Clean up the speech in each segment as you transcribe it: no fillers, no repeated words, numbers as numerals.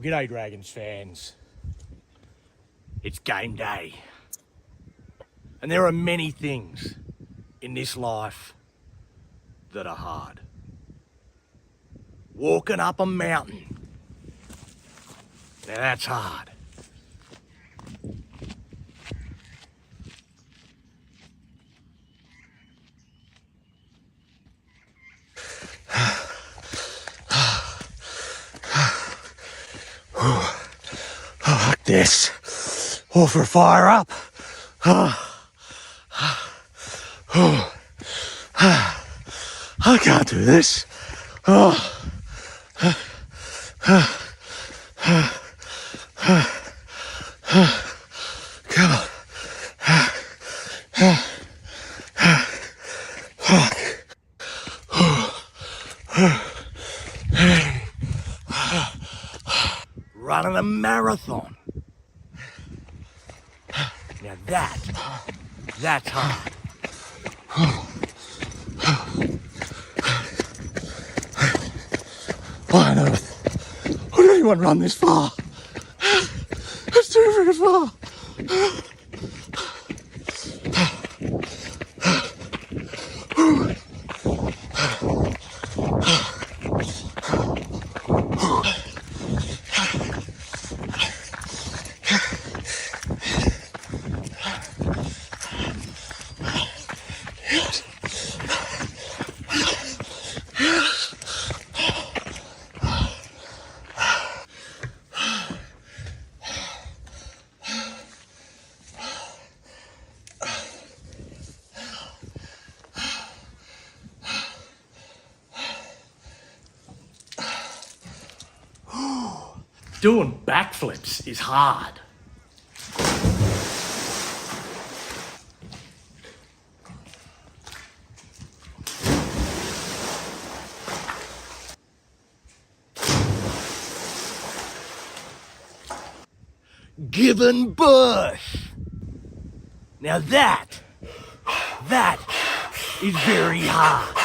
Well, g'day Dragons fans. It's game day. And there are many things in this life that are hard. Walking up a mountain. Now that's hard. Like this. All for a fire up. I can't do this. Come on. Running a marathon. Now that's hard. Why on earth would anyone run this far? It's too very far. Doing backflips is hard. Giving birth. Now that is very hard.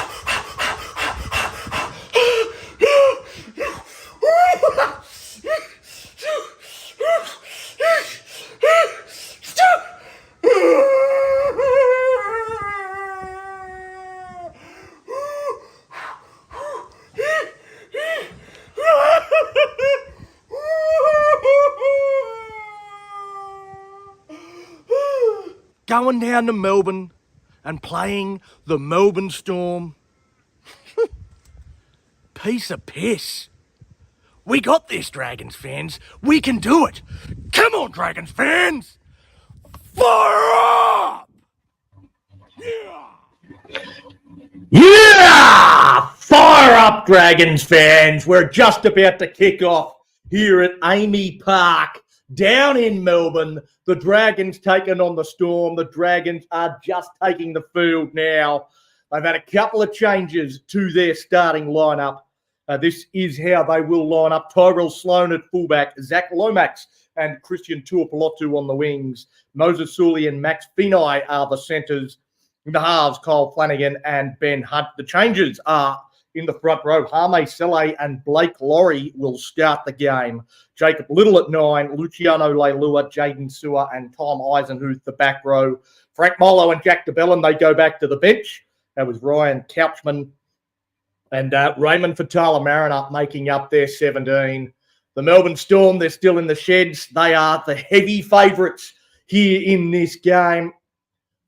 Going down to Melbourne and playing the Melbourne Storm. Piece of piss. We got this, Dragons fans. We can do it. Come on, Dragons fans. Fire up! Yeah! Fire up, Dragons fans. We're just about to kick off here at Amy Park down in Melbourne. The Dragons taking on the Storm. The Dragons are just taking the field now. They've had a couple of changes to their starting lineup. This is how they will line up. Tyrell Sloan at fullback, Zach Lomax and Christian Tuipulotu on the wings. Moses Sully and Max Finai are the centres. In the halves, Kyle Flanagan and Ben Hunt. The changes are in the front row. Hame Sele and Blake Laurie will start the game. Jacob Little at 9, Luciano Leilua, Jaden Sewer and Tom Eisenhuth, the back row. Frank Molo and Jack DeBellin, they go back to the bench. That was Ryan Couchman and Raymond Fatala Mariner making up their 17. The Melbourne Storm, they're still in the sheds. They are the heavy favourites here in this game.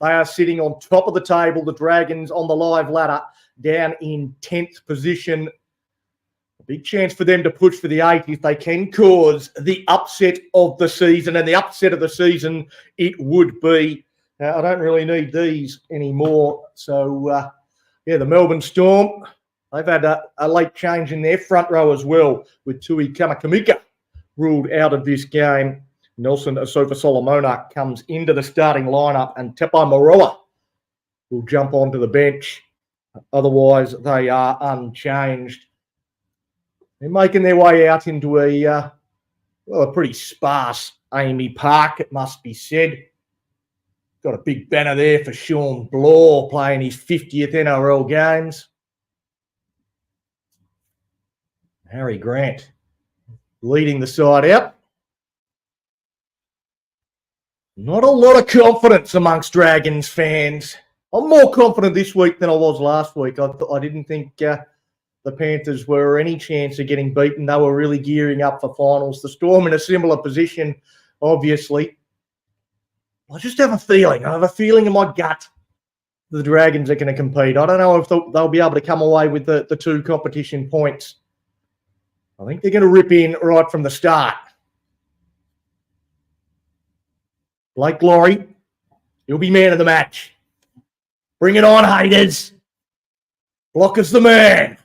They are sitting on top of the table. The Dragons on the live ladder down in 10th position. A big chance for them to push for the 8 if they can cause the upset of the season. And the upset of the season, it would be. I don't really need these anymore. So, the Melbourne Storm, they've had a late change in their front row as well, with Tui Kamakamika ruled out of this game. Nelson Asofa Solomona comes into the starting lineup and Tepai Moroa will jump onto the bench. Otherwise, they are unchanged. They're making their way out into a pretty sparse Amy Park, it must be said. Got a big banner there for Sean Blaw playing his 50th NRL games. Harry Grant leading the side out. Not a lot of confidence amongst Dragons fans. I'm more confident this week than I was last week. I didn't think the Panthers were any chance of getting beaten. They were really gearing up for finals. The Storm in a similar position, obviously. I just have a feeling. I have a feeling in my gut the Dragons are going to compete. I don't know if they'll be able to come away with the 2 competition points. I think they're going to rip in right from the start. Blake Laurie, he'll be man of the match. Bring it on, haters. Blocker's the man.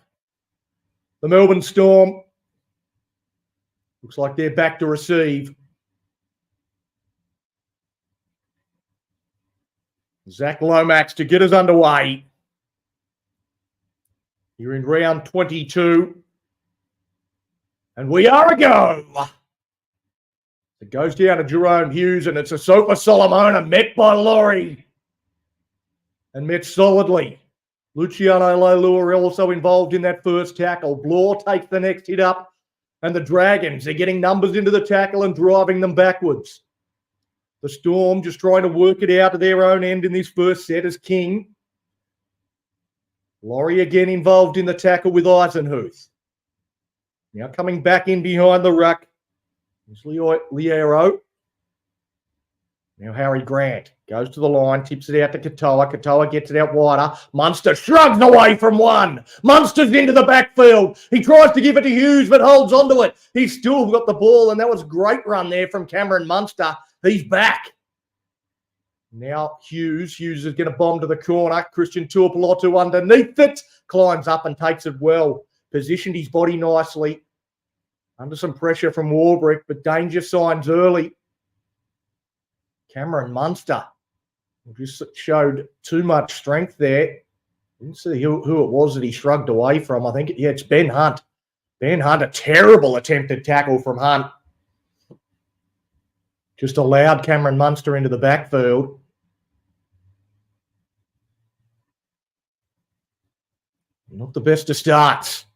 The Melbourne Storm. Looks like they're back to receive. Zach Lomax to get us underway. You're in round 22. And we are a go. It goes down to Jerome Hughes, and it's a Sofa Solomona met by Laurie. And met solidly. Luciano Leilua also involved in that first tackle. Blore takes the next hit up, and the Dragons are getting numbers into the tackle and driving them backwards. The Storm just trying to work it out to their own end in this first set as King. Laurie again involved in the tackle with Eisenhuth. Now coming back in behind the ruck is Liero. Now Harry Grant goes to the line, tips it out to Katoa. Katoa gets it out wider. Munster shrugs away from one. Munster's into the backfield. He tries to give it to Hughes, but holds onto it. He's still got the ball, and that was a great run there from Cameron Munster. He's back. Now Hughes is going to bomb to the corner. Christian Tuipulotu underneath it. Climbs up and takes it well. Positioned his body nicely. Under some pressure from Warbrick, but danger signs early. Cameron Munster just showed too much strength there. Didn't see who it was that he shrugged away from. I think, it's Ben Hunt. Ben Hunt, a terrible attempted tackle from Hunt. Just allowed Cameron Munster into the backfield. Not the best of starts.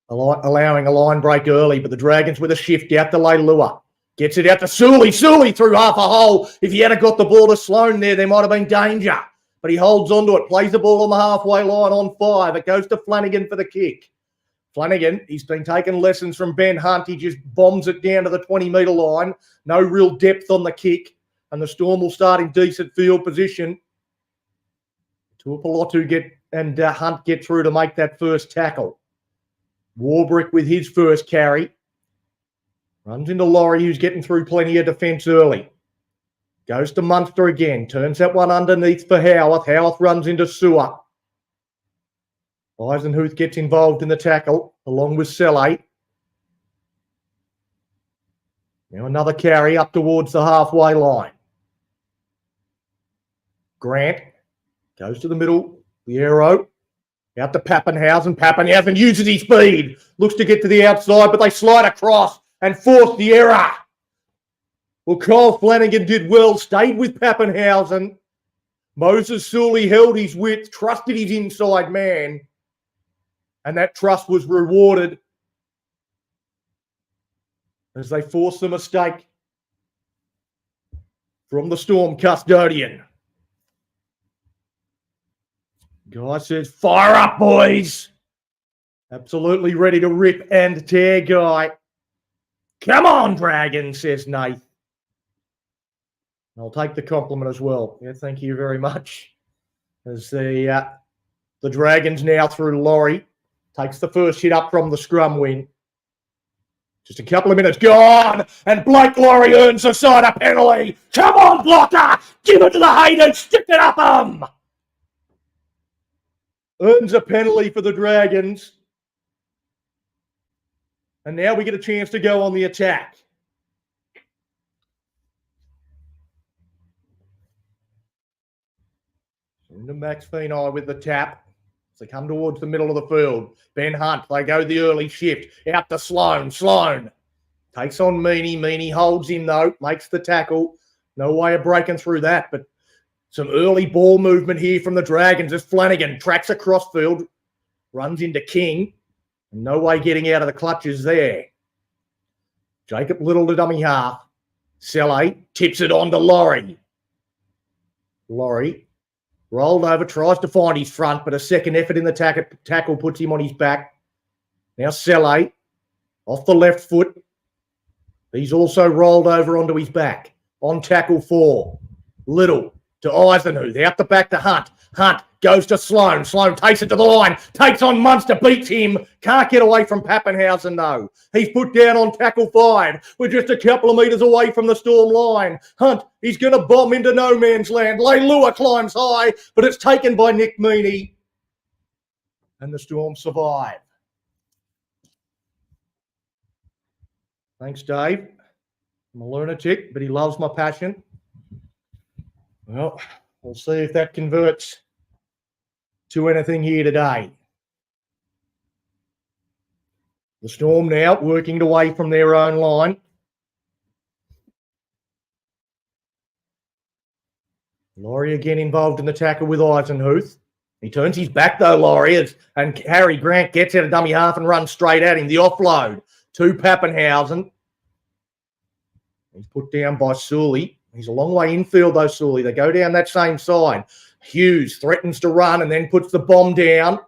Allowing a line break early, but the Dragons with a shift out to Leilua. Gets it out to Sully. Sully through half a hole. If he had got the ball to Sloan there might have been danger. But he holds onto it, plays the ball on the halfway line on 5. It goes to Flanagan for the kick. Flanagan, he's been taking lessons from Ben Hunt. He just bombs it down to the 20-metre line. No real depth on the kick. And the Storm will start in decent field position. Tuipulotu and Hunt get through to make that first tackle. Warbrick with his first carry. Runs into Laurie, who's getting through plenty of defence early. Goes to Munster again. Turns that one underneath for Howarth. Howarth runs into Sewer. Eisenhuth gets involved in the tackle, along with Selle. Now another carry up towards the halfway line. Grant goes to the middle. Liero. Out to Pappenhausen. Pappenhausen uses his speed. Looks to get to the outside, but they slide across and force the error. Well, Kyle Flanagan did well, stayed with Pappenhausen. Moses Sully held his width, trusted his inside man, and that trust was rewarded as they forced the mistake from the Storm custodian. Guy says, fire up, boys. Absolutely ready to rip and tear, Guy. Come on, Dragon, says Nath. I'll take the compliment as well. Yeah, thank you very much. As the Dragons now through Laurie. Takes the first hit up from the scrum win. Just a couple of minutes gone, and Blake Laurie earns a side of penalty. Come on, blocker! Give it to the haters! Stick it up them! Earns a penalty for the Dragons. And now we get a chance to go on the attack. Into Max Feeney with the tap. As they come towards the middle of the field. Ben Hunt, they go the early shift. Out to Sloan. Sloan takes on Meaney. Meaney holds him though. Makes the tackle. No way of breaking through that. But some early ball movement here from the Dragons as Flanagan tracks across field. Runs into King. No way getting out of the clutches there. Jacob Little to dummy half. Selle tips it on to Laurie. Laurie rolled over, tries to find his front, but a second effort in the tackle puts him on his back. Now Selle off the left foot. He's also rolled over onto his back. On tackle 4. Little to Eisenhuth. Out the back to Hunt. Hunt goes to Sloan. Sloan takes it to the line. Takes on Munster. Beats him. Can't get away from Pappenhausen though. He's put down on tackle 5. We're just a couple of metres away from the Storm line. Hunt, he's going to bomb into no man's land. Leilua climbs high, but it's taken by Nick Meaney. And the Storm survive. Thanks, Dave. I'm a lunatic, but he loves my passion. Well, we'll see if that converts to anything here today. The Storm now working away from their own line. Laurie again involved in the tackle with Eisenhuth. He turns his back though, Laurie, and Harry Grant gets out of dummy half and runs straight at him. The offload to Pappenhausen. He's put down by Sully. He's a long way infield though, Sully. They go down that same side. Hughes threatens to run and then puts the bomb down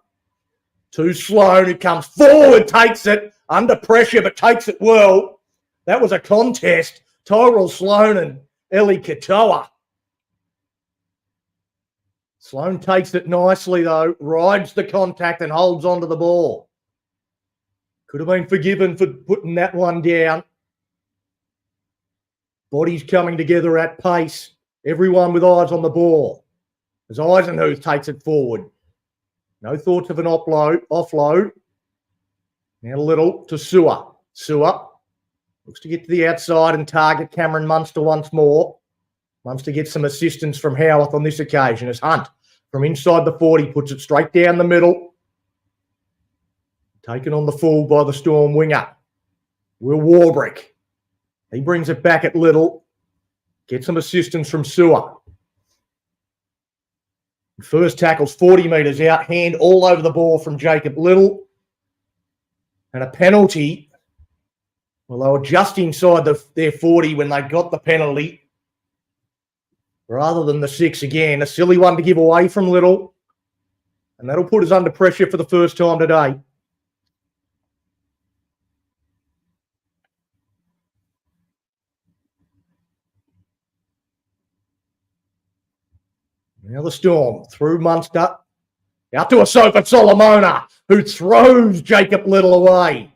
to Sloan, who comes forward, takes it under pressure, but takes it well. That was a contest. Tyrell Sloan and Eli Katoa. Sloan takes it nicely though, rides the contact and holds onto the ball. Could have been forgiven for putting that one down. Bodies coming together at pace. Everyone with eyes on the ball. As Eisenhuth takes it forward. No thoughts of an offload. Now Little to Sewer. Sewer looks to get to the outside and target Cameron Munster once more. Munster gets some assistance from Howarth on this occasion as Hunt from inside the 40 puts it straight down the middle. Taken on the full by the Storm winger, Will Warbrick. He brings it back at Little. Gets some assistance from Sewer. First tackle's 40 metres out. Hand all over the ball from Jacob Little. And a penalty. Well, they were just inside their 40 when they got the penalty. Rather than the 6 again. A silly one to give away from Little. And that'll put us under pressure for the first time today. Now the Storm through Munster. Out to a Sofa Solomona, who throws Jacob Little away.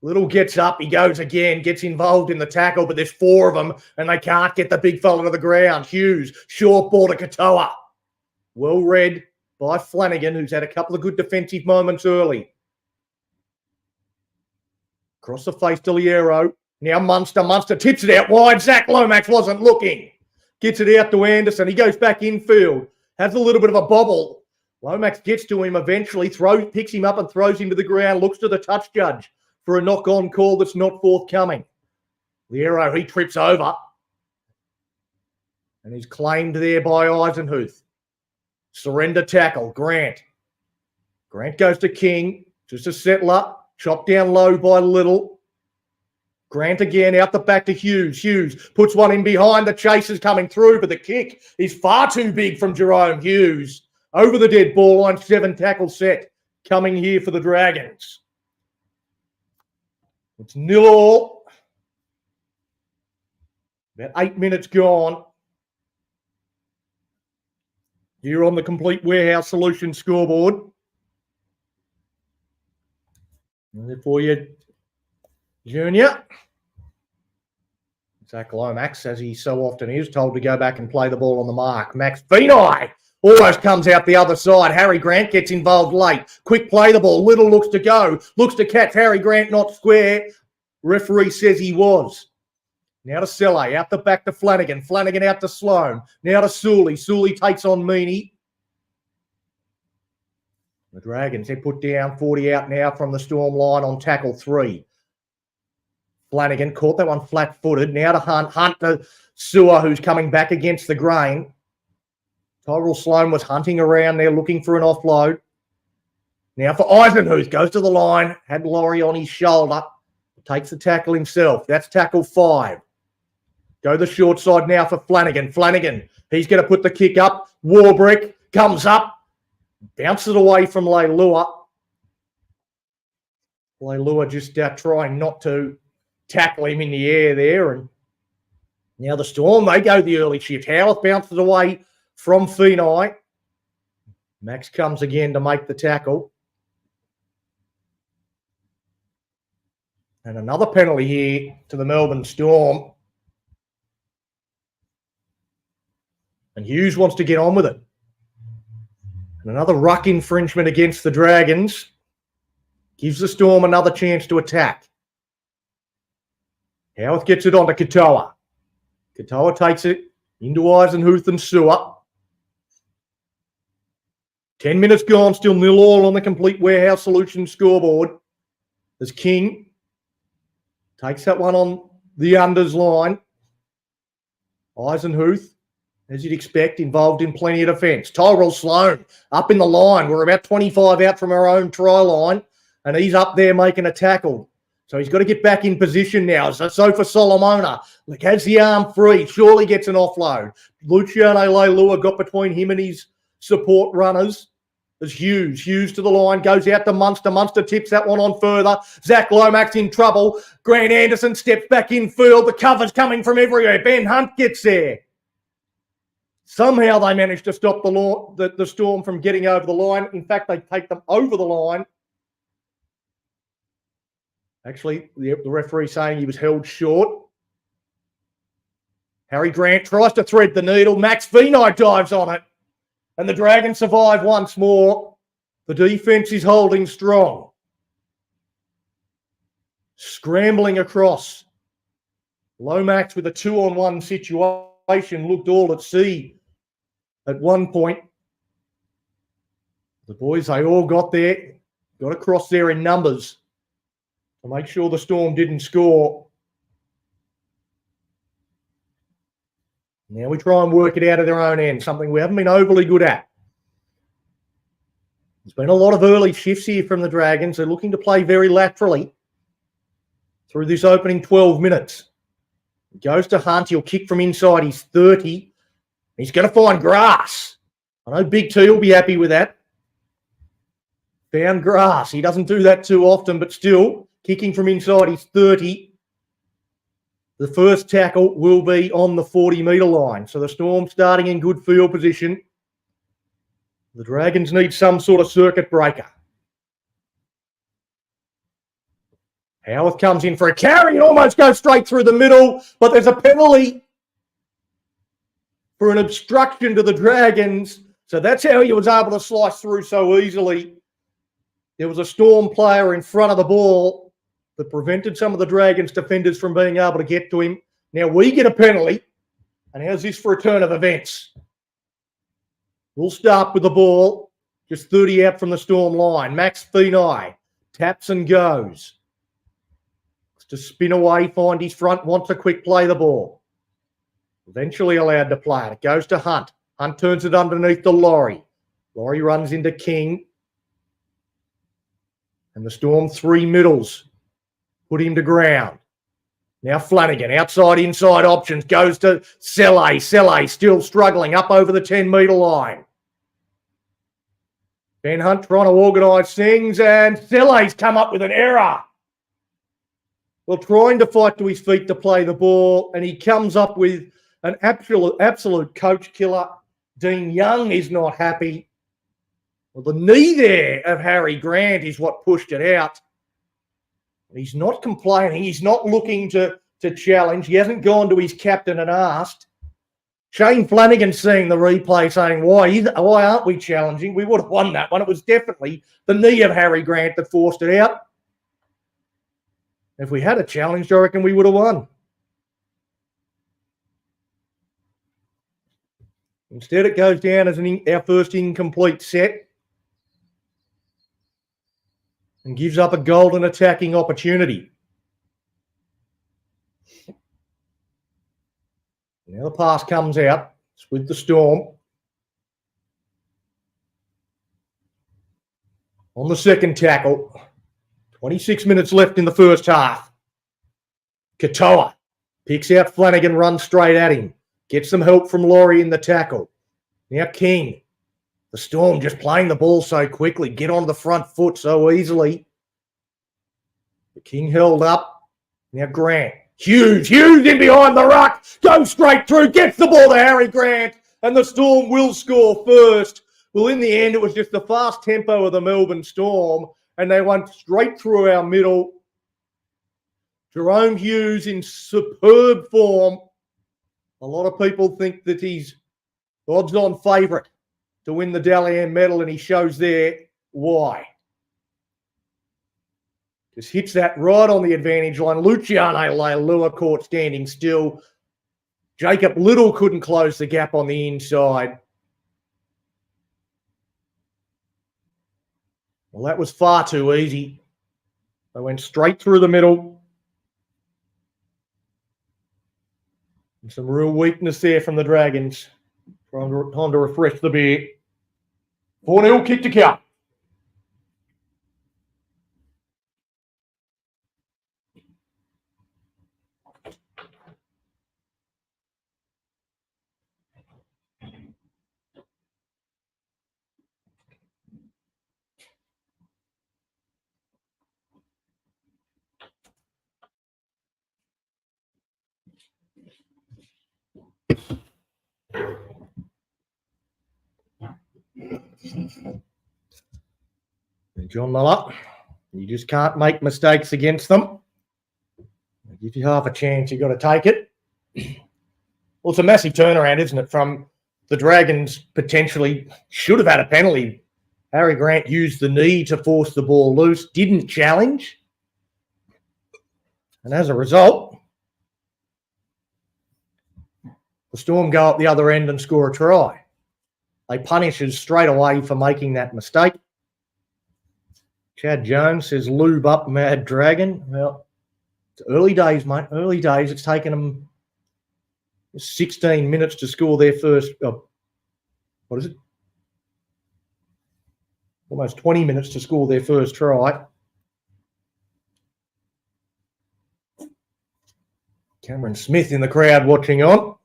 Little gets up, he goes again, gets involved in the tackle, but there's 4 of them, and they can't get the big fella to the ground. Hughes, short ball to Katoa. Well read by Flanagan, who's had a couple of good defensive moments early. Across the face to Liero. Now Munster. Munster tips it out wide. Zach Lomax wasn't looking. Gets it out to Anderson. He goes back infield. Has a little bit of a bobble. Lomax gets to him eventually, picks him up and throws him to the ground, looks to the touch judge for a knock-on call that's not forthcoming. Liero, he trips over. And he's claimed there by Eisenhuth. Surrender tackle, Grant. Grant goes to King. Just a settler. Chopped down low by Little. Grant again out the back to Hughes. Hughes puts one in behind. The chase is coming through, but the kick is far too big from Jerome Hughes. Over the dead ball line, 7 tackle set coming here for the Dragons. It's 0-0. About 8 minutes gone. Here on the Complete Warehouse Solutions scoreboard. And there for you, Junior. Zach Lomax, as he so often is, told to go back and play the ball on the mark. Max Venai almost comes out the other side. Harry Grant gets involved late. Quick play the ball. Little looks to go. Looks to catch Harry Grant not square. Referee says he was. Now to Selle. Out the back to Flanagan. Flanagan out to Sloan. Now to Sully. Sully takes on Meaney. The Dragons, they put down 40 out now from the Storm line on tackle 3. Flanagan caught that one flat-footed. Now to Hunt. Hunt to Sewer, who's coming back against the grain. Tyrell Sloan was hunting around there looking for an offload. Now for Eisenhuth. Goes to the line. Had Laurie on his shoulder. Takes the tackle himself. That's tackle 5. Go the short side now for Flanagan. Flanagan, he's going to put the kick up. Warbrick comes up. Bounces away from Leilua. Leilua just trying not to tackle him in the air there. And now the Storm, they go the early shift. Howarth bounces away from Feeney. Max comes again to make the tackle. And another penalty here to the Melbourne Storm. And Hughes wants to get on with it. And another ruck infringement against the Dragons. Gives the Storm another chance to attack. Howarth gets it onto Katoa. Katoa takes it into Eisenhuth and Sewer. 10 minutes gone, still 0-0 on the Complete Warehouse Solutions scoreboard. As King takes that one on the unders line. Eisenhuth, as you'd expect, involved in plenty of defence. Tyrell Sloan up in the line. We're about 25 out from our own try line, and he's up there making a tackle. So he's got to get back in position now. So for Solomona, like, has the arm free, surely gets an offload. Luciano Leilua got between him and his support runners. There's Hughes to the line, goes out to Munster. Munster tips that one on further. Zach Lomax in trouble. Grant Anderson steps back in field. The cover's coming from everywhere. Ben Hunt gets there. Somehow they managed to stop the Storm from getting over the line. In fact, they take them over the line. Actually, the referee saying he was held short. Harry Grant tries to thread the needle. Max Feeney dives on it. And the Dragons survive once more. The defence is holding strong. Scrambling across. Lomax with a 2-on-1 situation looked all at sea at one point. The boys, they all got there. Got across there in numbers to make sure the Storm didn't score. Now we try and work it out of their own end, something we haven't been overly good at. There's been a lot of early shifts here from the Dragons. They're looking to play very laterally through this opening 12 minutes. He goes to Hunt. He'll kick from inside his 30. He's going to find grass. I know Big T will be happy with that. Found grass. He doesn't do that too often, but still, kicking from inside his 30. The first tackle will be on the 40-metre line. So the Storm starting in good field position. The Dragons need some sort of circuit breaker. Howarth comes in for a carry and almost goes straight through the middle, but there's a penalty for an obstruction to the Dragons. So that's how he was able to slice through so easily. There was a Storm player in front of the ball that prevented some of the Dragons defenders from being able to get to him. Now we get a penalty. And how's this for a turn of events? We'll start with the ball. Just 30 out from the Storm line. Max Feeney taps and goes. Wants to spin away, find his front, wants a quick play the ball. Eventually allowed to play it. It goes to Hunt. Hunt turns it underneath to Laurie. Laurie runs into King. And the Storm 3 middles. Put him to ground. Now Flanagan, outside, inside options, goes to Selle. Selle still struggling up over the 10-metre line. Ben Hunt trying to organise things, and Selle's come up with an error. Well, trying to fight to his feet to play the ball, and he comes up with an absolute coach killer. Dean Young is not happy. Well, the knee there of Harry Grant is what pushed it out. He's not complaining. He's not looking to challenge. He hasn't gone to his captain and asked. Shane Flanagan seeing the replay saying, why aren't we challenging? We would have won that one. It was definitely the knee of Harry Grant that forced it out. If we had a challenge, I reckon we would have won. Instead, it goes down as our first incomplete set. And gives up a golden attacking opportunity. Now the pass comes out. It's with the Storm. On the second tackle. 26 minutes left in the first half. Katoa picks out Flanagan, runs straight at him. Gets some help from Laurie in the tackle. Now King. The Storm just playing the ball so quickly. Get on the front foot so easily. The King held up. Now Grant. Hughes in behind the ruck. Goes straight through. Gets the ball to Harry Grant. And the Storm will score first. Well, in the end, it was just the fast tempo of the Melbourne Storm. And they went straight through our middle. Jerome Hughes in superb form. A lot of people think that he's odds-on favourite to win the Dally M medal, and he shows there why. Just hits that right on the advantage line. Luciano Leilua caught standing still. Jacob Little couldn't close the gap on the inside. Well, that was far too easy. They went straight through the middle. And some real weakness there from the Dragons. Time to refresh the beer. 4-0 kick to count. John Muller, you just can't make mistakes against them. If you have a chance, you've got to take it. Well, it's a massive turnaround, isn't it, from the Dragons potentially should have had a penalty. Harry Grant used the knee to force the ball loose, didn't challenge. And as a result, the Storm go up the other end and score a try. They punish us straight away for making that mistake. Chad Jones says, lube up, Mad Dragon. Well, it's early days, mate. Early days. It's taken them 16 minutes to score their first, what is it? Almost 20 minutes to score their first try. Cameron Smith in the crowd watching on.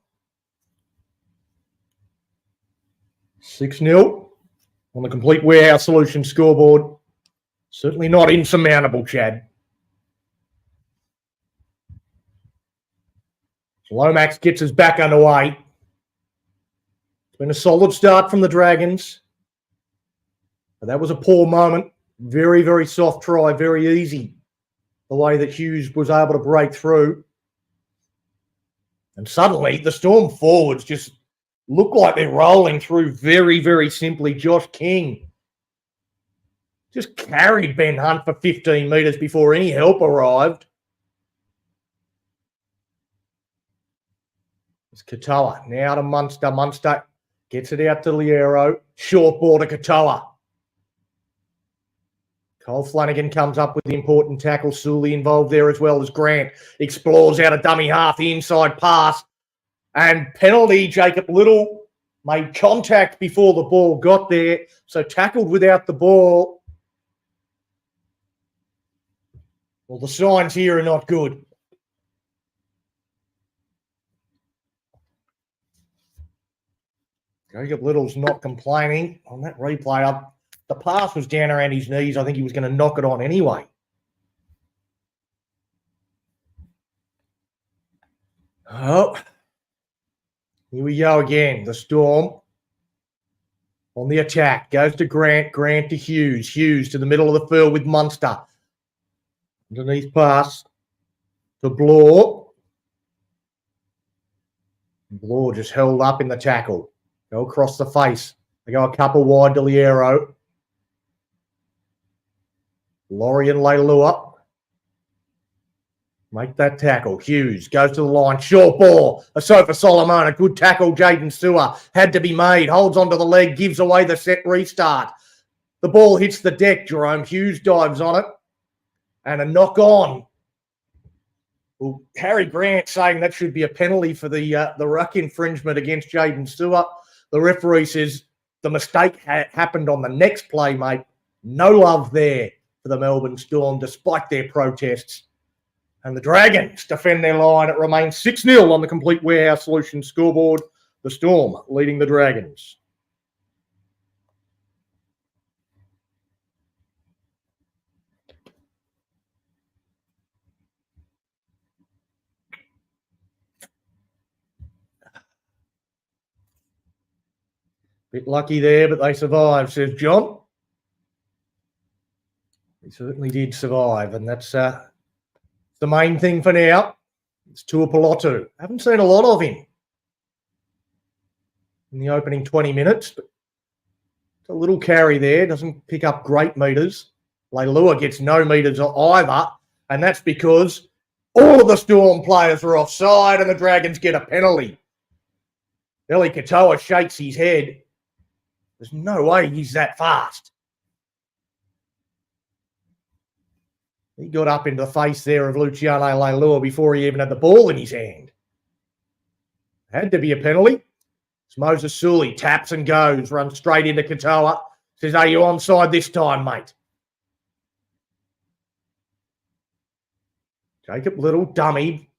6-0 on the Complete Warehouse Solutions scoreboard. Certainly not insurmountable, Chad. Lomax gets us back underway. It's been a solid start from the Dragons. But that was a poor moment. Very, very soft try. Very easy. The way that Hughes was able to break through. And suddenly, the Storm forwards just look like they're rolling through very, very simply. Josh King just carried Ben Hunt for 15 metres before any help arrived. It's Katoa. Now to Munster. Munster gets it out to Liero. Short ball to Katoa. Cole Flanagan comes up with the important tackle. Sully involved there as well as Grant. Explores out a dummy half, the inside pass. And penalty, Jacob Little made contact before the ball got there. So tackled without the ball. Well, the signs here are not good. Jacob Little's not complaining on that replay. The pass was down around his knees. I think he was going to knock it on anyway. Oh, here we go again. The Storm on the attack. Goes to Grant. Grant to Hughes. Hughes to the middle of the field with Munster. Underneath pass to Bloor. Bloor just held up in the tackle. Go across the face. They go a couple wide to Liero. Laurie and Leilua. Make that tackle. Hughes goes to the line. Short ball. Asofa Solomon. A good tackle. Jaden Sewer had to be made. Holds onto the leg. Gives away the set restart. The ball hits the deck, Jerome. Hughes dives on it. And a knock on. Well, Harry Grant saying that should be a penalty for the ruck infringement against Jaden Sewer. The referee says the mistake happened on the next play, mate. No love there for the Melbourne Storm, despite their protests. And the Dragons defend their line. It remains 6-0 on the Complete Warehouse Solutions scoreboard. The Storm leading the Dragons. Bit lucky there, but they survived, says John. He certainly did survive, and that's the main thing for now. It's Tuipulotu. Haven't seen a lot of him in the opening 20 minutes, but it's a little carry there. Doesn't pick up great metres. Leilua gets no metres either, and that's because all of the Storm players are offside and the Dragons get a penalty. Eli Katoa shakes his head. There's no way he's that fast. He got up into the face there of Luciano Leilua before he even had the ball in his hand. Had to be a penalty. It's Moses Sully, taps and goes, runs straight into Katoa. Says, are you onside this time, mate? Jacob Little, dummy.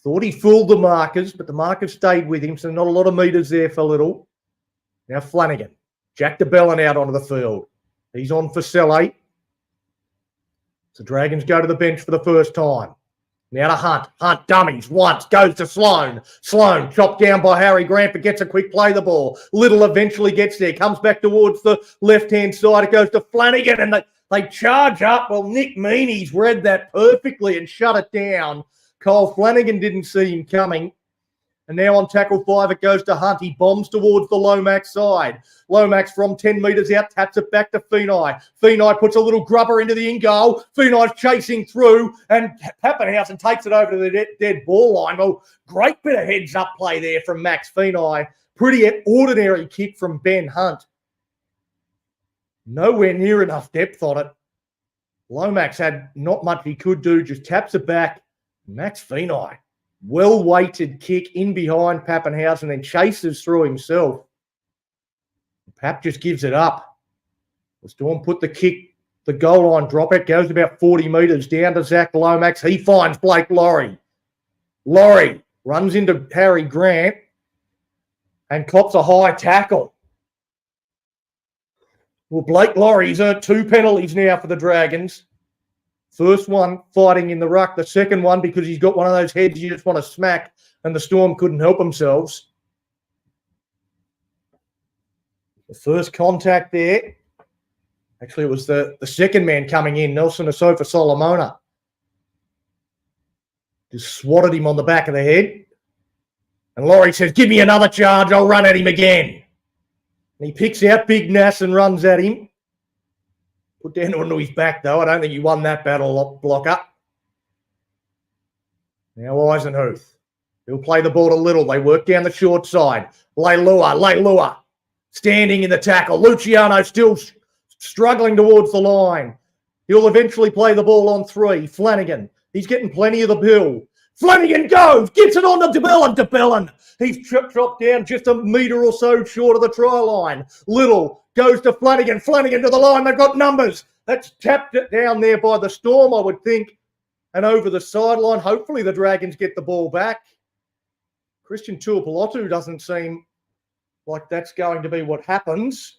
Thought he fooled the markers, but the markers stayed with him, so not a lot of metres there for Little. Now Flanagan. Jack DeBellin out onto the field. He's on for Selle. So Dragons go to the bench for the first time. Now to Hunt. Hunt dummies once. Goes to Sloan. Sloan chopped down by Harry Grant, but gets a quick play the ball. Little eventually gets there. Comes back towards the left-hand side. It goes to Flanagan, and they charge up. Well, Nick Meaney's read that perfectly and shut it down. Cole Flanagan didn't see him coming. And now on tackle 5, it goes to Hunt. He bombs towards the Lomax side. Lomax from 10 metres out, taps it back to Feeney. Feeney puts a little grubber into the in-goal. Feeney's chasing through, and Pappenhausen takes it over to the dead ball line. Well, great bit of heads-up play there from Max Feeney. Pretty ordinary kick from Ben Hunt. Nowhere near enough depth on it. Lomax had not much he could do, just taps it back. Max Feeney. Well-weighted kick in behind Pappenhausen, then chases through himself. Pap just gives it up. The Storm put the kick, the goal line drop. It goes about 40 metres down to Zach Lomax. He finds Blake Laurie. Laurie runs into Harry Grant and cops a high tackle. Well, Blake Laurie's earned 2 penalties now for the Dragons. First one, fighting in the ruck. The second one, because he's got one of those heads you just want to smack, and the Storm couldn't help themselves. The first contact there. Actually, it was the second man coming in, Nelson Asofa Solomona. Just swatted him on the back of the head. And Laurie says, give me another charge, I'll run at him again. And he picks out Big Nass and runs at him. Put down onto his back, though. I don't think he won that battle, blocker. Now Eisenhuth. He'll play the ball to Little. They work down the short side. Leilua. Standing in the tackle. Luciano still struggling towards the line. He'll eventually play the ball on 3. Flanagan. He's getting plenty of the bill. Flanagan goes. Gets it on to DeBellin. DeBellin. He's dropped down just a metre or so short of the try line. Little goes to Flanagan. Flanagan to the line. They've got numbers. That's tapped it down there by the Storm, I would think. And over the sideline. Hopefully the Dragons get the ball back. Christian Tuipulotu doesn't seem like that's going to be what happens.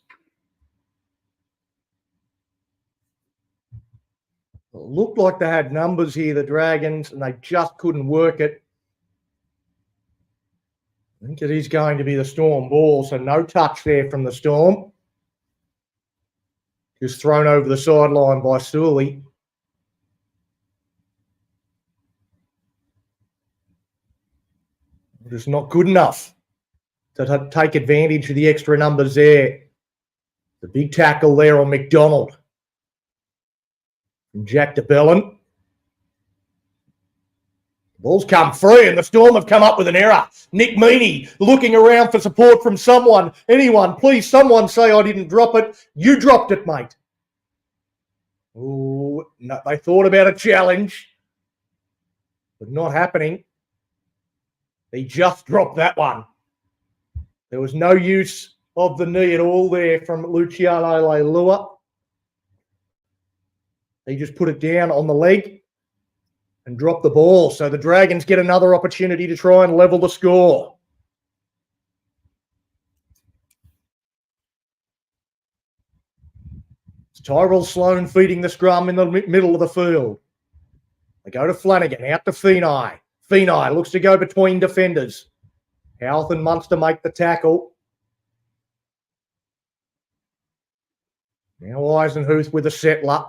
It looked like they had numbers here, the Dragons, and they just couldn't work it. I think it is going to be the Storm ball, so no touch there from the Storm. Just thrown over the sideline by Sully. Just not good enough to take advantage of the extra numbers there. The big tackle there on McDonald. From Jack DeBellin. Ball's come free and the Storm have come up with an error. Nick Meaney looking around for support from someone. Anyone, please, someone say I didn't drop it. You dropped it, mate. Oh, no, they thought about a challenge, but not happening. He just dropped that one. There was no use of the knee at all there from Luciano Leilua. He just put it down on the leg. and drop the ball. So the Dragons get another opportunity to try and level the score. It's Tyrell Sloan feeding the scrum in the middle of the field. They go to Flanagan, out to Feeney. Feeney looks to go between defenders. Houth and Munster make the tackle. Now Eisenhuth with a settler.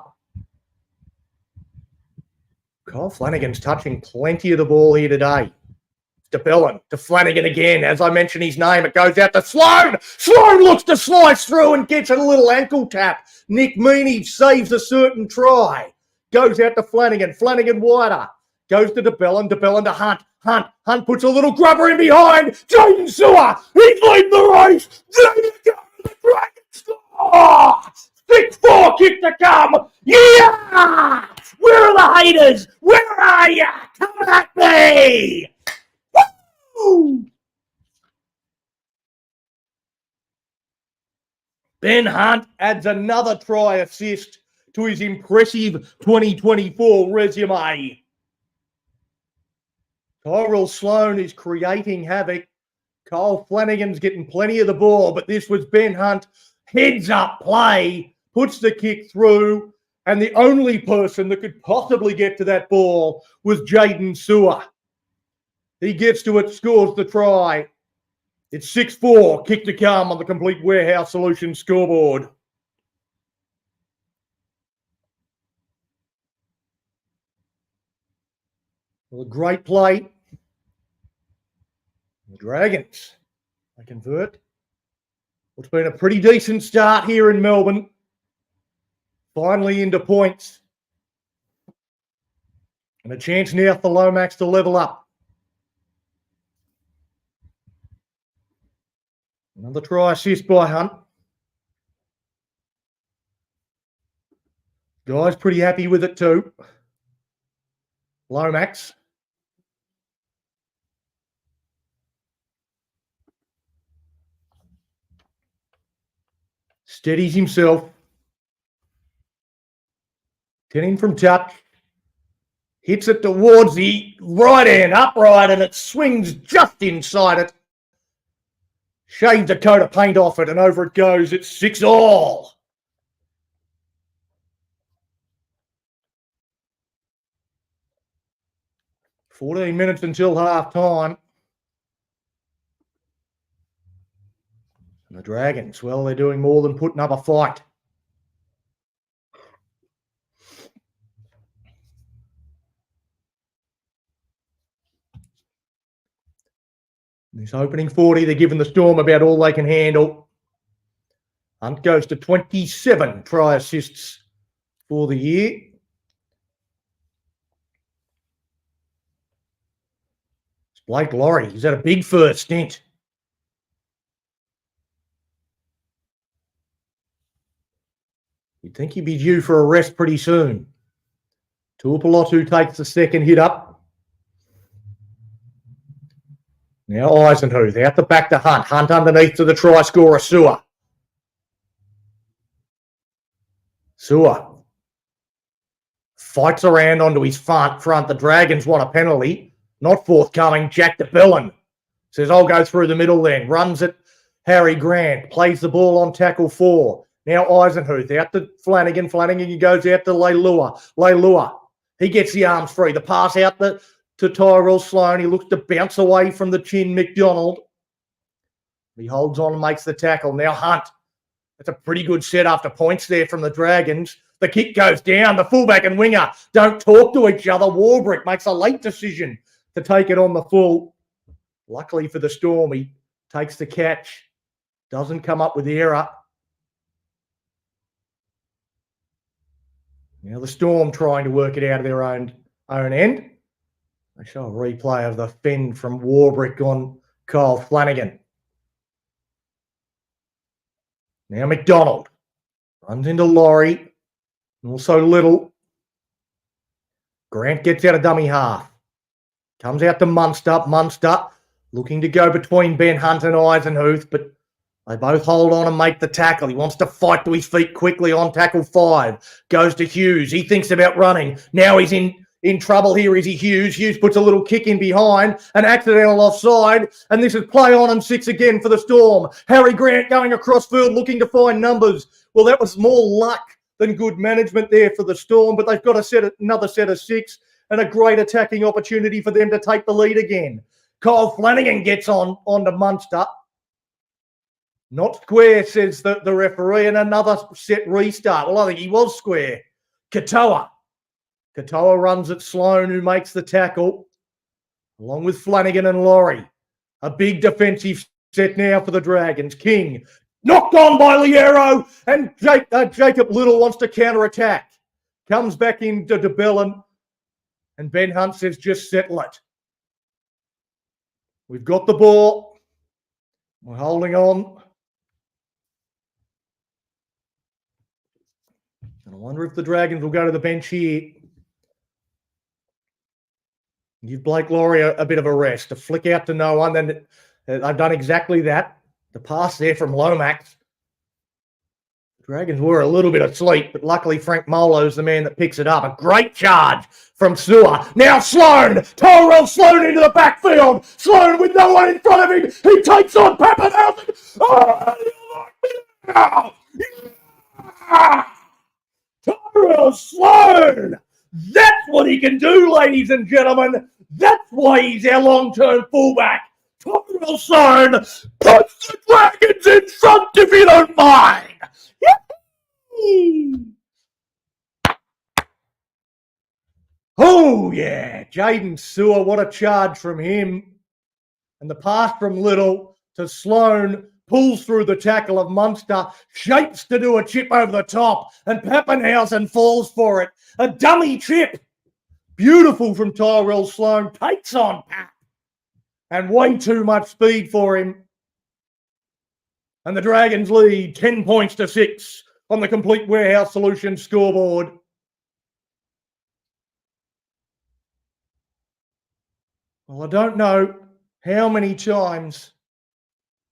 Kyle Flanagan's touching plenty of the ball here today. To Bellin, to Flanagan again. As I mentioned his name, it goes out to Sloan. Sloan looks to slice through and gets a little ankle tap. Nick Meaney saves a certain try. Goes out to Flanagan. Flanagan wider. Goes to DeBellin. DeBellin to Hunt. Hunt puts a little grubber in behind. Jaden Sewer. He's leading the race. There you go. The Dragons score. 6-4 kick to come. Yeah! Where are the haters? Where are you? Come at me. Woo! Ben Hunt adds another try assist to his impressive 2024 resume. Tyrell Sloan is creating havoc. Kyle Flanagan's getting plenty of the ball, but this was Ben Hunt. Heads up play, puts the kick through, and the only person that could possibly get to that ball was Jaden Sewer. He gets to it, scores the try. It's 6-4, kick to come on the Complete Warehouse Solutions scoreboard. Well, a great play. The Dragons, they convert. It's been a pretty decent start here in Melbourne. Finally into points. And a chance now for Lomax to level up. Another try assist by Hunt. Guy's pretty happy with it too. Lomax. Steadies himself. 10 in from touch. Hits it towards the right hand upright and it swings just inside it. Shaves a coat of paint off it and over it goes. It's 6-all. $14 minutes until half time. And the Dragons, well, they're doing more than putting up a fight. This opening 40, they're giving the Storm about all they can handle. Hunt goes to 27 try assists for the year. It's Blake Laurie. He's had a big first stint. You'd think he'd be due for a rest pretty soon. Tuipulotu takes the second hit up. Now Eisenhuth out the back to Hunt. Hunt underneath to the try scorer, Sewer. Sewer fights around onto his front. The Dragons want a penalty. Not forthcoming. Jack DeBellin says, I'll go through the middle then. Runs it. Harry Grant plays the ball on tackle 4. Now Eisenhuth out to Flanagan. Flanagan goes out to Leilua. Leilua. He gets the arms free. The pass out to Tyrell Sloan. He looks to bounce away from the chin, McDonald. He holds on and makes the tackle. Now Hunt. That's a pretty good set after points there from the Dragons. The kick goes down. The fullback and winger don't talk to each other. Warbrick makes a late decision to take it on the full. Luckily for the Storm, he takes the catch. Doesn't come up with the error. Now the Storm trying to work it out of their own end. They show a replay of the fend from Warbrick on Kyle Flanagan. Now McDonald runs into Laurie. Also Little. Grant gets out of dummy half. Comes out to Munster. Munster looking to go between Ben Hunt and Eisenhuth, but they both hold on and make the tackle. He wants to fight to his feet quickly on tackle 5. Goes to Hughes. He thinks about running. Now he's in in trouble here. Is he Hughes? Hughes puts a little kick in behind, an accidental offside, and this is play on and 6 again for the Storm. Harry Grant going across field looking to find numbers. Well, that was more luck than good management there for the Storm, but they've got another set of 6 and a great attacking opportunity for them to take the lead again. Kyle Flanagan gets onto Munster. Not square, says the referee, and another set restart. Well, I think he was square. Katoa runs at Sloan, who makes the tackle, along with Flanagan and Laurie. A big defensive set now for the Dragons. King knocked on by Liero, and Jacob Little wants to counter-attack. Comes back into DeBellin, and Ben Hunt says, just settle it. We've got the ball. We're holding on. And I wonder if the Dragons will go to the bench here. Give Blake Laurie a bit of a rest, a flick out to no one. Then they've done exactly that. The pass there from Lomax. The Dragons were a little bit asleep, but luckily Frank Molo's the man that picks it up. A great charge from Sewer. Now Sloan. Tyrell Sloan into the backfield. Sloan with no one in front of him. He takes on Pappenhausen. Oh, Tyrell Sloan. That's what he can do, ladies and gentlemen. That's why he's our long-term fullback. Tyrell Sloan puts the Dragons in front, if you don't mind. Oh, yeah. Jaden Sewer, what a charge from him. And the pass from Little to Sloan pulls through the tackle of Munster, shapes to do a chip over the top, and Pappenhausen falls for it. A dummy chip. Beautiful from Tyrell Sloan. Takes on Pap. And way too much speed for him. And the Dragons lead 10 points to 6 on the Complete Warehouse Solutions scoreboard. Well, I don't know how many times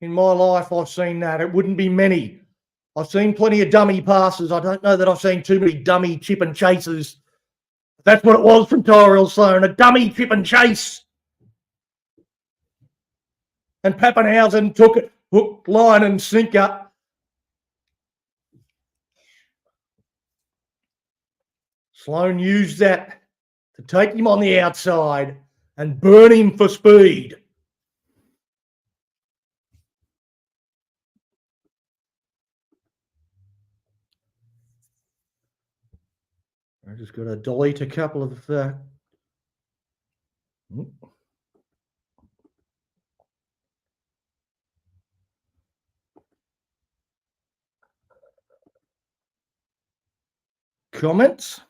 in my life I've seen that. It wouldn't be many. I've seen plenty of dummy passes. I don't know that I've seen too many dummy chip and chases. That's what it was from Tyrell Sloan, a dummy chip and chase. And Pappenhausen took it, hook, line and sinker. Sloan used that to take him on the outside and burn him for speed. I just got to delete a couple of comments.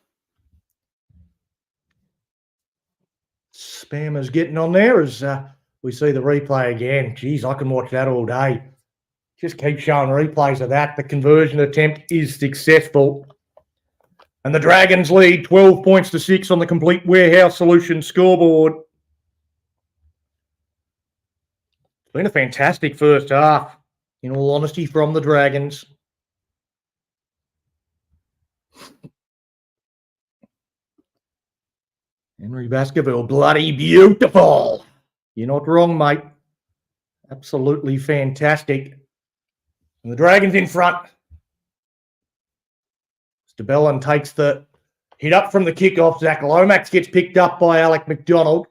Spammers getting on there as we see the replay again. Geez, I can watch that all day. Just keep showing replays of that. The conversion attempt is successful. And the Dragons lead 12 points to 6 on the Complete Warehouse Solutions scoreboard. It's been a fantastic first half, in all honesty, from the Dragons. Henry Baskerville, bloody beautiful. You're not wrong, mate. Absolutely fantastic. And the Dragons in front. DeBellin takes the hit up from the kickoff. Zach Lomax gets picked up by Alec McDonald.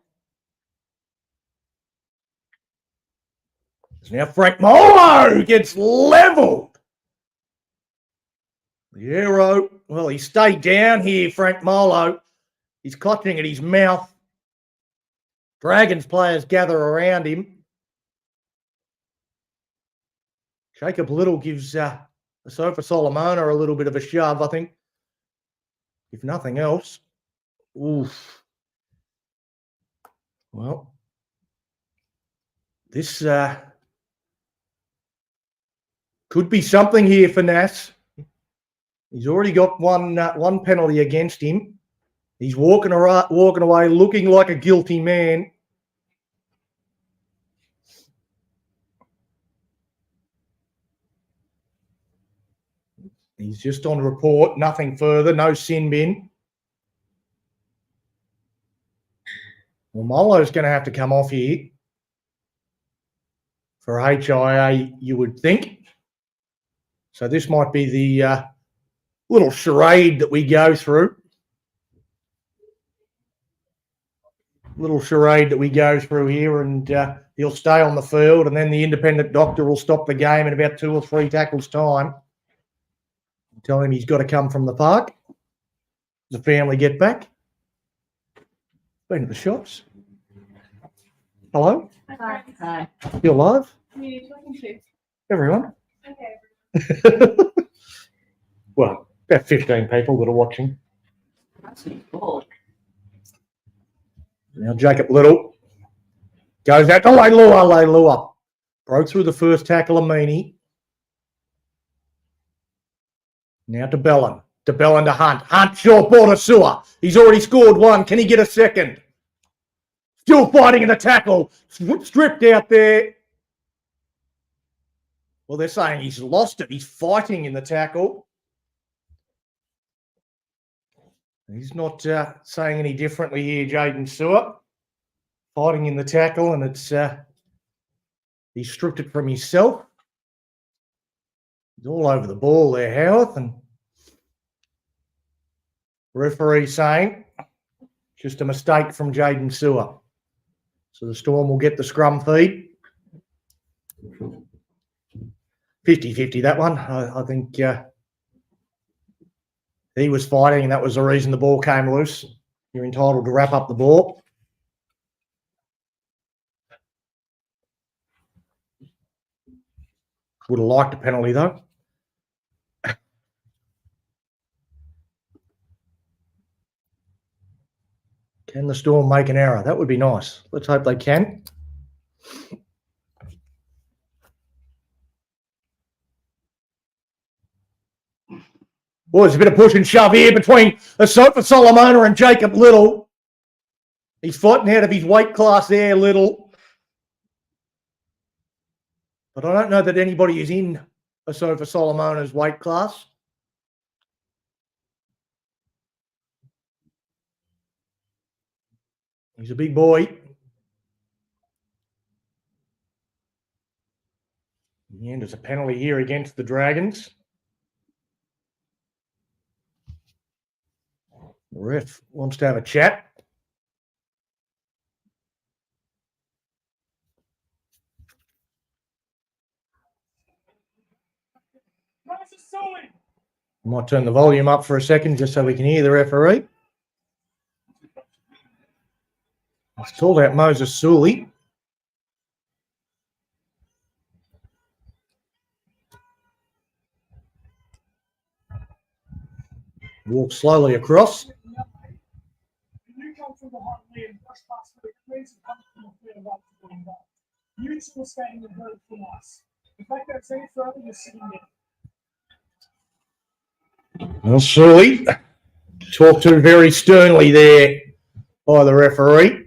So now Frank Molo gets levelled. The arrow, well, he stayed down here, Frank Molo. He's clutching at his mouth. Dragons players gather around him. Jacob Little gives Sofa Solomona a little bit of a shove, I think. If nothing else. Oof. Well, this could be something here for Nass. He's already got one penalty against him. He's walking away looking like a guilty man. He's just on report, nothing further, no sin bin. Well, Molo's going to have to come off here for HIA, you would think. So this might be the little charade that we go through. Little charade that we go through here, and he'll stay on the field, and then the independent doctor will stop the game in about 2 or 3 tackles' time. Tell him he's got to come from the park. The family get back. Been to the shops. Hello? Hi. You're live? Who are you talking to? Everyone? Okay. Well, about 15 people that are watching. That's cool. Now Jacob Little goes out to Leilua. Broke through the first tackle of Meany. Now to Bellin. To Bellin to Hunt. Hunt short ball to Sewer. He's already scored one. Can he get a second? Still fighting in the tackle. Stripped out there. Well, they're saying he's lost it. He's fighting in the tackle. He's not saying any differently here, Jaden Sewer. Fighting in the tackle, and it's he stripped it from himself. He's all over the ball there, Howarth, and referee saying just a mistake from Jaden Sewer. So the Storm will get the scrum feed. 50-50 that one. I think he was fighting, and that was the reason the ball came loose. You're entitled to wrap up the ball. Would have liked a penalty, though. Can the Storm make an error? That would be nice. Let's hope they can. Well, there's a bit of push and shove here between Asofa Solomona and Jacob Little. He's fighting out of his weight class there, Little. But I don't know that anybody is in Asofa Solomona's weight class. He's a big boy. In the end, there's a penalty here against the Dragons. The ref wants to have a chat. I might turn the volume up for a second just so we can hear the referee. It's called out Moses Sully. Walk slowly across. Well, Sully talked to very sternly there by the referee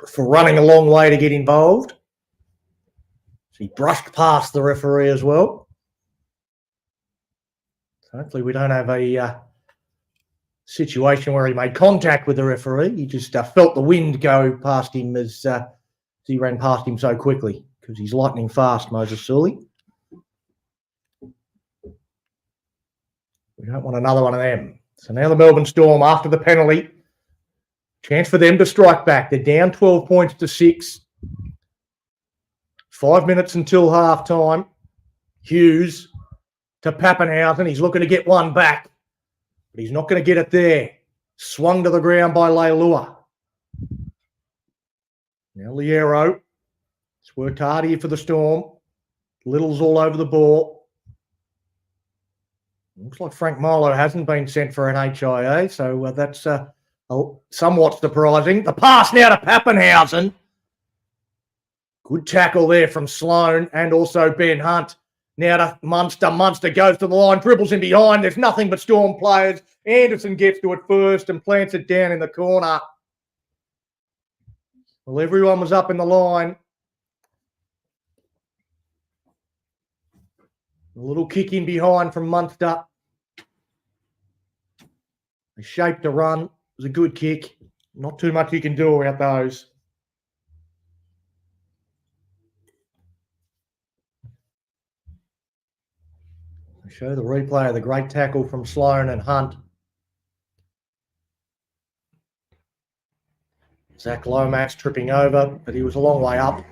for running a long way to get involved. He brushed past the referee as well. So hopefully we don't have a situation where he made contact with the referee. He just felt the wind go past him as he ran past him so quickly because he's lightning fast, Moses Sully. We don't want another one of them. So now the Melbourne Storm, after the penalty, chance for them to strike back. They're down 12 points to 6. 5 minutes until half time. Hughes to Pappenhausen. He's looking to get one back, but he's not going to get it there. Swung to the ground by Leilua. Now Liero. It's worked hard here for the Storm. Little's all over the ball. Looks like Frank Milo hasn't been sent for an HIA, so that's somewhat surprising. The pass now to Pappenhausen. Good tackle there from Sloan and also Ben Hunt. Now to Munster. Munster goes to the line, dribbles in behind. There's nothing but Storm players. Anderson gets to it first and plants it down in the corner. Well, everyone was up in the line. A little kick in behind from Munster. They shaped a run. It was a good kick. Not too much you can do about those. I'll show the replay of the great tackle from Sloan and Hunt. Zach Lomax tripping over, but he was a long way up.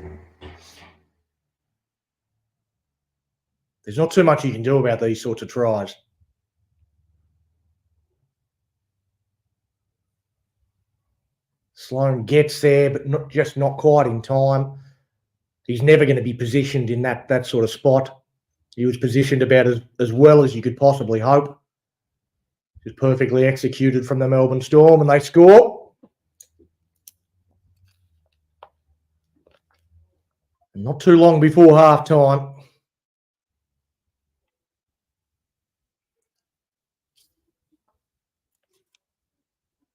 There's not too much you can do about these sorts of tries. Sloan gets there, but not quite in time. He's never going to be positioned in that sort of spot. He was positioned about as well as you could possibly hope. Just perfectly executed from the Melbourne Storm, and they score. And not too long before half-time.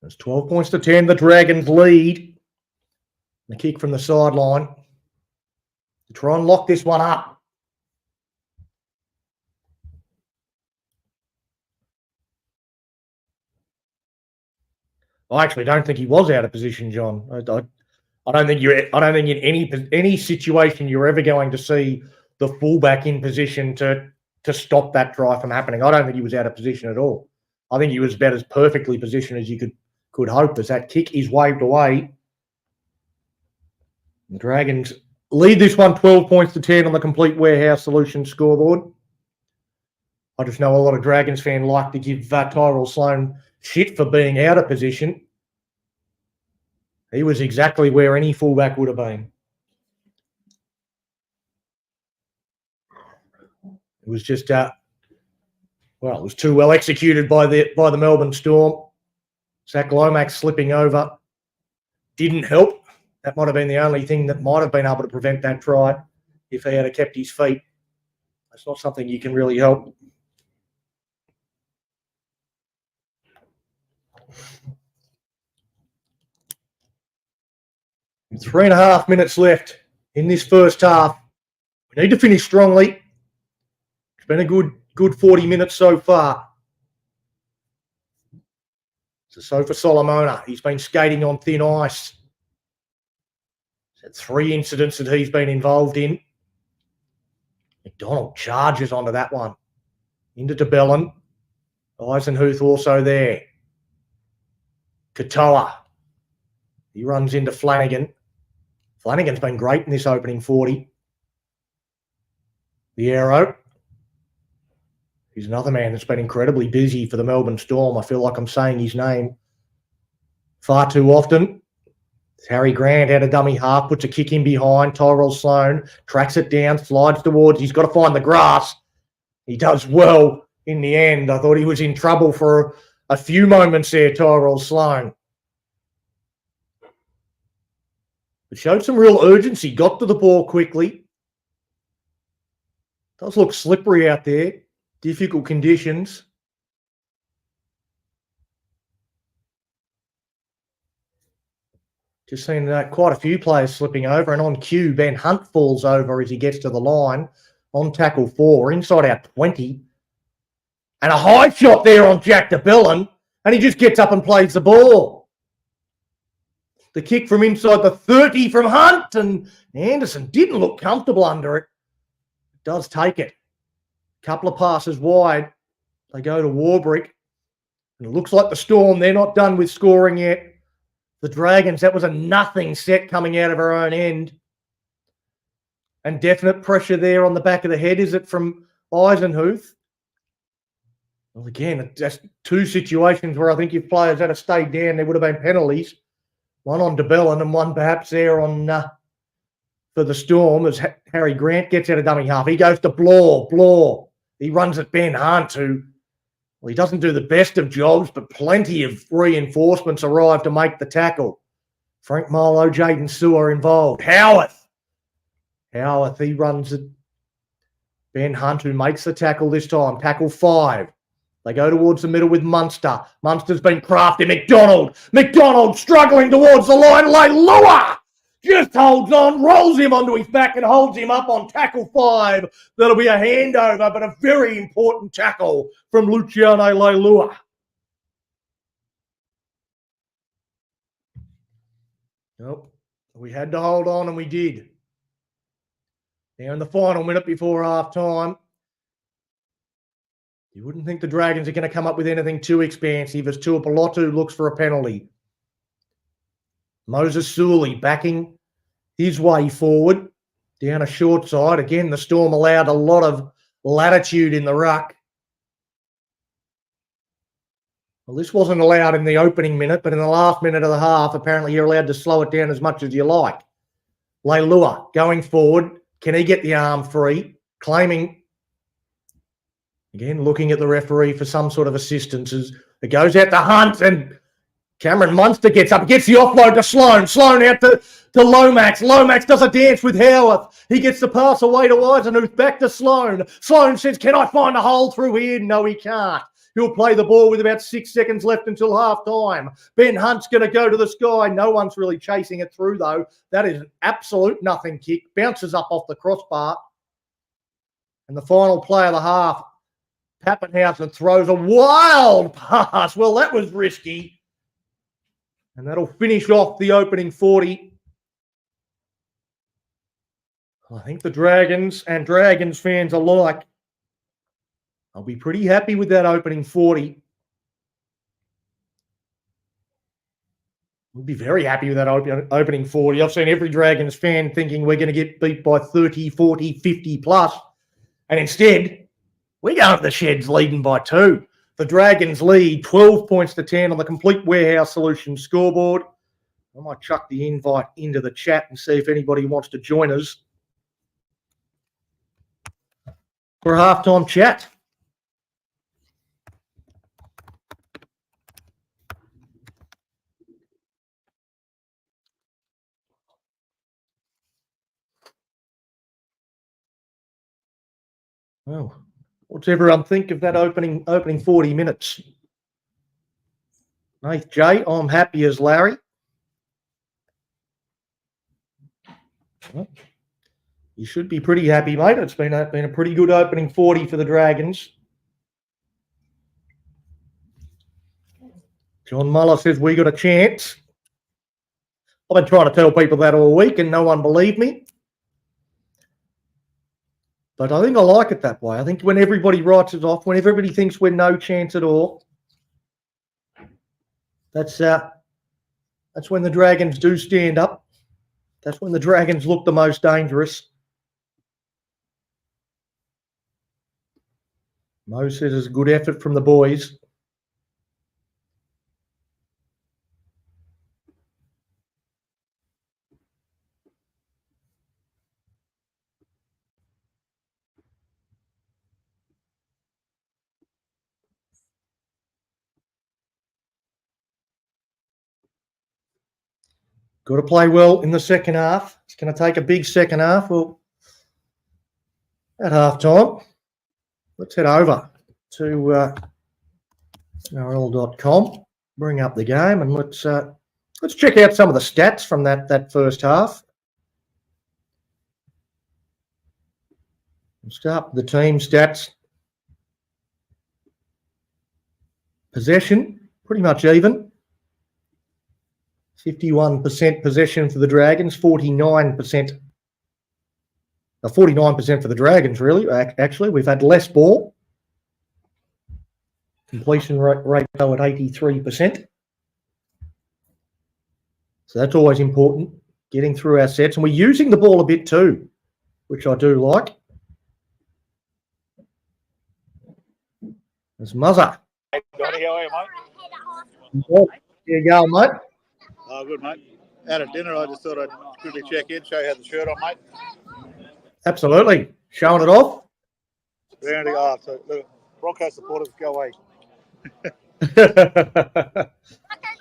It's 12 points to 10. The Dragons lead. The kick from the sideline to try and lock this one up. I actually don't think he was out of position, John. I don't think in any situation you're ever going to see the fullback in position to stop that try from happening. I don't think he was out of position at all. I think he was about as perfectly positioned as you could hope as that kick is waved away. The Dragons lead this one 12 points to 10 on the Complete Warehouse Solutions scoreboard. I just know a lot of Dragons fans like to give Tyrell Sloan shit for being out of position. He was exactly where any fullback would have been. It was just, it was too well executed by the Melbourne Storm. Zach Lomax slipping over didn't help. That might have been the only thing that might have been able to prevent that try if he had kept his feet. That's not something you can really help. With 3.5 minutes left in this first half. We need to finish strongly. It's been a good 40 minutes so far. So for Solomona, he's been skating on thin ice. He's had 3 incidents that he's been involved in. McDonald charges onto that one. Into DeBellin. Eisenhuth also there. Katoa. He runs into Flanagan. Flanagan's been great in this opening 40. The Arrow. He's another man that's been incredibly busy for the Melbourne Storm. I feel like I'm saying his name far too often. Harry Grant had a dummy half, puts a kick in behind. Tyrell Sloan tracks it down, slides towards. He's got to find the grass. He does well in the end. I thought he was in trouble for a few moments there, Tyrell Sloan. But showed some real urgency, got to the ball quickly. Does look slippery out there. Difficult conditions. Just seen quite a few players slipping over, and on cue, Ben Hunt falls over as he gets to the line on tackle 4, inside out 20. And a high shot there on Jack DeBellin, and he just gets up and plays the ball. The kick from inside the 30 from Hunt, and Anderson didn't look comfortable under it. Does take it. Couple of passes wide. They go to Warbrick. And it looks like the Storm, they're not done with scoring yet. The Dragons, that was a nothing set coming out of our own end. And definite pressure there on the back of the head. Is it from Eisenhuth? Well, again, just 2 situations where I think if players had stayed down, there would have been penalties. One on DeBellin and one perhaps there on for the Storm as Harry Grant gets out of dummy half. He goes to Blore. He runs at Ben Hunt, who, well, he doesn't do the best of jobs, but plenty of reinforcements arrive to make the tackle. Frank Milo, Jaden Sewer involved. Howarth, he runs at Ben Hunt, who makes the tackle this time. Tackle 5. They go towards the middle with Munster. Munster's been crafty. McDonald struggling towards the line. Leilua just holds on, rolls him onto his back and holds him up on tackle 5. That'll be a handover, but a very important tackle from Luciano Leilua. Nope. We had to hold on, and we did. Now in the final minute before half time, you wouldn't think the Dragons are going to come up with anything too expansive as Tuapolotu looks for a penalty. Moses Suli backing his way forward down a short side. Again, the Storm allowed a lot of latitude in the ruck. Well, this wasn't allowed in the opening minute, but in the last minute of the half, apparently you're allowed to slow it down as much as you like. Leilua going forward. Can he get the arm free? Claiming, again, looking at the referee for some sort of assistance. It goes out to Hunt, and Cameron Munster gets up, gets the offload to Sloan. Sloan out to Lomax. Lomax does a dance with Howarth. He gets the pass away to Eisenhuth, back to Sloan. Sloan says, can I find a hole through here? No, he can't. He'll play the ball with about 6 seconds left until half time. Ben Hunt's going to go to the sky. No one's really chasing it through, though. That is an absolute nothing kick. Bounces up off the crossbar. And the final play of the half, Pappenhausen throws a wild pass. Well, that was risky. And that'll finish off the opening 40. I think the Dragons and Dragons fans alike, I'll be pretty happy with that opening 40. I'll be very happy with that opening 40. I've seen every Dragons fan thinking we're going to get beat by 30, 40, 50 plus. And instead, we go to the Sheds leading by 2. The Dragons lead 12 points to 10 on the Complete Warehouse Solutions scoreboard. I might chuck the invite into the chat and see if anybody wants to join us for a halftime chat. Well, what's everyone think of that opening 40 minutes? Nath J, I'm happy as Larry. Well, you should be pretty happy, mate. It's been a pretty good opening 40 for the Dragons. John Muller says we got a chance. I've been trying to tell people that all week and no one believed me. But I think I like it that way. I think when everybody writes it off, when everybody thinks we're no chance at all, that's when the Dragons do stand up. That's when the Dragons look the most dangerous. Mo says it's a good effort from the boys. Got to play well in the second half. It's going to take a big second half. Well, at halftime, let's head over to NRL.com, bring up the game, and let's check out some of the stats from that first half. We'll start with the team stats. Possession, pretty much even. 51% possession for the Dragons, 49%. 49% for the Dragons, really. Actually, we've had less ball. Completion rate though at 83%. So that's always important, getting through our sets. And we're using the ball a bit too, which I do like. There's Muzzer. Hey, Donnie, how are you, mate? There you go, mate. Oh, good, mate. Out at dinner, I just thought I'd quickly check in, show you how the shirt on, mate. Absolutely. Showing it off. Rounding off. So, look, Broncos supporters, go away.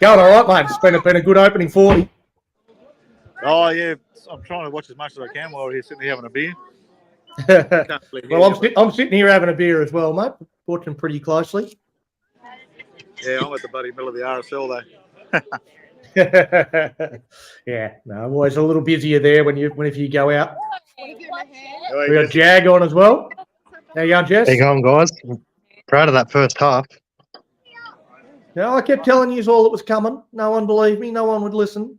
Going all right, mate. It's been a good opening 40. Oh, yeah. I'm trying to watch as much as I can while we're here sitting here having a beer. Well, I'm sitting here having a beer as well, mate. Watching pretty closely. Yeah, I'm at the bloody middle of the RSL, though. Yeah, no, always a little busier there whenever you go out. Anyway, We got Jag on as well. How you going, Jess? How you going, guys? Proud of that first half. No, I kept telling you all it was coming. No one believed me. No one would listen.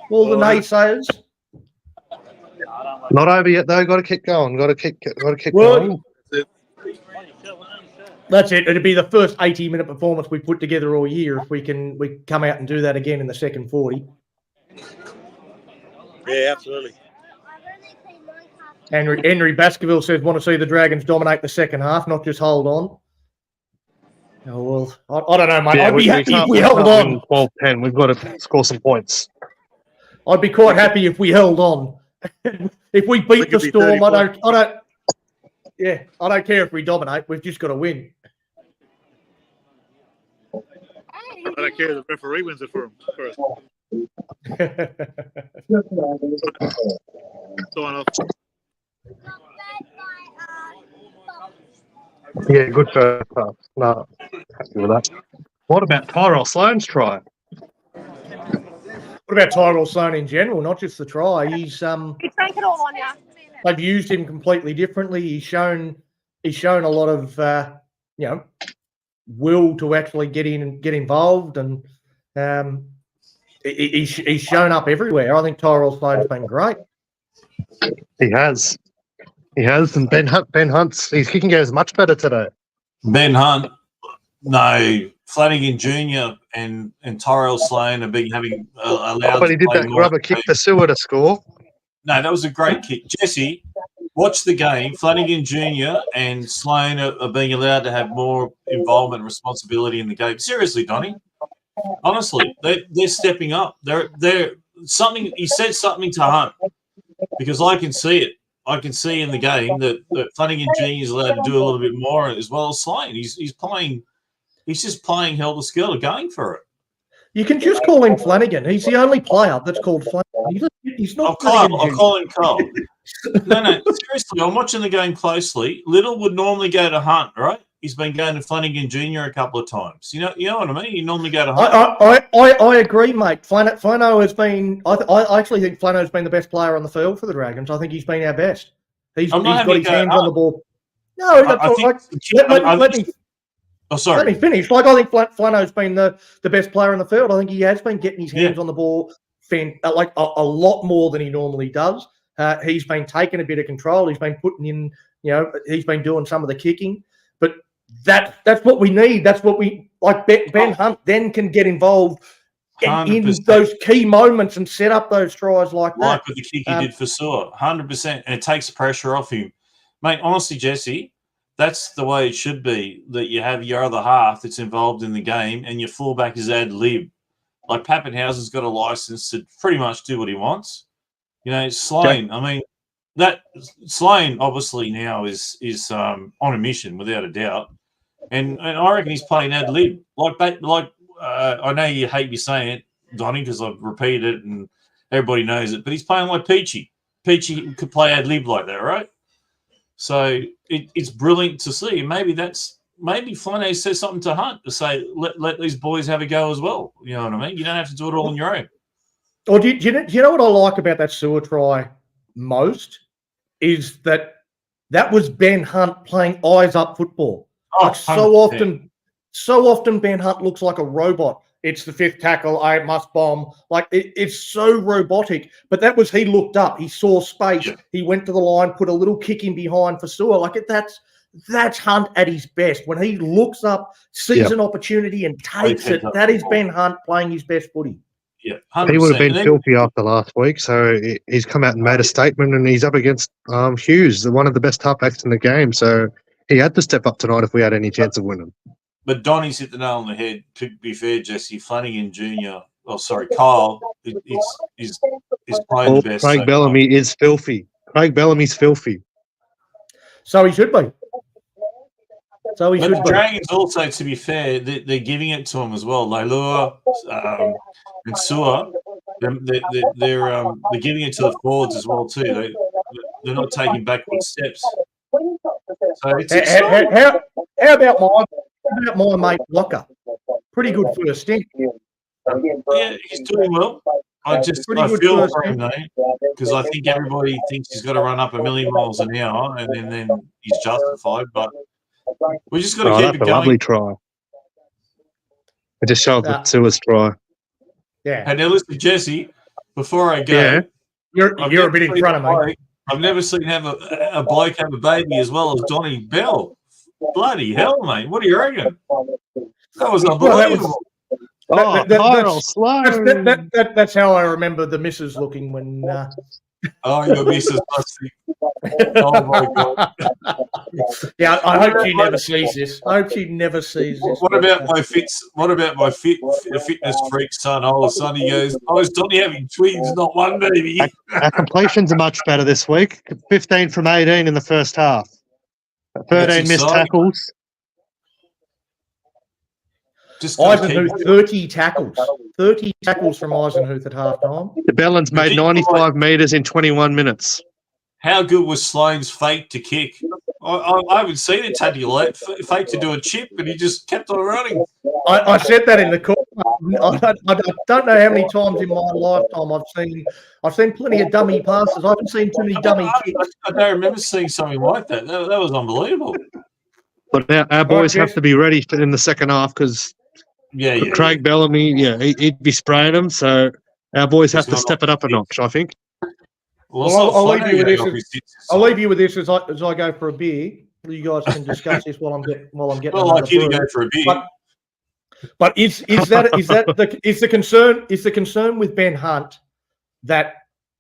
All the naysayers. Not over yet though. Got to keep going. Got to keep Well, going. That's it. It'd be the first 80-minute performance we put together all year if we come out and do that again in the second 40. Yeah, absolutely. Henry Baskerville says, want to see the Dragons dominate the second half, not just hold on. Oh, well, I don't know, mate. Yeah, I'd be happy if we we held can't on. win 12-10. We've got to score some points. I'd be quite happy if we held on. If we beat the Storm, I don't care if we dominate. We've just got to win. I don't care if the referee wins it for him first. Sign off. Yeah, good first half. No, happy with that. What about Tyrell Sloan's try? What about Tyrell Sloan in general, not just the try? He's they've used him completely differently. He's shown a lot of will to actually get in and get involved, and he's shown up everywhere. I think Tyrell Sloan's been great. He has, and Ben Hunt's his kicking game is much better today. Ben Hunt, no, Flanagan Jr. and Tyrell Sloan have been having allowed. But he did that rubber kick to Sewer to score. No, that was a great kick. Jesse, watch the game. Flanagan Jr. and Sloan are being allowed to have more involvement and responsibility in the game. Seriously, Donnie. Honestly, they're stepping up. They're something. He said something to Hunt because I can see it. I can see in the game that Flanagan Jr. is allowed to do a little bit more as well as Sloan. He's playing. He's just playing helter-skelter, going for it. You can just call him Flanagan. He's the only player that's called Flanagan. He's not. I'll call him Cole. No, seriously, I'm watching the game closely. Little would normally go to Hunt, right? He's been going to Flanagan Jr. a couple of times. You know what I mean? You normally go to Hunt. I agree, mate. Flano has been. I actually think Flano's been the best player on the field for the Dragons. I think he's been our best. He's got his hands on the ball. No, let me. Oh, sorry. Let me finish. I think Flano's been the best player on the field. I think he has been getting his hands on the ball a lot more than he normally does. He's been taking a bit of control. He's been putting in, he's been doing some of the kicking. But that's what we need. That's what we like. Ben Hunt then can get involved in those key moments and set up those tries like that. Like with the kick he did for Sewer, 100%. And it takes the pressure off him. Mate, honestly, Jesse, that's the way it should be, that you have your other half that's involved in the game and your fullback is ad lib. Like Pappenhausen's got a license to pretty much do what he wants. Sloan, I mean, that Sloan obviously now is on a mission without a doubt. And I reckon he's playing ad lib. I know you hate me saying it, Donnie, because I've repeated it and everybody knows it, but he's playing like Peachy. Peachy could play ad lib like that, right? So it's brilliant to see. Maybe Flanagan says something to Hunt to say, let these boys have a go as well. You know what I mean? You don't have to do it all on your own. Or do you know what I like about that Sewer try most? Is that was Ben Hunt playing eyes up football. So often Ben Hunt looks like a robot. It's the fifth tackle. I must bomb. It's so robotic. But that was, he looked up. He saw space. Yeah. He went to the line, put a little kick in behind for Sewer. That's Hunt at his best. When he looks up, sees an opportunity and takes it, that is Ben Hunt playing his best footy. Yeah, 100%. He would have been filthy after last week, so he's come out and made a statement, and he's up against Hughes, one of the best halfbacks in the game. So he had to step up tonight if we had any chance of winning. But Donnie's hit the nail on the head. To be fair, Jesse, Flanagan Jr. Kyle is playing the best. Craig Bellamy is filthy. Craig Bellamy's filthy. So he should be. But the Dragons also, to be fair, they're giving it to him as well. Leilua and Sewer, they're giving it to the forwards as well too. They're not taking backward steps. So it's how about my mate Locker? Pretty good first stint. Yeah, he's doing well. I feel for him though, because I think everybody thinks he's got to run up a million miles an hour, and then he's justified. But we just got to keep it going. Lovely try. It just shows the Sewer's try. Yeah. And now listen, Jesse, before I go, Yeah. You're I've a never bit in seen front a of me. bloke- I've never seen a bloke have a baby as well as Donny Bell. Bloody hell, mate! What do you reckon? That was unbelievable. Oh, That- Tyrell that's- Sloan. That's how I remember the missus looking when. Oh, your missus must think, oh my god. Yeah, I hope she never sees this. I hope she never sees this. What about my fitness freak son? All of a sudden he goes, "I was Donny having twins, not one baby." Our completions are much better this week. 15 from 18 in the first half. 13 missed exciting. tackles. Just gotta keep- Eisenhuth, 30 tackles. 30 tackles from Eisenhuth at halftime. The Bellens made Did you 95 metres in 21 minutes. How good was Sloane's fake to kick? I haven't seen it tactical fake to do a chip, but he just kept on running. I said that in the call. I don't know how many times in my lifetime I've seen plenty of dummy passes. I haven't seen too many dummy kicks. I don't remember seeing something like that. That was unbelievable. But our boys Jess. have to be ready in the second half because Yeah. Craig Bellamy, he'd be spraying them. So our boys have to not step it up a notch, I think. Well, it's Well, not I'll funny leave you with going this off as- his tits, I'll so- leave you with this as I go for a beer. You guys can discuss this while I'm getting. Not like you to go for a beer. But is the concern with Ben Hunt that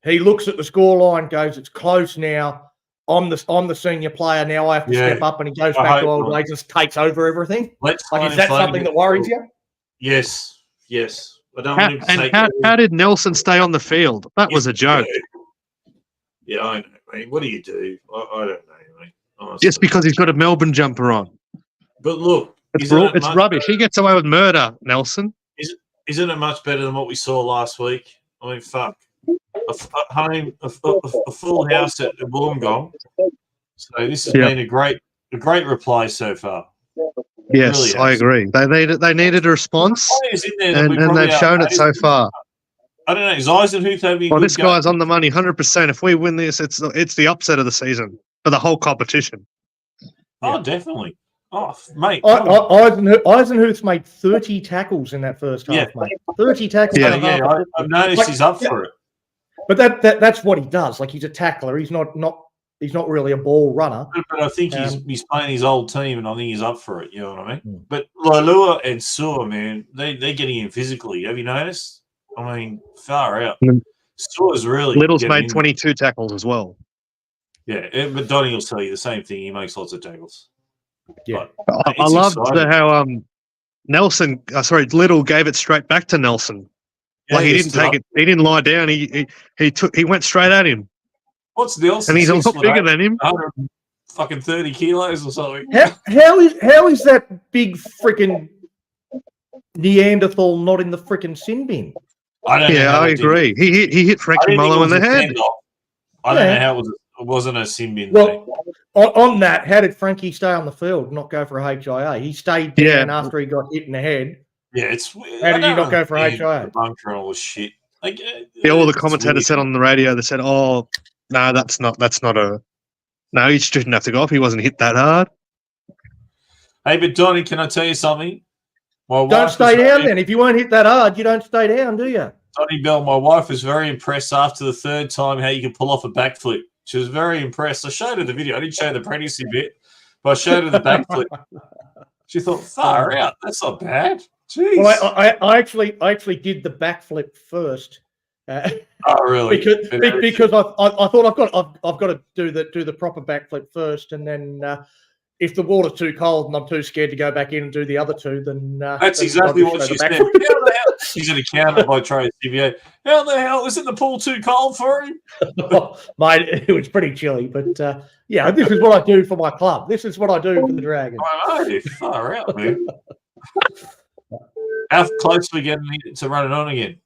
he looks at the scoreline, goes, it's close now. I'm the senior player now. I have to step up, and he goes I back to hope old not. ways and takes over everything. Let's Like, is that something that worries you? Yes. I don't want him to take How did Nelson stay on the field? That was a joke. Yeah, I know, mate. What do you do? I don't know, mate. Honestly. Just because he's got a Melbourne jumper on. But look, It's rubbish. He gets away with murder, Nelson. Isn't it much better than what we saw last week? I mean, fuck. A full house at Wollongong. So this has been a great reply so far. Yes, Really I has. agree. They needed a response, Players in there that we and probably they've shown it so far. I don't know. Is Eisenhuth having? Well, a good this guy's on the money, 100%. If we win this, it's the upset of the season for the whole competition. Oh, definitely. Oh, mate. Eisenhuth's made 30 tackles in that first half, mate. 30 tackles. Yeah. in a half. I've noticed he's up for it. But that's what he does. Like, he's a tackler. He's not really a ball runner. But I think he's playing his old team, and I think he's up for it. You know what I mean? But Lalua and Sewer, man, they're getting in physically. Have you noticed? I mean, far out. Sewer's really Little's getting made in 22 tackles as well. there. Yeah, but Donny will tell you the same thing. He makes lots of tackles. Yeah. But I it's loved exciting. how Little gave it straight back to Nelson. Yeah, Like, he didn't stood take up. it. He didn't lie down. He went straight at him, What's Nelson? and he's a 6 lot foot bigger eight, than him. 130 kilos or something. How is that big freaking Neanderthal not in the freaking sin bin? I don't know. Yeah, how I it did. agree. He hit I Frankie didn't think Mullo it in the was a head. send-off. I don't know how it wasn't a sin bin. Well, on that, how did Frankie stay on the field, not go for a HIA? He stayed down after he got hit in the head. Yeah, it's. How did you not go for HIA? The bunker and all this shit. Like, All the it's commentators weird. said on the radio, they said, "Oh, no, that's not a. No, he just didn't have to go off. He wasn't hit that hard." Hey, but Donny, can I tell you something? My Don't wife stay was down very- then. If you weren't hit that hard, you don't stay down, do you? Donny Bell, my wife was very impressed after the third time how you can pull off a backflip. She was very impressed. I showed her the video. I didn't show the pregnancy bit, but I showed her the backflip. She thought, far out. That's not bad. Jeez. Well, I actually did the backflip first. Oh, really? Because I thought I've got to do the proper backflip first, and then if the water's too cold and I'm too scared to go back in and do the other two, then That's then exactly I'll what just she show said. the How backflip. the hell? She's an accountant by trade, CBA. How the hell? Isn't the pool too cold for him? Mate, it was pretty chilly, but yeah, this is what I do for my club. This is what I do for the Dragons. I know. Far out, man. How close are we getting to running on again?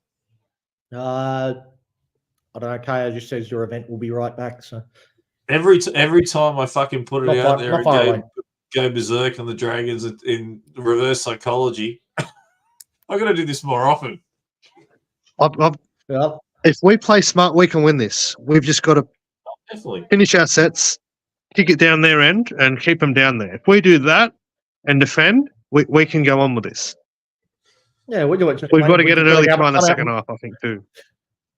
I don't know. KO just says your event will be right back. So Every time I fucking put it Not out far- there not far away. and go berserk on the Dragons in reverse psychology, I got to do this more often. yeah, If we play smart, we can win this. We've just got to Definitely. finish our sets, kick it down their end, and keep them down there. If we do that and defend, we can go on with this. we'll do it. We've got to get an early try in the second half, I think, too.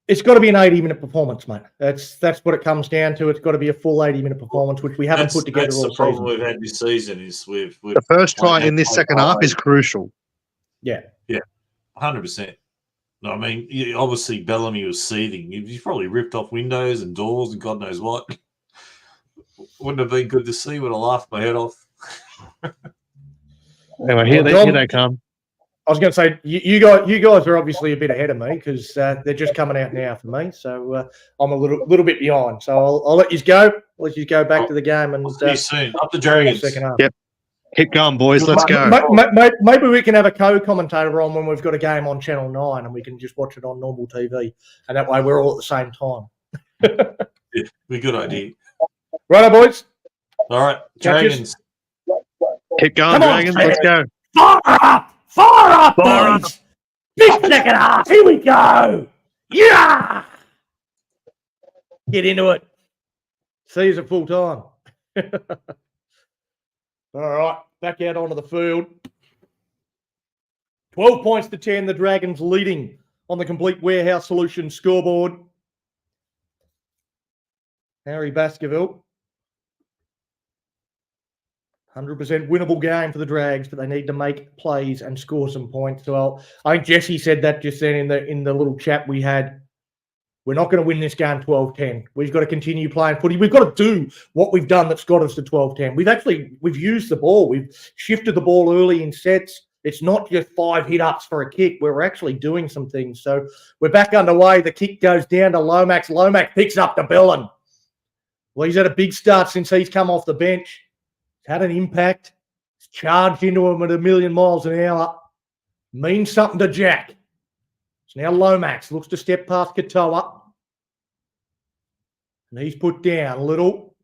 It's got to be an 80-minute performance, mate. That's what it comes down to. It's got to be a full 80-minute performance, which we haven't put together That's all the problem season. we've had this season is we've The first try played in this that second half is crucial. Yeah. 100%. I mean, obviously Bellamy was seething. He's probably ripped off windows and doors and God knows what. Wouldn't have been good to see. Would have laughed my head off. Anyway, here they come. I was going to say, you guys are obviously a bit ahead of me because they're just coming out now for me. So I'm a little bit behind. So I'll let you go. I'll let you go back to the game and See you soon. Up the Dragons. second half. Yep. Keep going, boys. Let's go. Maybe we can have a co-commentator on when we've got a game on Channel 9 and we can just watch it on normal TV. And that way we're all at the same time. Yeah, be a good idea. Righto, boys. All right, Dragons. Keep going, Come on, Dragons. Let's go. Fire up! Fire up, Fire boys! Big second half. Here we go. Yeah! Get into it. See you at full time. All right, back out onto the field. 12 points to 10, the Dragons leading on the Complete Warehouse Solutions scoreboard. Harry Baskerville. 100% winnable game for the Drags, but they need to make plays and score some points. So I think Jesse said that just then in the little chat we had. We're not going to win this game 12-10. We've got to continue playing footy. We've got to do what we've done that's got us to 12-10. We've used the ball. We've shifted the ball early in sets. It's not just 5 hit-ups for a kick. We're actually doing some things. So we're back underway. The kick goes down to Lomax. Lomax picks up to Bellin. Well, he's had a big start since he's come off the bench. He's had an impact. He's charged into him at 1,000,000 miles an hour. Means something to Jack. So now Lomax looks to step past Katoa. And he's put down. Little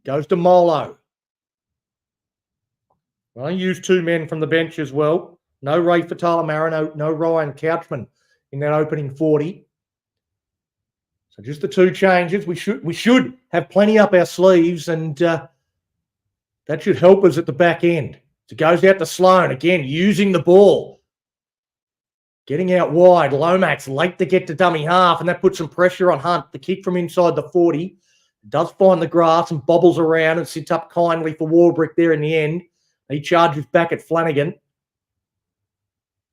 goes to Molo. Well, he used 2 men from the bench as well. No Ray Fatala-Marino, no Ryan Couchman in that opening 40. So just the 2 changes. We should have plenty up our sleeves, and that should help us at the back end. So it goes out to Sloan again, using the ball. Getting out wide. Lomax late to get to dummy half, and that puts some pressure on Hunt. The kick from inside the 40 does find the grass and bobbles around and sits up kindly for Warbrick there in the end. He charges back at Flanagan.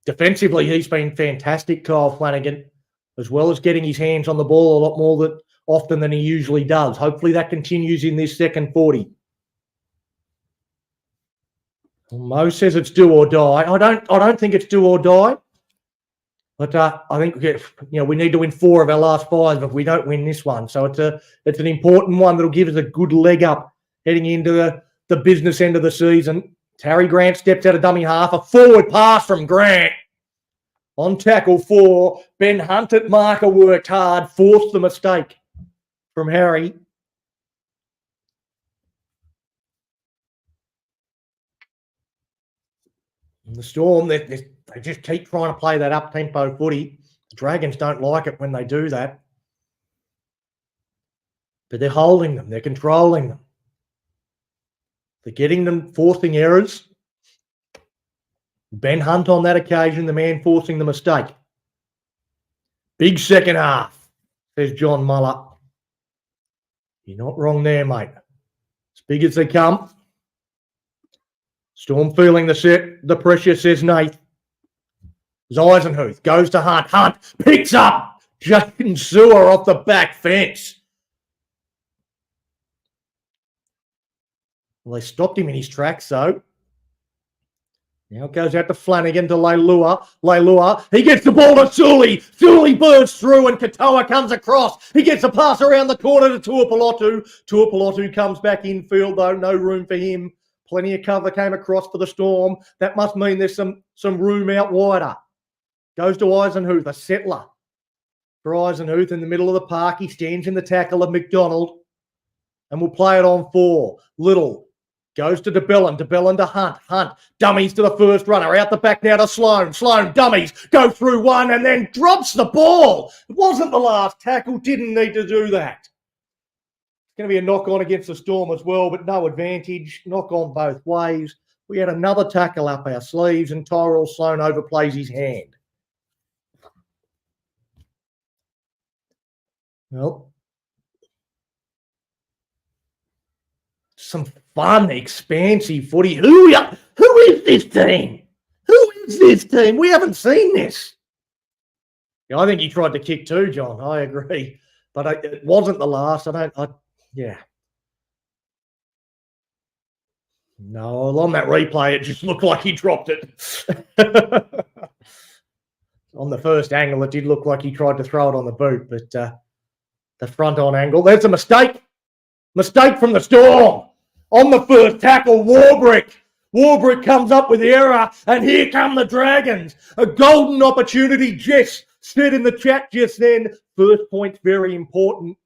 Defensively, he's been fantastic, Kyle Flanagan, as well as getting his hands on the ball a lot more often than he usually does. Hopefully that continues in this second 40. Mo says it's do or die. I don't think it's do or die. But I think we need to win 4 of our last 5 if we don't win this one. So it's an important one that'll give us a good leg up heading into the business end of the season. Harry Grant steps out of dummy half. A forward pass from Grant. On tackle 4. Ben Hunt at marker worked hard. Forced the mistake from Harry. And the Storm, they just keep trying to play that up-tempo footy. The Dragons don't like it when they do that. But they're holding them. They're controlling them. They're getting them, forcing errors. Ben Hunt on that occasion, the man forcing the mistake. Big second half, says John Muller. You're not wrong there, mate. As big as they come. Storm feeling the pressure, says Nate. Eisenhuth goes to Hunt. Hunt picks up Jaden Sewer off the back fence. Well, they stopped him in his tracks, though. Now it goes out to Flanagan to Leilua. Leilua, he gets the ball to Sully. Sully bursts through and Katoa comes across. He gets a pass around the corner to Tuapolotu. Tuapolotu comes back infield, though. No room for him. Plenty of cover came across for the Storm. That must mean there's some room out wider. Goes to Eisenhuth, a settler. For Eisenhuth in the middle of the park. He stands in the tackle of McDonald. And we'll play it on 4. Little. Goes to DeBellin to Hunt. Hunt dummies to the first runner. Out the back now to Sloan. Sloan dummies. Go through one and then drops the ball. It wasn't the last tackle. Didn't need to do that. It's going to be a knock-on against the Storm as well, but no advantage. Knock-on both ways. We had another tackle up our sleeves and Tyrell Sloan overplays his hand. Well, some fun, expansive footy. Who is this team? Who is this team? We haven't seen this. Yeah, I think he tried to kick too, John. I agree. But it wasn't the last. Yeah. No, on that replay, it just looked like he dropped it. On the first angle, it did look like he tried to throw it on the boot, but the front-on angle, there's a mistake. Mistake from the Storm. On the first tackle, Warbrick. Warbrick comes up with the error, and here come the Dragons. A golden opportunity. Jess said in the chat just then, first point's very important.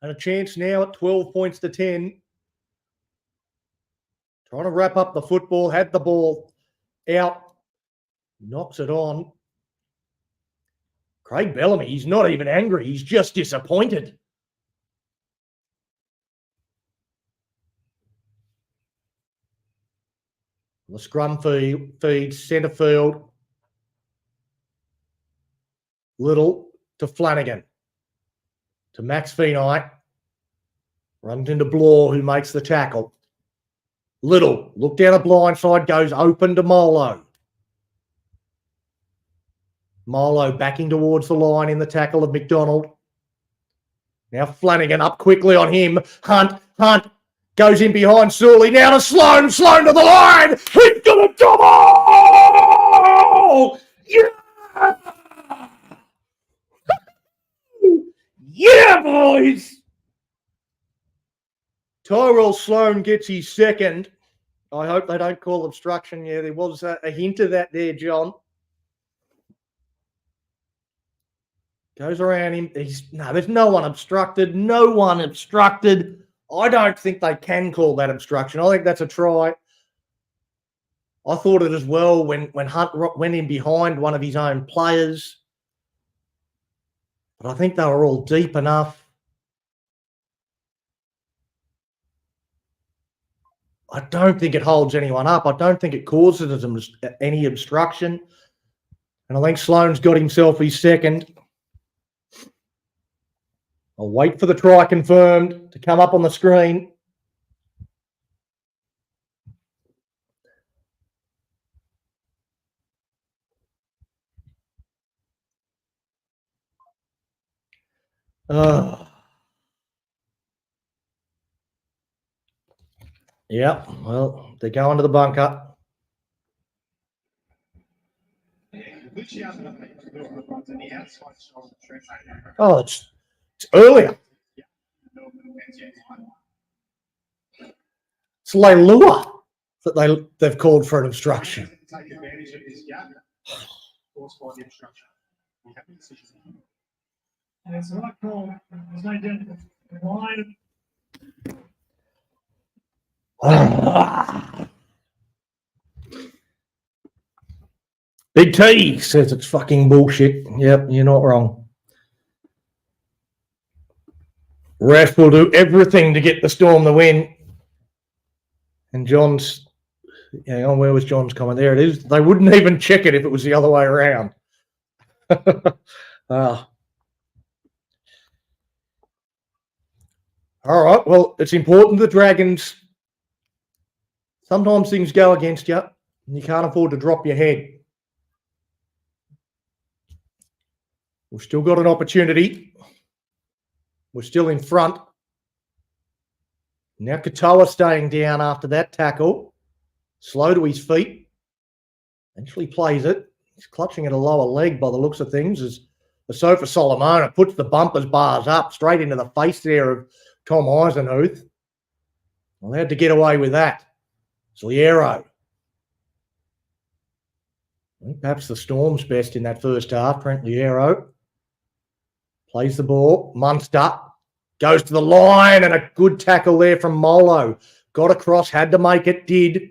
And a chance now at 12 points to 10. Trying to wrap up the football, had the ball out, knocks it on. Craig Bellamy, he's not even angry, he's just disappointed. The scrum feeds centre field. Little to Flanagan. To Max Feeney. Runs into Bloor, who makes the tackle. Little, look down a blind side, goes open to Molo. Molo backing towards the line in the tackle of McDonald. Now Flanagan up quickly on him. Hunt goes in behind Sully. Now to Sloan to the line. He's got a double! Yeah! Yeah, boys! Tyrell Sloan gets his second. I hope they don't call obstruction. Yeah, there was a hint of that there, John. Goes around him. There's no one obstructed. No one obstructed. I don't think they can call that obstruction. I think that's a try. I thought it as well when Hunt went in behind one of his own players. But I think they were all deep enough. I don't think it holds anyone up. I don't think it causes any obstruction. And I think Sloan's got himself his second. I'll wait for the try confirmed to come up on the screen. Yeah, well, they're going to the bunker. Oh, it's earlier. It's Leilua that they've called for an obstruction. Take advantage of his gap caused by the obstruction. And it's the right call. There's no doubt. The line. Big T says it's fucking bullshit. Yep, you're not wrong. Ref will do everything to get the Storm the win. And John's, hang on, where was John's comment? There it is. They wouldn't even check it if it was the other way around. All right, well, it's important the Dragons, sometimes things go against you and you can't afford to drop your head. We've still got an opportunity. We're still in front. Now Katoa staying down after that tackle. Slow to his feet. Eventually plays it. He's clutching at a lower leg by the looks of things as the Sofa Solomona puts the bumpers bars up straight into the face there of Tom Eisenhuth. Allowed to get away with that. Sliero. I think perhaps the Storm's best in that first half. Trent Liero plays the ball. Munster goes to the line and a good tackle there from Molo. Got across, had to make it, did.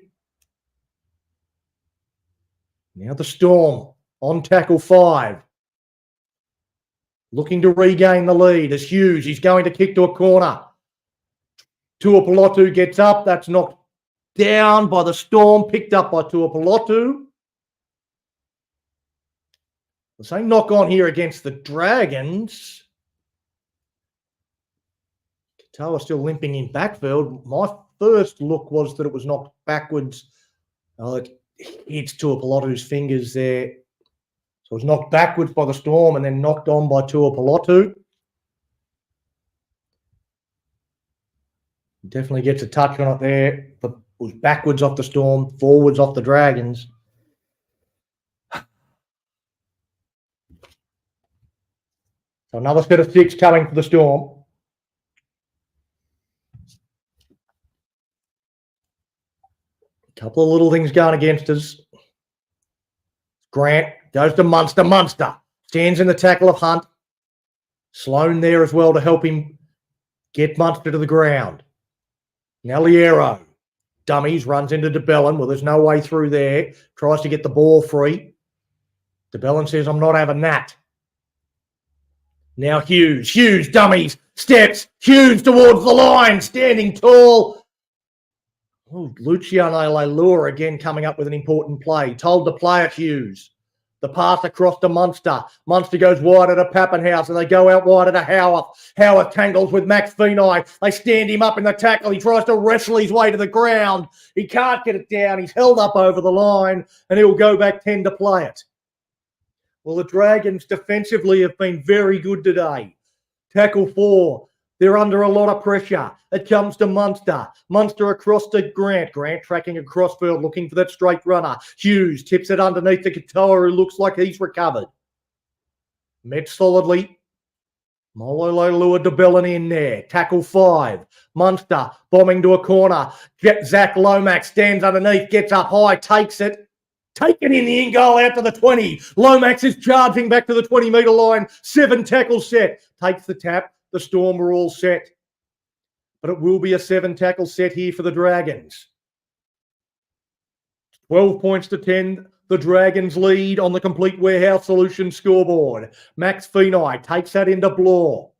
Now the Storm on tackle 5. Looking to regain the lead as Hughes. He's going to kick to a corner. Tuapolotu gets up. That's knocked down by the Storm. Picked up by Tuapolotu. The same knock on here against the Dragons. Katoa still limping in backfield. My first look was that it was knocked backwards. It hits Tuapolotu's fingers there. So it was knocked backwards by the Storm and then knocked on by Tuapolotu. Definitely gets a touch on it there. But it was backwards off the Storm, forwards off the Dragons. So another set of 6 coming for the Storm. A couple of little things going against us. Grant goes to Munster. Munster stands in the tackle of Hunt. Sloan there as well to help him get Munster to the ground. Now Liero dummies, runs into DeBellin. Well, there's no way through there. Tries to get the ball free. DeBellin says, I'm not having that. Now Hughes. Hughes dummies. Steps. Hughes towards the line. Standing tall. Oh, Luciano Leilua again coming up with an important play. Told to play it, Hughes. The pass across to Munster. Munster goes wide at a Pappenhouse and they go out wide at a Howarth. Howarth tangles with Max Feeney. They stand him up in the tackle. He tries to wrestle his way to the ground. He can't get it down. He's held up over the line and he'll go back 10 to play it. Well, the Dragons defensively have been very good today. Tackle 4. They're under a lot of pressure. It comes to Munster. Munster across to Grant. Grant tracking across field, looking for that straight runner. Hughes tips it underneath to Katoa, who looks like he's recovered. Met solidly. Molo Leilua DeBellin in there. Tackle 5. Munster bombing to a corner. Zach Lomax stands underneath, gets up high, takes it. Taken in the in goal out to the 20. Lomax is charging back to the 20-metre line. 7 tackle set. Takes the tap. The Storm are all set. But it will be a 7 tackle set here for the Dragons. 12 points to 10. The Dragons lead on the Complete Warehouse Solutions scoreboard. Max Feeney takes that into Bloor.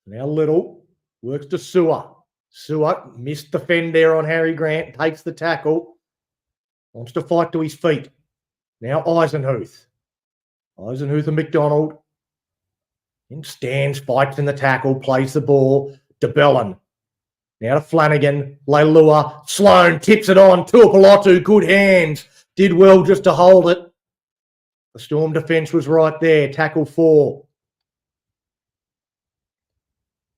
Now Little works to Sewer. Sewer missed the fend there on Harry Grant. Takes the tackle. Wants to fight to his feet. Now Eisenhuth. Eisenhuth and McDonald. And stands, fights in the tackle, plays the ball. DeBellin. Now to Flanagan. Leilua. Sloan tips it on. Tuapolotu, good hands. Did well just to hold it. The Storm defence was right there. Tackle 4.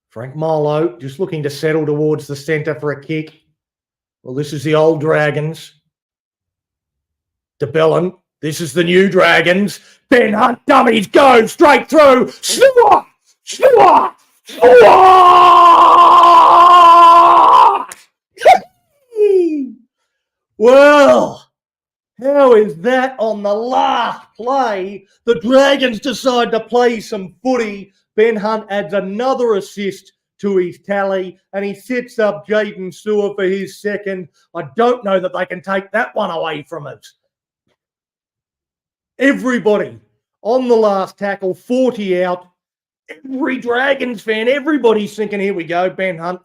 Frank Molo just looking to settle towards the centre for a kick. Well, this is the old Dragons. DeBellin. This is the new Dragons. Ben Hunt dummies go straight through. Snua! Snua! Snua! Well, how is that on the last play? The Dragons decide to play some footy. Ben Hunt adds another assist to his tally and he sets up Jaden Sewer for his second. I don't know that they can take that one away from us. Everybody on the last tackle, 40 out. Every Dragons fan, everybody's thinking, here we go, Ben Hunt,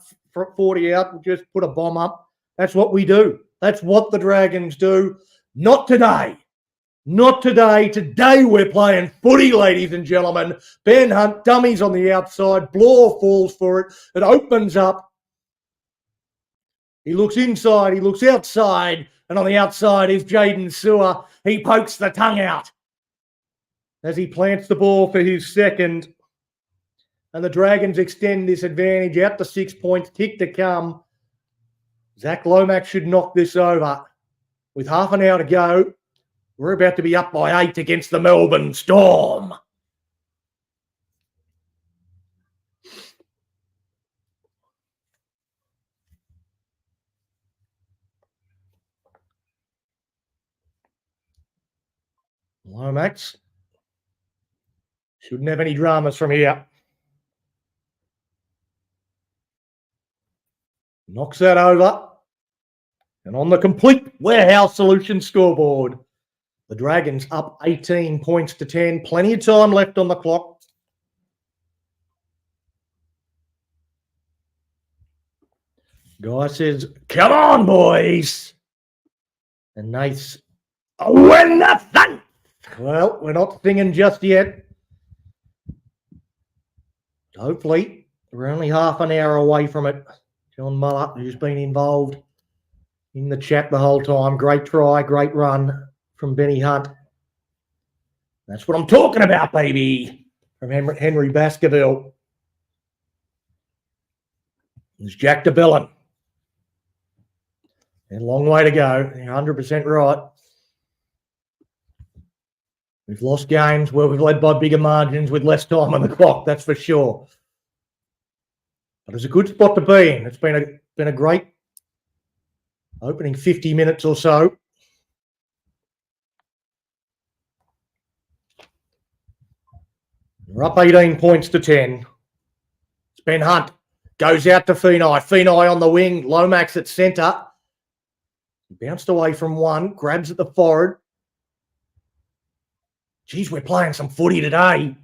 40 out, we'll just put a bomb up. That's what we do. That's what the Dragons do. Not today. Not today. Today we're playing footy, ladies and gentlemen. Ben Hunt, dummies on the outside. Bloor falls for it. It opens up. He looks inside. He looks outside. And on the outside is Jaden Sewer. He pokes the tongue out as he plants the ball for his second. And the Dragons extend this advantage out to 6 points. Kick to come. Zach Lomax should knock this over. With half an hour to go, we're about to be up by 8 against the Melbourne Storm. Lomax shouldn't have any dramas from here. Knocks that over. And on the Complete Warehouse Solutions scoreboard, the Dragons up 18 points to 10. Plenty of time left on the clock. Guy says, come on, boys. And Nate's, when the fun. Well, we're not singing just yet. Hopefully, we're only half an hour away from it. John Muller, who's been involved in the chat the whole time. Great try, great run from Benny Hunt. That's what I'm talking about, baby. From Henry Baskerville. There's Jack DeBellin. A long way to go. You're 100% right. We've lost games where we've led by bigger margins with less time on the clock, that's for sure. But it's a good spot to be in. It's been a great opening 50 minutes or so. We're up 18 points to 10. It's Ben Hunt. Goes out to Feeney. Feeney on the wing. Lomax at centre. He bounced away from one. Grabs at the forward. Geez, we're playing some footy today. I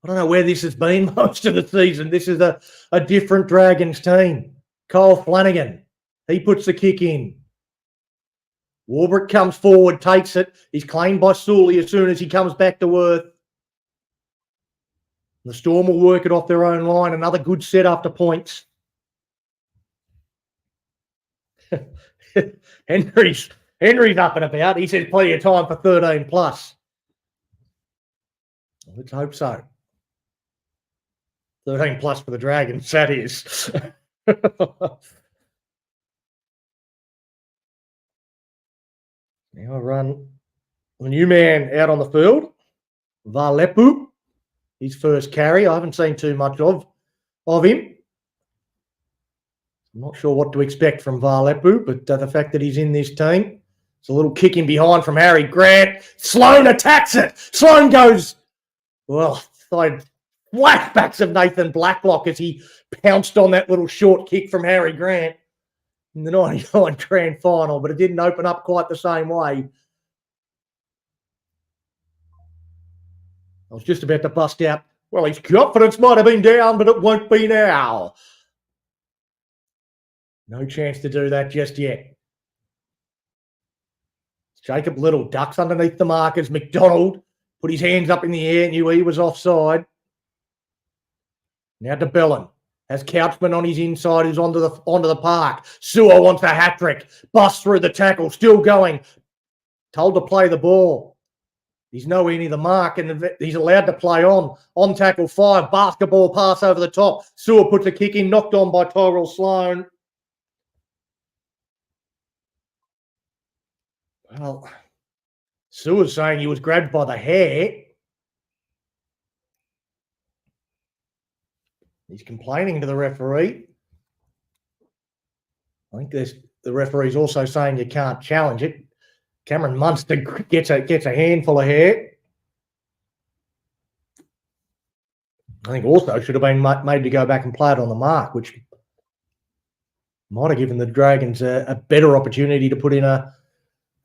don't know where this has been most of the season. This is a different Dragons team. Kyle Flanagan. He puts the kick in. Warbrick comes forward, takes it. He's claimed by Sully as soon as he comes back to earth. The Storm will work it off their own line. Another good set after points. Henry's up and about. He says plenty of time for 13 plus. Let's hope so. 13 plus for the Dragons, that is. Now I run the new man out on the field. Valepu. His first carry. I haven't seen too much of him. I'm not sure what to expect from Valepu, but the fact that he's in this team. It's a little kick in behind from Harry Grant. Sloan attacks it. Sloan goes, well, flashbacks of Nathan Blacklock as he pounced on that little short kick from Harry Grant in the 99 grand final, but it didn't open up quite the same way. I was just about to bust out, well, his confidence might have been down, but it won't be now. No chance to do that just yet. Jacob Little ducks underneath the markers. McDonald put his hands up in the air, knew he was offside. Now DeBellin has Couchman on his inside, who's onto the park. Sewer wants a hat-trick. Busts through the tackle, still going. Told to play the ball. He's nowhere near the mark, and he's allowed to play on. On tackle 5, basketball pass over the top. Sewer puts a kick in, knocked on by Tyrell Sloan. Well, Sewer's saying he was grabbed by the hair. He's complaining to the referee. I think the referee's also saying you can't challenge it. Cameron Munster gets a handful of hair. I think also should have been made to go back and play it on the mark, which might have given the Dragons a better opportunity to put in a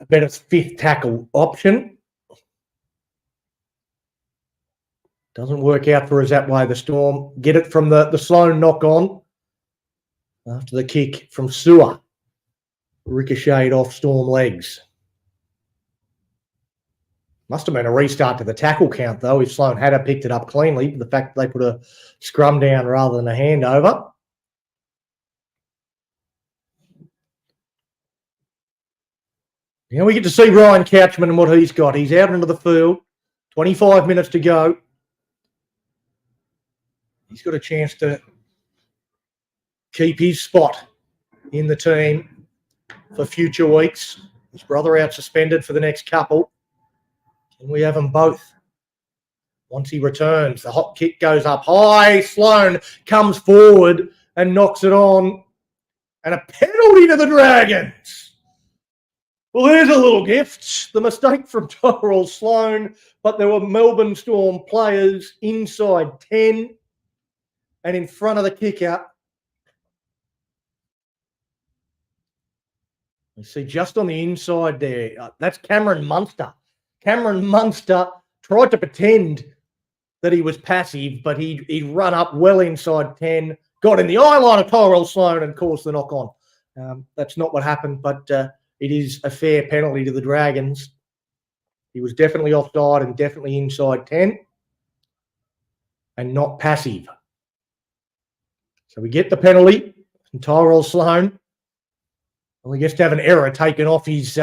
better fifth tackle option. Doesn't work out for us that way. The Storm get it from the Sloan knock on after the kick from Sewer. Ricocheted off Storm legs. Must have been a restart to the tackle count, though, if Sloan had picked it up cleanly. The fact that they put a scrum down rather than a handover. Now we get to see Ryan Couchman and what he's got. He's out into the field. 25 minutes to go. He's got a chance to keep his spot in the team for future weeks. His brother out suspended for the next couple. And we have them both. Once he returns, the hot kick goes up high. Sloan comes forward and knocks it on. And a penalty to the Dragons. Well, there's a little gift. The mistake from Tyrell Sloan, but there were Melbourne Storm players inside 10 and in front of the kicker. You see just on the inside there, that's Cameron Munster. Cameron Munster tried to pretend that he was passive, but he'd run up well inside 10, got in the eye line of Tyrell Sloan and caused the knock on. That's not what happened, but it is a fair penalty to the Dragons. He was definitely offside and definitely inside 10 and not passive. So we get the penalty from Tyrell Sloan. Well, he gets to have an error taken off his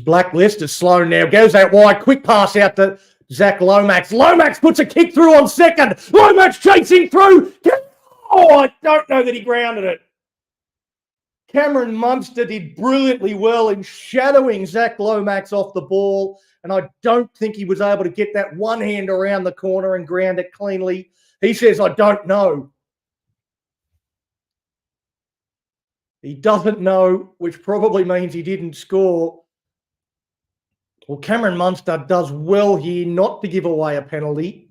blacklist as Sloan now goes out wide. Quick pass out to Zach Lomax. Lomax puts a kick through on second. Lomax chasing through. Oh, I don't know that he grounded it. Cameron Munster did brilliantly well in shadowing Zach Lomax off the ball, and I don't think he was able to get that one hand around the corner and ground it cleanly. He says, I don't know. He doesn't know, which probably means he didn't score. Well, Cameron Munster does well here not to give away a penalty.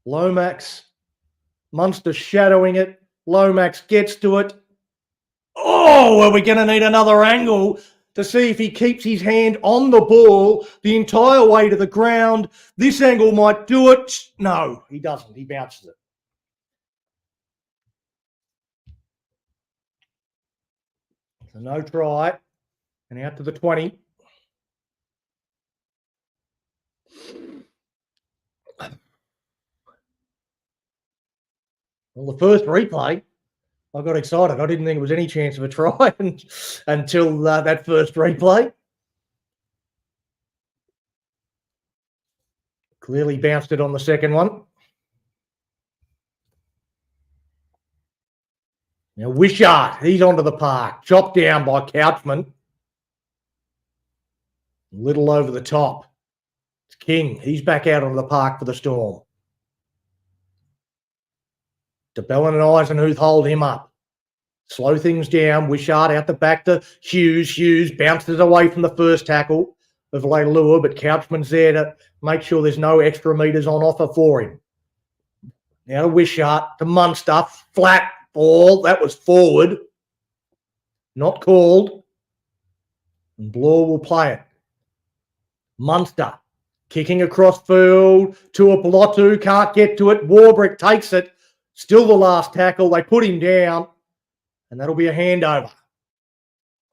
Lomax, Munster shadowing it. Lomax gets to it. Oh, are we going to need another angle to see if he keeps his hand on the ball the entire way to the ground? This angle might do it. No, he doesn't. He bounces it. So no try. And out to the 20. Well, the first replay, I got excited. I didn't think it was any chance of a try until that first replay. Clearly bounced it on the second one. Now Wishart, he's onto the park. Chopped down by Couchman. A little over the top. It's King. He's back out onto the park for the Storm. DeBellin and Eisenhuth hold him up. Slow things down. Wishart out the back to Hughes. Hughes bounces away from the first tackle of Leilua, but Couchman's there to make sure there's no extra metres on offer for him. Now to Wishart, to Munster. Flat ball. That was forward. Not called. And Bloor will play it. Munster kicking across field to a Blotu. Can't get to it. Warbrick takes it. Still the last tackle. They put him down. And that'll be a handover.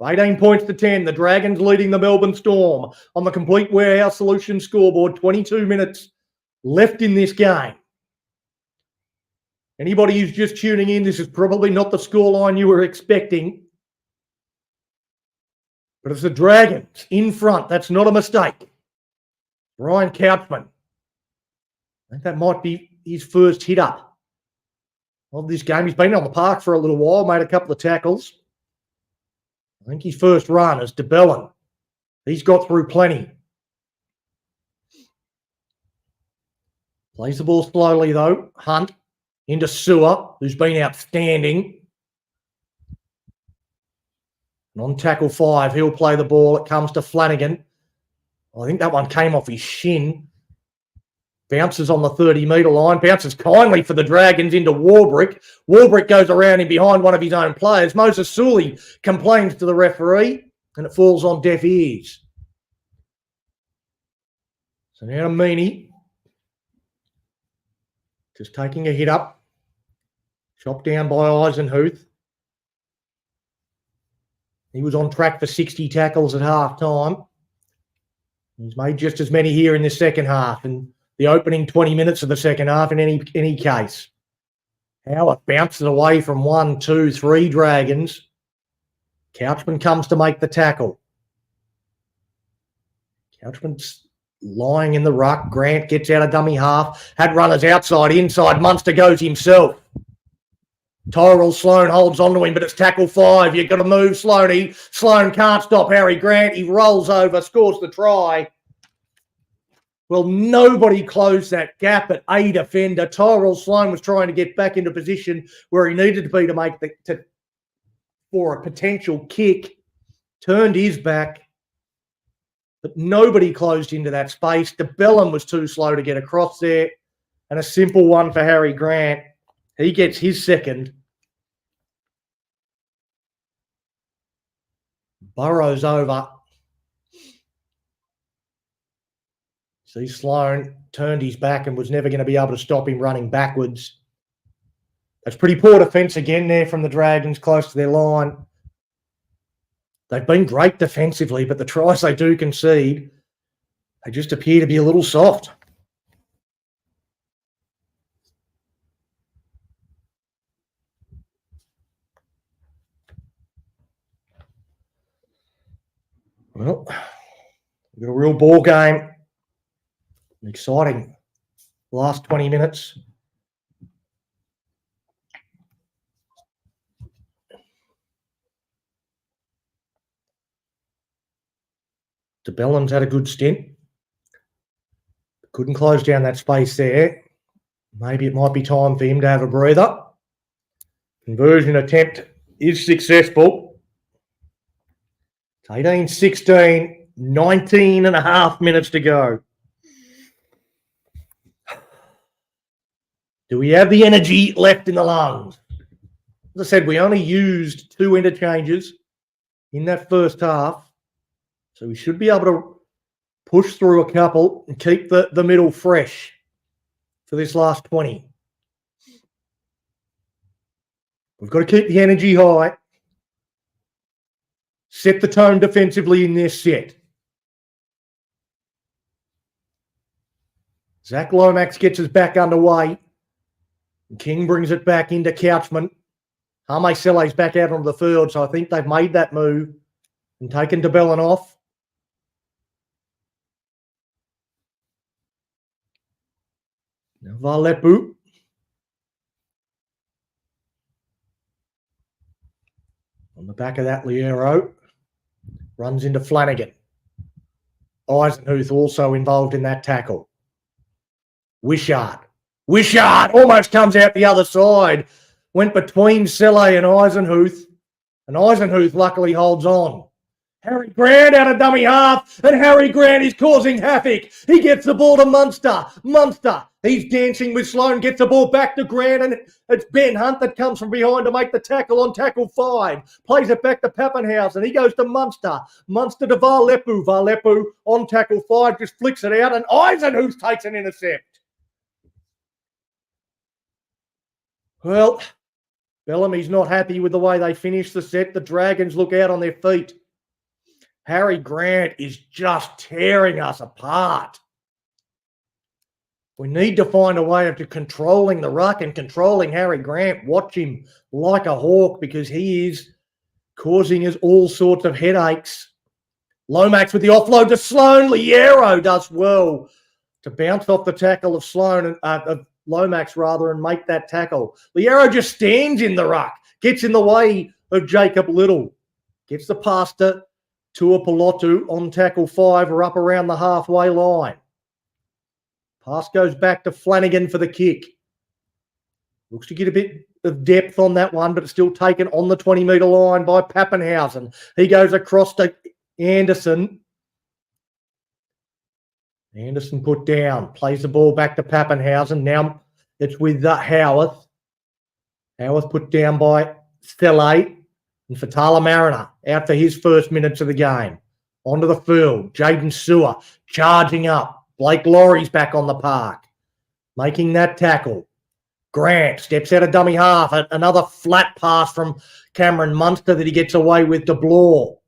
18 points to 10. The Dragons leading the Melbourne Storm on the Complete Warehouse Solutions scoreboard. 22 minutes left in this game. Anybody who's just tuning in, this is probably not the scoreline you were expecting. But it's the Dragons in front. That's not a mistake. Ryan Couchman. I think that might be his first hit up of this game. He's been on the park for a little while, made a couple of tackles. I think his first run is DeBellin. He's got through plenty. Plays the ball slowly, though. Hunt into Sewer, who's been outstanding. And on tackle 5, he'll play the ball. It comes to Flanagan. I think that one came off his shin. Bounces on the 30-metre line. Bounces kindly for the Dragons into Warbrick. Warbrick goes around in behind one of his own players. Moses Sully complains to the referee, and it falls on deaf ears. So now to Meany. Just taking a hit up. Chopped down by Eisenhuth. He was on track for 60 tackles at half-time. He's made just as many here in the second half and the opening 20 minutes of the second half in any case. Howard bounces away from 1, 2, 3 Dragons. Couchman comes to make the tackle. Couchman's lying in the ruck. Grant gets out of dummy half. Had runners outside, inside. Munster goes himself. Tyrell Sloan holds onto him, but it's tackle 5. You've got to move Sloaney. Sloan can't stop Harry Grant. He rolls over, scores the try. Well, nobody closed that gap at a defender. Tyrell Sloan was trying to get back into position where he needed to be to make for a potential kick. Turned his back, but nobody closed into that space. DeBellin was too slow to get across there, and a simple one for Harry Grant. He gets his second. Burrows over. See, Sloan turned his back and was never going to be able to stop him running backwards. That's pretty poor defence again there from the Dragons close to their line. They've been great defensively, but the tries they do concede, they just appear to be a little soft. Well, we've got a real ball game. Exciting last 20 minutes. DeBellin's had a good stint. Couldn't close down that space there. Maybe it might be time for him to have a breather. Conversion attempt is successful. It's 18-16, 19 and a half minutes to go. Do we have the energy left in the lungs? As I said, we only used 2 interchanges in that first half. So we should be able to push through a couple and keep the middle fresh for this last 20. We've got to keep the energy high. Set the tone defensively in this set. Zach Lomax gets us back underway. King brings it back into Couchman. Hame Sele's back out onto the field, so I think they've made that move and taken DeBellin off. Now Valepu. On the back of that, Liero runs into Flanagan. Eisenhuth also involved in that tackle. Wishart almost comes out the other side. Went between Sele and Eisenhuth luckily holds on. Harry Grant out of dummy half, and Harry Grant is causing havoc. He gets the ball to Munster. He's dancing with Sloan, gets the ball back to Grant, and it's Ben Hunt that comes from behind to make the tackle on tackle 5. Plays it back to Pappenhausen. He goes to Munster. Munster to Valepu. Valepu on tackle 5, just flicks it out, and Eisenhuth takes an intercept. Well, Bellamy's not happy with the way they finish the set. The Dragons look out on their feet. Harry Grant is just tearing us apart. We need to find a way of controlling the ruck and controlling Harry Grant. Watch him like a hawk because he is causing us all sorts of headaches. Lomax with the offload to Sloan. Liero does well to bounce off the tackle of Sloan, of Lomax rather, and make that tackle. Liero just stands in the ruck, gets in the way of Jacob Little. Gets the pass to Tuapolotu on tackle 5 or up around the halfway line. Pass goes back to Flanagan for the kick. Looks to get a bit of depth on that one, but it's still taken on the 20-metre line by Pappenhausen. He goes across to Anderson. Anderson put down, plays the ball back to Pappenhausen. Now it's with Howarth. Howarth put down by Stelle. And Fatala Mariner out for his first minutes of the game. Onto the field. Jaden Sewer charging up. Blake Laurie's back on the park. Making that tackle. Grant steps out of dummy half. Another flat pass from Cameron Munster that he gets away with to Bloor.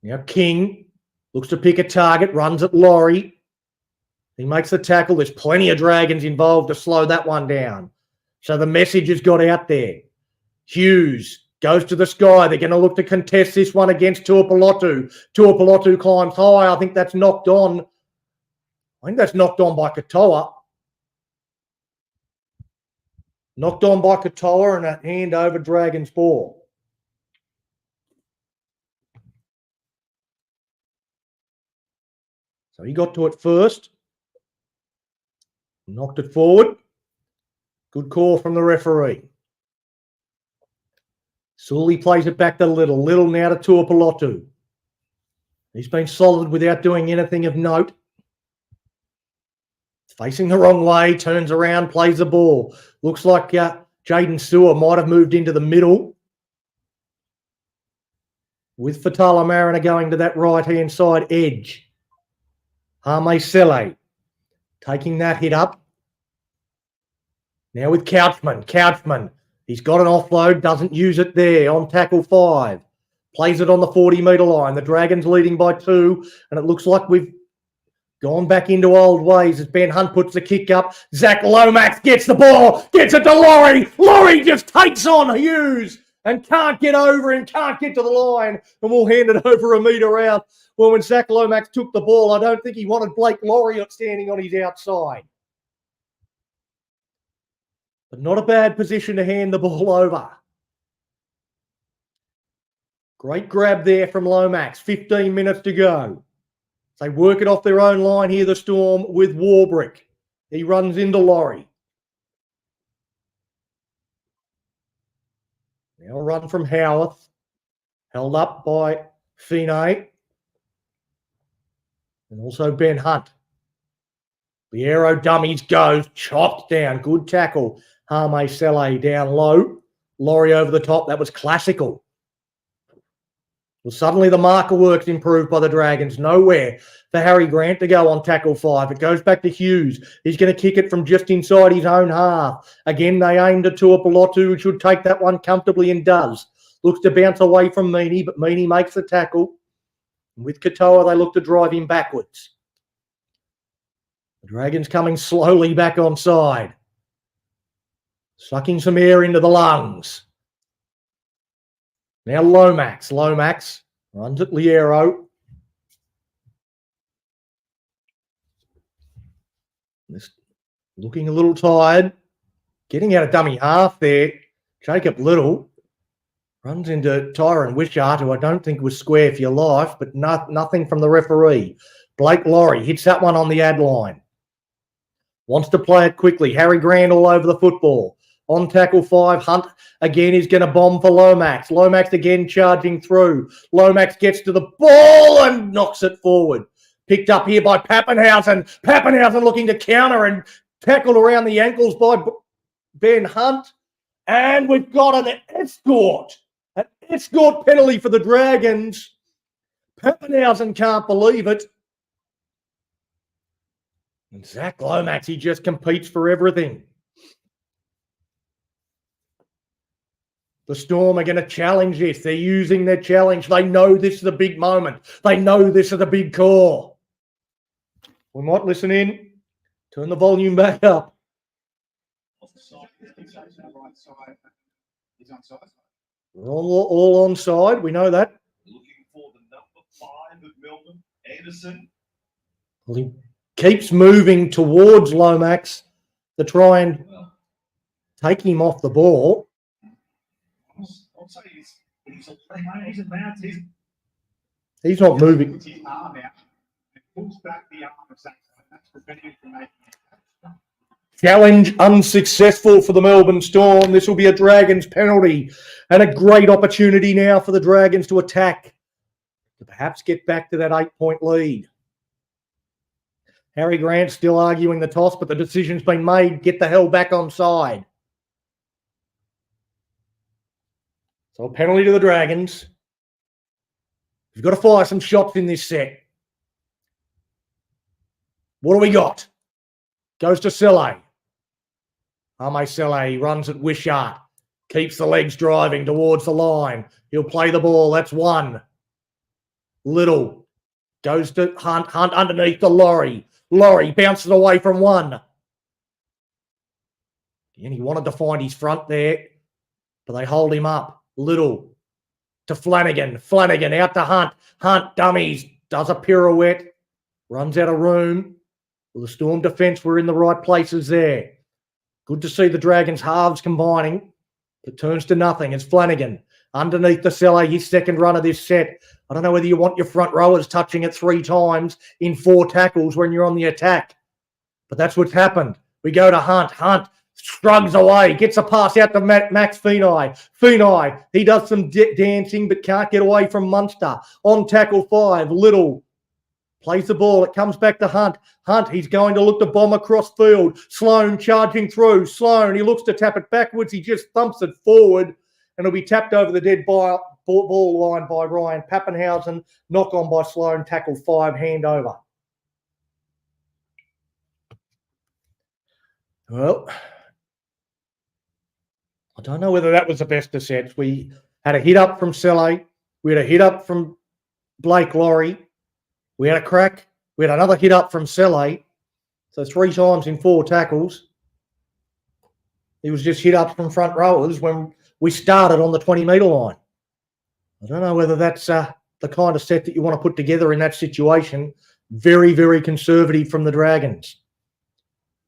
Now King looks to pick a target. Runs at Laurie. He makes the tackle. There's plenty of Dragons involved to slow that one down. So the message has got out there. Hughes goes to the sky. They're going to look to contest this one against Tuapolotu. Tuapolotu climbs high. I think that's knocked on. I think that's knocked on by Katoa. Knocked on by Katoa and a hand over Dragons ball. So he got to it first. Knocked it forward. Good call from the referee. Sully plays it back to Little. Little now to Tuapolotu. He's been solid without doing anything of note. Facing the wrong way, turns around, plays the ball. Looks like Jaden Sewer might have moved into the middle. With Fatala Mariner going to that right-hand side edge. Hame Sele taking that hit up. Now with Couchman. Couchman. He's got an offload, doesn't use it there on tackle 5. Plays it on the 40-metre line. The Dragons leading by 2, and it looks like we've gone back into old ways as Ben Hunt puts the kick up. Zach Lomax gets the ball, gets it to Laurie. Laurie just takes on Hughes and can't get over him, can't get to the line, and we'll hand it over a metre out. Well, when Zach Lomax took the ball, I don't think he wanted Blake Laurie standing on his outside. But not a bad position to hand the ball over. Great grab there from Lomax. 15 minutes to go. They work it off their own line here, the Storm, with Warbrick. He runs into Laurie. Now a run from Howarth. Held up by Finney. And also Ben Hunt. The aero dummies goes. Chopped down. Good tackle. Hame Sele down low. Laurie over the top. That was classical. Well, suddenly the marker work's improved by the Dragons. Nowhere for Harry Grant to go on tackle 5. It goes back to Hughes. He's going to kick it from just inside his own half. Again, they aimed it to a Pelotu, who should take that one comfortably and does. Looks to bounce away from Meaney, but Meaney makes the tackle. With Katoa, they look to drive him backwards. The Dragons coming slowly back on side. Sucking some air into the lungs. Now Lomax. Lomax runs at Liero. Looking a little tired. Getting out of dummy half there. Jacob Little runs into Tyron Wishart, who I don't think was square for your life, but nothing from the referee. Blake Laurie hits that one on the ad line. Wants to play it quickly. Harry Grant all over the football. On tackle 5, Hunt again is going to bomb for Lomax. Lomax again charging through. Lomax gets to the ball and knocks it forward. Picked up here by Pappenhausen. Pappenhausen looking to counter and tackled around the ankles by Ben Hunt. And we've got an escort. An escort penalty for the Dragons. Pappenhausen can't believe it. And Zach Lomax, he just competes for everything. The Storm are going to challenge this. They're using their challenge. They know this is a big moment. They know this is a big call. We might listen in. Turn the volume back up. We're all on side. We know that. Looking for the number 5 of Melbourne, Anderson. Well, he keeps moving towards Lomax to try and take him off the ball. I'll say he's about to. He's not moving. Puts his arm out and pulls back the arm of Zach. That's preventing him from making it. Challenge unsuccessful for the Melbourne Storm. This will be a Dragons penalty and a great opportunity now for the Dragons to attack, to perhaps get back to that 8-point lead. Harry Grant still arguing the toss, but the decision's been made. Get the hell back on side. So a penalty to the Dragons. We've got to fire some shots in this set. What do we got? Goes to Sele. Hame Sele runs at Wishart. Keeps the legs driving towards the line. He'll play the ball. That's 1. Little. Goes to Hunt. Hunt underneath the Laurie. Laurie bounces away from 1. And he wanted to find his front there, but they hold him up. Little to Flanagan. Flanagan out to Hunt. Hunt dummies. Does a pirouette. Runs out of room. Well, the Storm defence were in the right places there. Good to see the Dragons halves combining. It turns to nothing. It's Flanagan. Underneath the Sele, his second run of this set. I don't know whether you want your front rowers touching it 3 times in 4 tackles when you're on the attack. But that's what's happened. We go to Hunt. Hunt shrugs away, gets a pass out to Max Finney. Finney, he does some dancing but can't get away from Munster. On tackle 5, Little plays the ball. It comes back to Hunt. Hunt, he's going to look to bomb across field. Sloan charging through. Sloan, he looks to tap it backwards. He just thumps it forward, and it'll be tapped over the dead ball line by Ryan Pappenhausen. Knock on by Sloan, tackle 5, handover. Well, I don't know whether that was the best of sets. We had a hit up from Selle. We had a hit up from Blake Laurie. We had a crack. We had another hit up from Selle. So 3 times in 4 tackles. He was just hit up from front rowers when we started on the 20-metre line. I don't know whether that's the kind of set that you want to put together in that situation. Very, very conservative from the Dragons.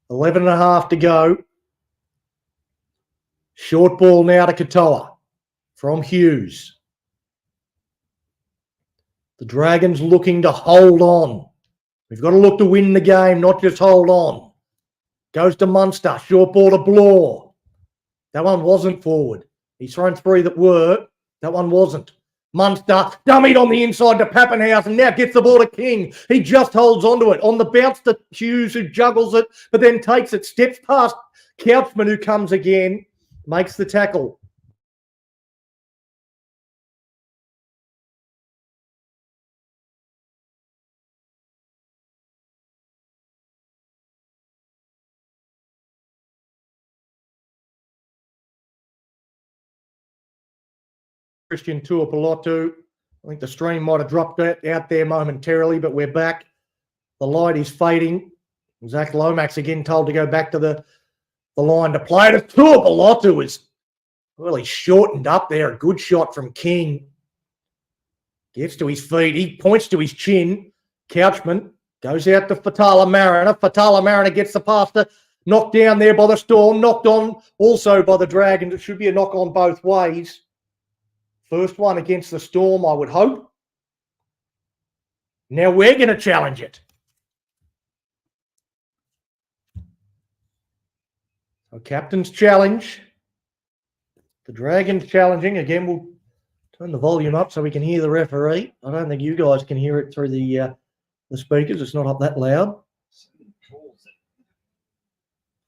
11.5 to go. Short ball now to Katoa from Hughes. The Dragons looking to hold on. We've got to look to win the game, not just hold on. Goes to Munster. Short ball to Bloor. That one wasn't forward. He's thrown 3 that were. That one wasn't. Munster dummied on the inside to Pappenhausen. Now gets the ball to King. He just holds onto it. On the bounce to Hughes, who juggles it, but then takes it. Steps past Couchman, who comes again. Makes the tackle. Christian Tuapolotu. I think the stream might have dropped out there momentarily, but we're back. The light is fading. Zach Lomax again told to go back to the line to play it. Tuapolotu is really shortened up there. A good shot from King. Gets to his feet. He points to his chin. Couchman goes out to Fatala Mariner. Fatala Mariner gets the pass to knocked down there by the Storm. Knocked on also by the Dragons. It should be a knock on both ways. First one against the Storm, I would hope. Now we're going to challenge it. So captain's challenge. The Dragons challenging. Again, we'll turn the volume up so we can hear the referee. I don't think you guys can hear it through the speakers. It's not up that loud.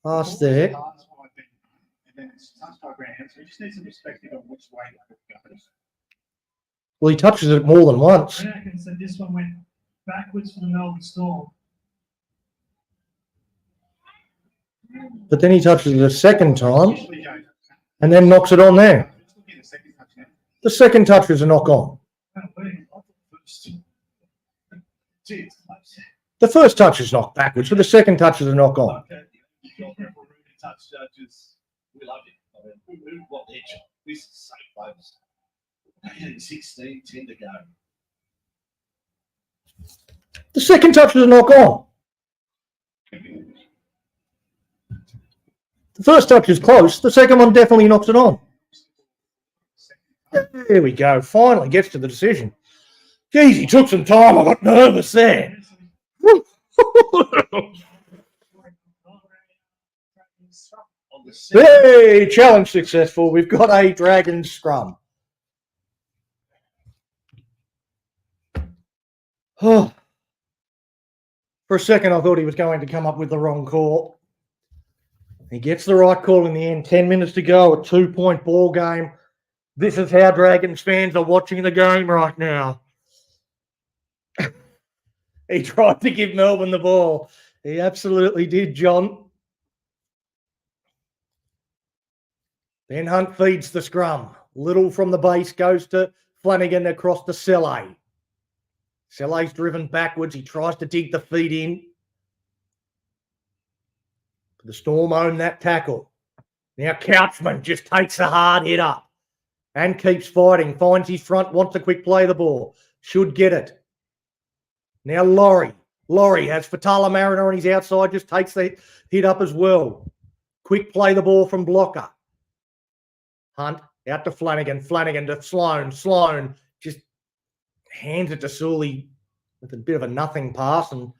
Pass there. And then it's touched by Graham, so we just need some perspective on which way that goes. Well, he touches it more than once. I reckon so this one went backwards for the Melbourne Storm. But then he touches it a second time Usually go. and then knocks it on there. Let's look at the second touch now. The second touch is a knock on. Oh, wait, I thought first. Gee, it's close. The first touch is knocked backwards, but the second touch is a knock on. Okay. Touch judges, we love you. I mean, what the heck? This is so close. 16, 10 to go. The second touch is a knock on. The first touch is close. The second one definitely knocks it on. There we go. Finally gets to the decision. Geez, he took some time. I got nervous there. Hey, challenge successful. We've got a Dragon scrum. Oh. For a second, I thought he was going to come up with the wrong call. He gets the right call in the end. 10 minutes to go, a 2-point ball game. This is how Dragons fans are watching the game right now. He tried to give Melbourne the ball. He absolutely did, John. Ben Hunt feeds the scrum. Little from the base goes to Flanagan across to Selle. Selle's driven backwards. He tries to dig the feet in. The Storm own that tackle. Now Couchman just takes a hard hit up and keeps fighting. Finds his front, wants to quick play the ball. Should get it. Now Laurie. Laurie has Fatala Mariner on his outside, just takes the hit up as well. Quick play the ball from blocker. Hunt out to Flanagan. Flanagan to Sloan. Sloan just hands it to Sully with a bit of a nothing pass, and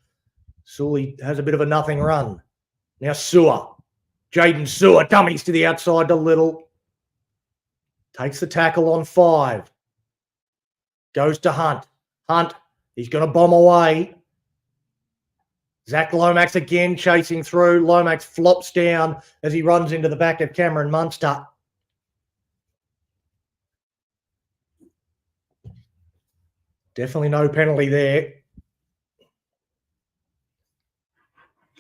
Sully has a bit of a nothing run. Now Sewer. Jaden Sewer dummies to the outside to Little. Takes the tackle on 5. Goes to Hunt. Hunt. He's going to bomb away. Zach Lomax again chasing through. Lomax flops down as he runs into the back of Cameron Munster. Definitely no penalty there.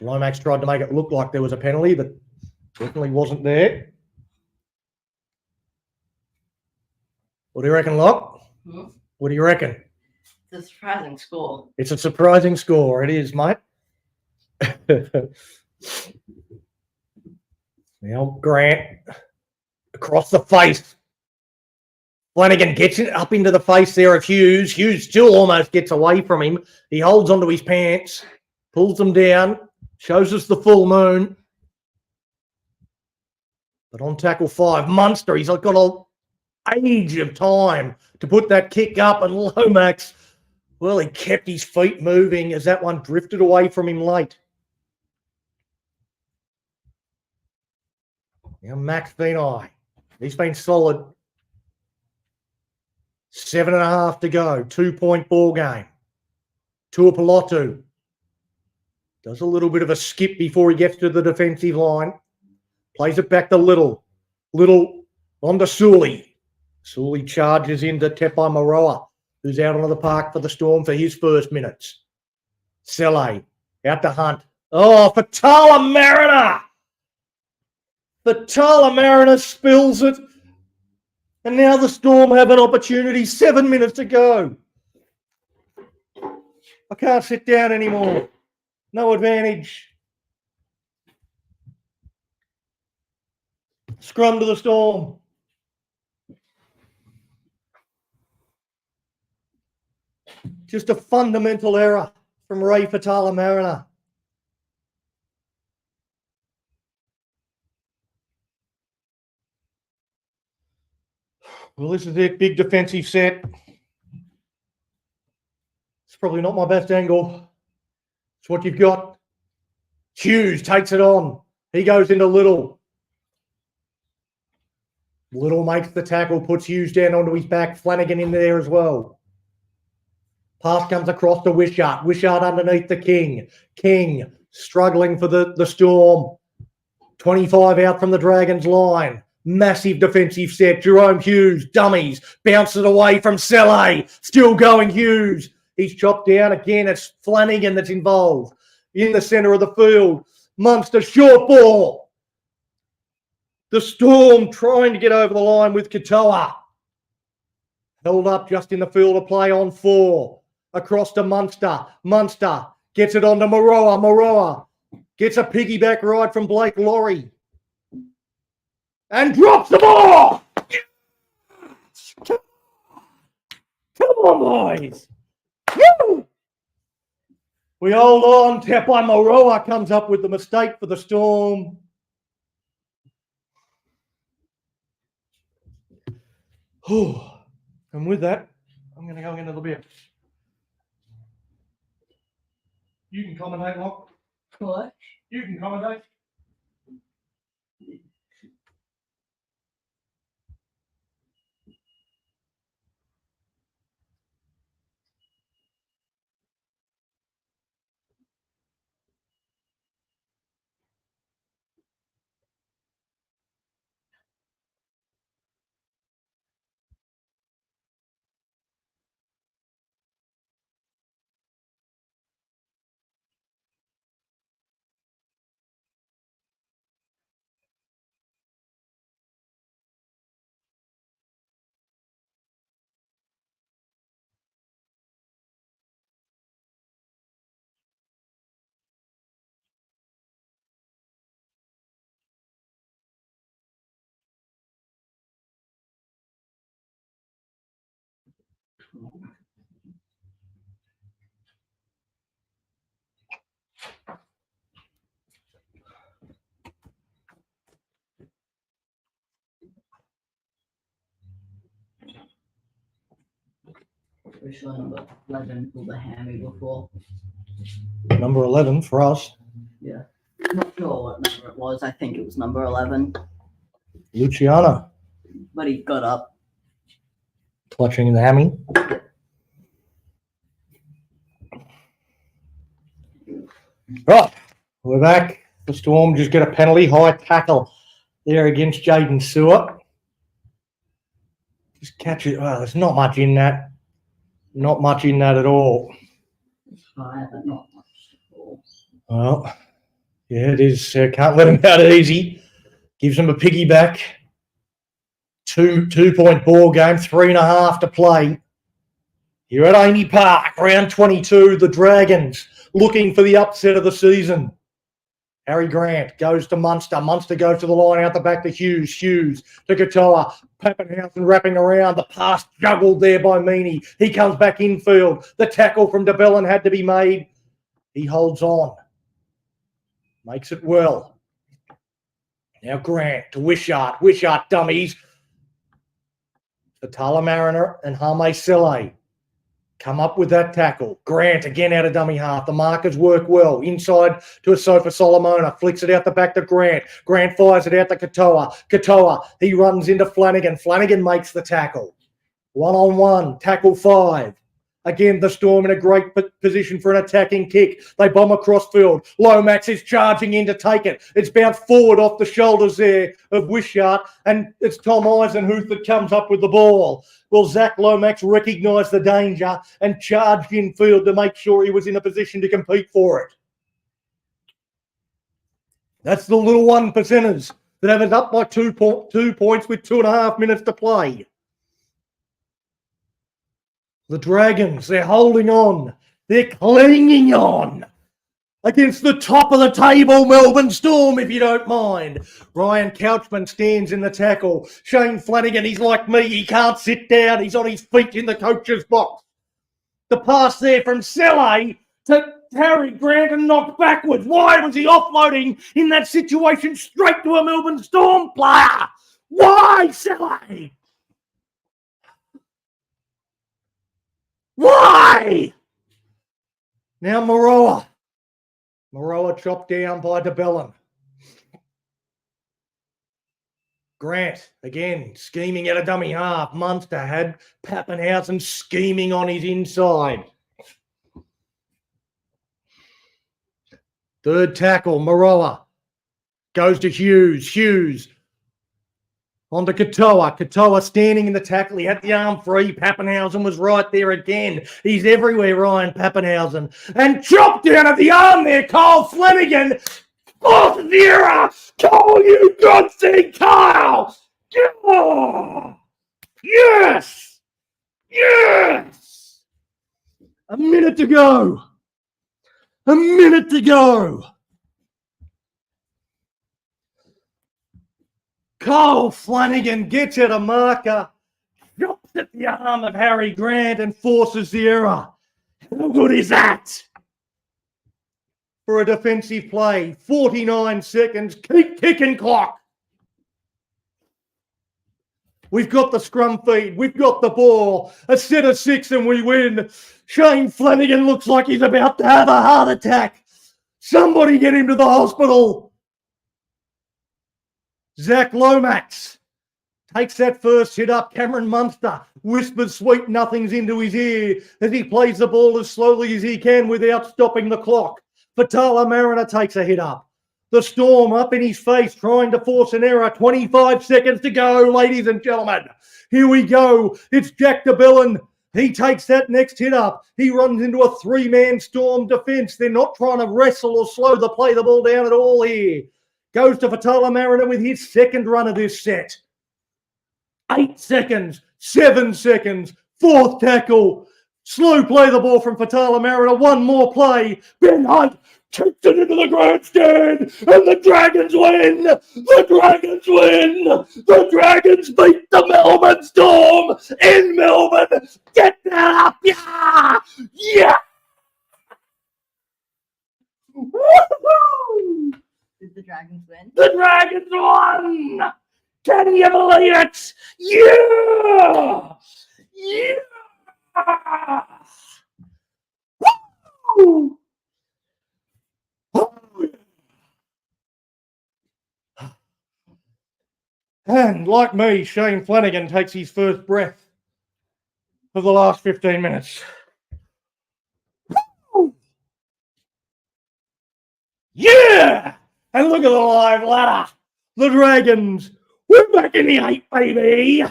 Lomax tried to make it look like there was a penalty, but definitely wasn't there. What do you reckon, Locke? Hmm? What do you reckon? It's a surprising score. It's a surprising score. It is, mate. Now, Grant across the face. Flanagan gets it up into the face there of Hughes. Hughes still almost gets away from him. He holds onto his pants, pulls them down, shows us the full moon. But on tackle 5, Munster, he's got an age of time to put that kick up, and Lomax, well, he kept his feet moving as that one drifted away from him late. Now Max Venai, he's been solid. 7.5 to go, 2-point ball game. Tuapolotu does a little bit of a skip before he gets to the defensive line. Plays it back to Little. Little on to Sully. Sully charges into Tepai Maroa, who's out onto the park for the Storm for his first minutes. Sele out to Hunt. Oh, Fatala Mariner! Fatala Mariner spills it. And now the Storm have an opportunity. 7 minutes to go. I can't sit down anymore. No advantage. Scrum to the Storm. Just a fundamental error from Ray Fatala Mariner. Well, this is it. Big defensive set. It's probably not my best angle. It's what you've got. Hughes takes it on. He goes into Little. Little makes the tackle, puts Hughes down onto his back. Flanagan in there as well. Pass comes across to Wishart. Wishart underneath the King. King struggling for the Storm. 25 out from the Dragons line. Massive defensive set. Jerome Hughes, dummies. Bounces it away from Sele. Still going Hughes. He's chopped down again. It's Flanagan that's involved. In the centre of the field. Munster short ball. The Storm trying to get over the line with Katoa. Held up just in the field of play on 4. Across to Munster. Munster gets it on to Maroa. Maroa gets a piggyback ride from Blake Laurie. And drops the ball! Come on, boys! Woo! We hold on. Tepai Maroa comes up with the mistake for the Storm. And with that, I'm going to go into the beer. You can commentate, Locke. What? You can commentate. Pretty sure number 11 pulled the hammy before. Number 11 for us. Yeah. Not sure what number it was. I think it was number 11. Luciano. But he got up. Clutching in the hammy. Right. We're back. The Storm just get a penalty. High tackle there against Jaden Stewart. Just catch it. Well, there's not much in that. Not much in that at all. It's high, but not much at all. Well, yeah, it is. Can't let him out easy. Gives him a piggyback. Two-point ball game, 3.5 to play. Here at Amy Park, round 22, the Dragons looking for the upset of the season. Harry Grant goes to Munster. Munster goes to the line out the back to Hughes. Hughes to Katoa. Pappenhausen wrapping around. The pass juggled there by Meany. He comes back infield. The tackle from de Belin had to be made. He holds on. Makes it well. Now Grant to Wishart. Wishart dummies. Fatala Mariner and Hame Sele come up with that tackle. Grant again out of dummy half. The markers work well. Inside to Asofa Solomona. Flicks it out the back to Grant. Grant fires it out to Katoa. Katoa, he runs into Flanagan. Flanagan makes the tackle. 1-on-1. Tackle 5. Again, the Storm in a great position for an attacking kick. They bomb across field. Lomax is charging in to take it. It's bounced forward off the shoulders there of Wishart, and it's Tom Eisenhuth that comes up with the ball. Well, Zach Lomax recognised the danger and charged infield to make sure he was in a position to compete for it. That's the little 1%ers that have it up by 2 points with 2.5 minutes to play. The Dragons, they're holding on. They're clinging on against the top of the table, Melbourne Storm, if you don't mind. Ryan Couchman stands in the tackle. Shane Flanagan, he's like me. He can't sit down. He's on his feet in the coach's box. The pass there from Sele to Harry Grant and knocked backwards. Why was he offloading in that situation straight to a Melbourne Storm player? Why, Sele? Why? Now Maroa. Maroa chopped down by de Belin. Grant, again, scheming at a dummy half. Munster had Pappenhausen scheming on his inside. Third tackle, Maroa. Goes to Hughes. Hughes. On to Katoa. Katoa standing in the tackle. He had the arm free. Pappenhausen was right there again. He's everywhere, Ryan Pappenhausen. And chopped down at the arm there, Kyle Flanagan. 4-0. Cole, you godsend Kyle. Oh, yes. Yes. A minute to go. A minute to go. Kyle Flanagan gets at a marker, drops at the arm of Harry Grant and forces the error. How good is that? For a defensive play, 49 seconds, keep ticking clock. We've got the scrum feed, we've got the ball, a set of 6 and we win. Shane Flanagan looks like he's about to have a heart attack. Somebody get him to the hospital. Zach Lomax takes that first hit up. Cameron Munster whispers sweet nothings into his ear as he plays the ball as slowly as he can without stopping the clock. Fatala Mariner takes a hit up. The Storm up in his face trying to force an error. 25 seconds to go, ladies and gentlemen. Here we go. It's Jack de Belin. He takes that next hit up. He runs into a 3-man Storm defence. They're not trying to wrestle or slow the play the ball down at all here. Goes to Fatala Mariner with his second run of this set. 8 seconds, 7 seconds, fourth tackle. Slow play the ball from Fatala Mariner. One more play. Ben Hunt kicks it into the grandstand and the Dragons win. The Dragons win. The Dragons beat the Melbourne Storm in Melbourne. Get that up. Yeah. Yeah. Woo-hoo! Did the Dragons win? The Dragons won! Can you believe it? Yeah! Yeah! Woo! Oh, yeah. And like me, Shane Flanagan takes his first breath of the last 15 minutes. Woo! Yeah! And look at the live ladder. The Dragons, we're back in the 8, baby.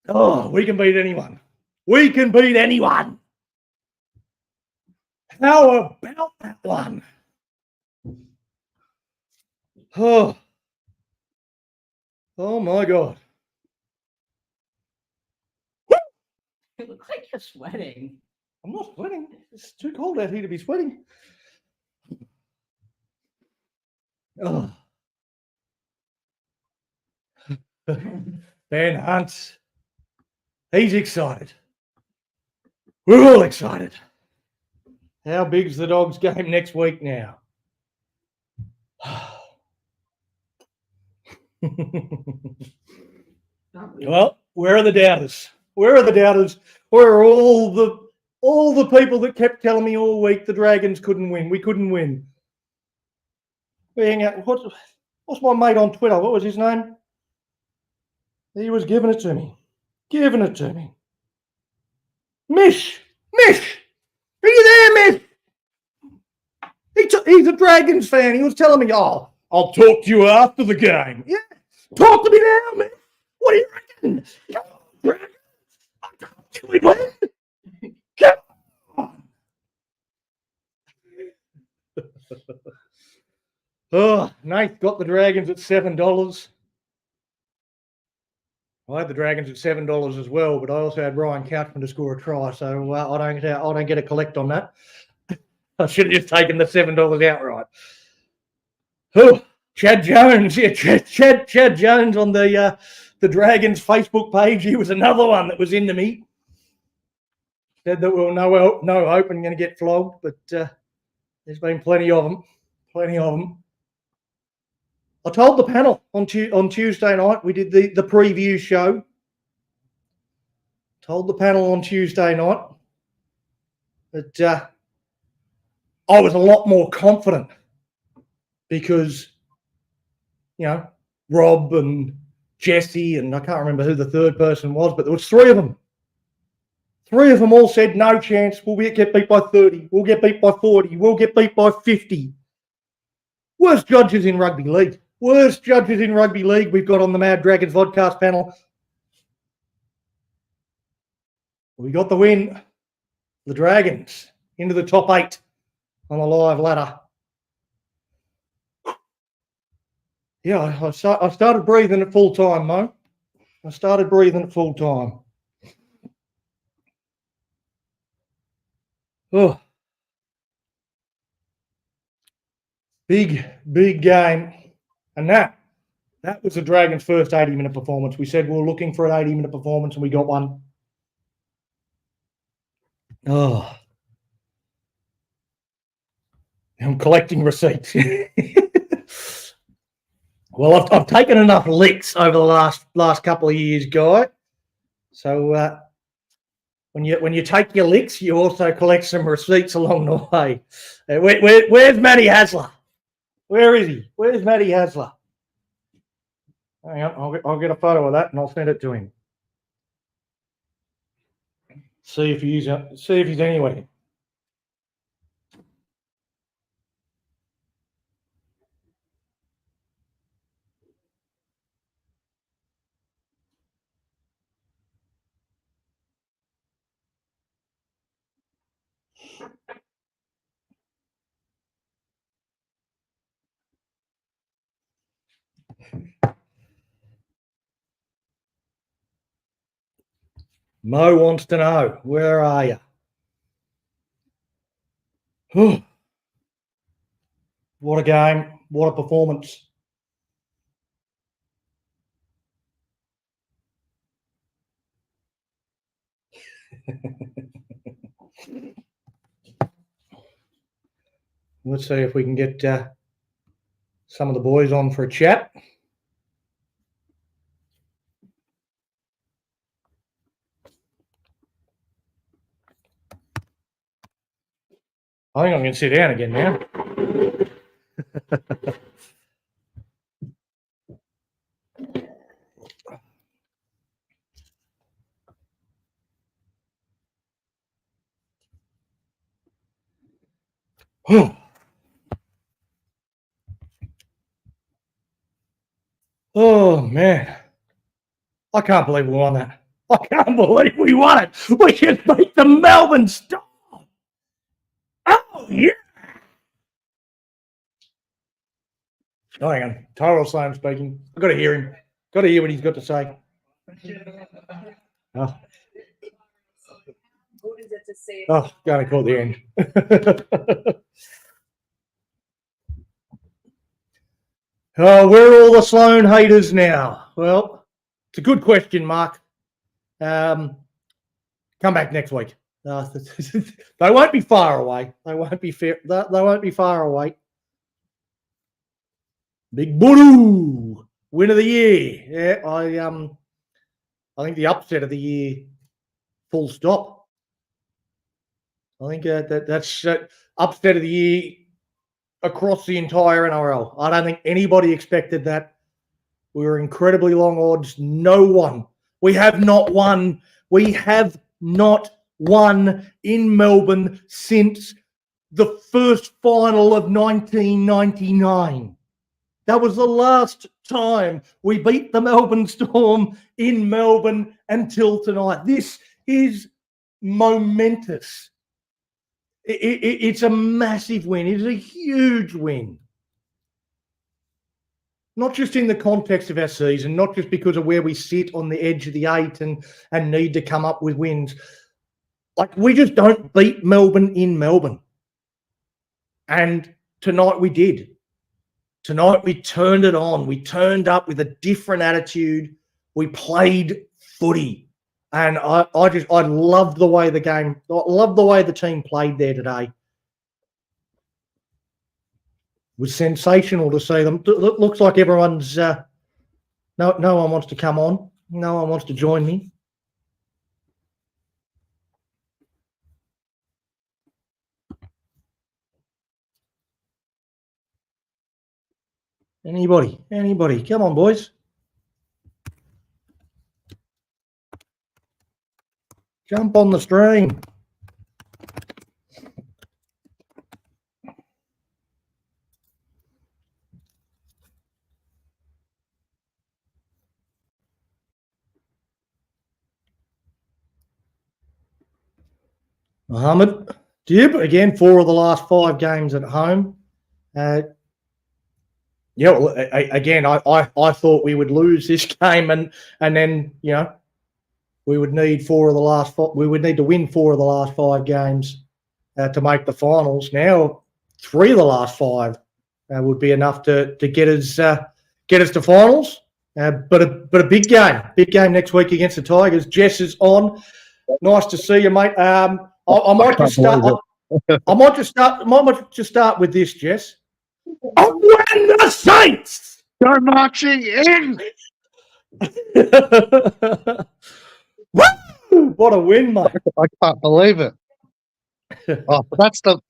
Oh, we can beat anyone. We can beat anyone. How about that one? Oh, Oh my God. It looks like you're sweating. I'm not sweating. It's too cold out here to be sweating. Oh. Ben Hunt. He's excited. We're all excited. How big's the Dogs game next week now? Well, where are the doubters? Where are the doubters? Where are all the people that kept telling me all week the Dragons couldn't win? We couldn't win. What's my mate on Twitter? What was his name? He was giving it to me. Giving it to me. Mish! Are you there, Mish? He's a Dragons fan. He was telling me, oh, I'll talk to you after the game. Yeah, talk to me now, man. What do you reckon? Come on, Dragons. I told you we'd win. Come on. Oh, Nate got the Dragons at $7. I had the Dragons at $7 as well, but I also had Ryan Couchman to score a try, so I don't get a collect on that. I should have just taken the $7 outright. Oh, Chad Jones, yeah, Chad Jones on the Dragons Facebook page. He was another one that was into me. Said that we were no hope and going to get flogged, but there's been plenty of them. I told the panel on Tuesday night, we did the preview show. Told the panel on Tuesday night that I was a lot more confident because, you know, Rob and Jesse, and I can't remember who the third person was, but there was three of them. Three of them all said, no chance, we'll get beat by 30, we'll get beat by 40, we'll get beat by 50. Worst judges in rugby league. Worst judges in rugby league we've got on the Mad Dragons podcast panel. We got the win. The Dragons into the top 8 on the live ladder. Yeah, I started breathing at full time, Mo. I started breathing at full time. Oh. Big game. And that was the Dragons' first 80-minute performance. We said we were looking for an 80-minute performance, and we got one. Oh. I'm collecting receipts. Well, I've taken enough licks over the last couple of years, Guy. So when you take your licks, you also collect some receipts along the way. Where's Matty Hasler? Where is he? Where's Matty Hasler? Hang on, I'll get a photo of that and I'll send it to him. See if he's anywhere. Mo wants to know, where are you? What a game. What a performance. Let's see if we can get some of the boys on for a chat. I think I'm going to sit down again now. Oh, man. I can't believe we won that. I can't believe we won it. We just beat the Melbourne Storm. Oh, yeah. Oh, hang on. Tyrell Sloan speaking. I've got to hear him. Got to hear what he's got to say. Oh, What is it to say? going to call the end. Oh, where are all the Sloan haters now? Well, it's a good question, Mark. Come back next week. They won't be far away. They won't be fair. They won't be far away. Big Boo, win of the year. Yeah, I think the upset of the year. Full stop. I think that's upset of the year across the entire NRL. I don't think anybody expected that. We were incredibly long odds. No one. We have not won. We have not won in Melbourne since the first final of 1999. That was the last time we beat the Melbourne Storm in Melbourne until tonight. This is momentous. It's a massive win. It's a huge win. Not just in the context of our season, not just because of where we sit on the edge of the 8 and need to come up with wins. Like, we just don't beat Melbourne in Melbourne. And tonight we did. Tonight we turned it on. We turned up with a different attitude. We played footy. And I loved the way the game, I loved the way the team played there today. It was sensational to see them. Looks like everyone's, no one wants to come on. No one wants to join me. Anybody, come on, boys. Jump on the stream. Mohammed Dib, again, 4 of the last 5 games at home. Yeah, well, again, I thought we would lose this game and then, we would need 4 of the last 5. We would need to win 4 of the last 5 games to make the finals. Now, 3 of the last 5 would be enough to get us to finals. But a big game next week against the Tigers. Jess is on. Nice to see you, mate. I might just start with this, Jess. When the Saints Go marching in. Woo! What a win, mate! I can't believe it. Oh, that's the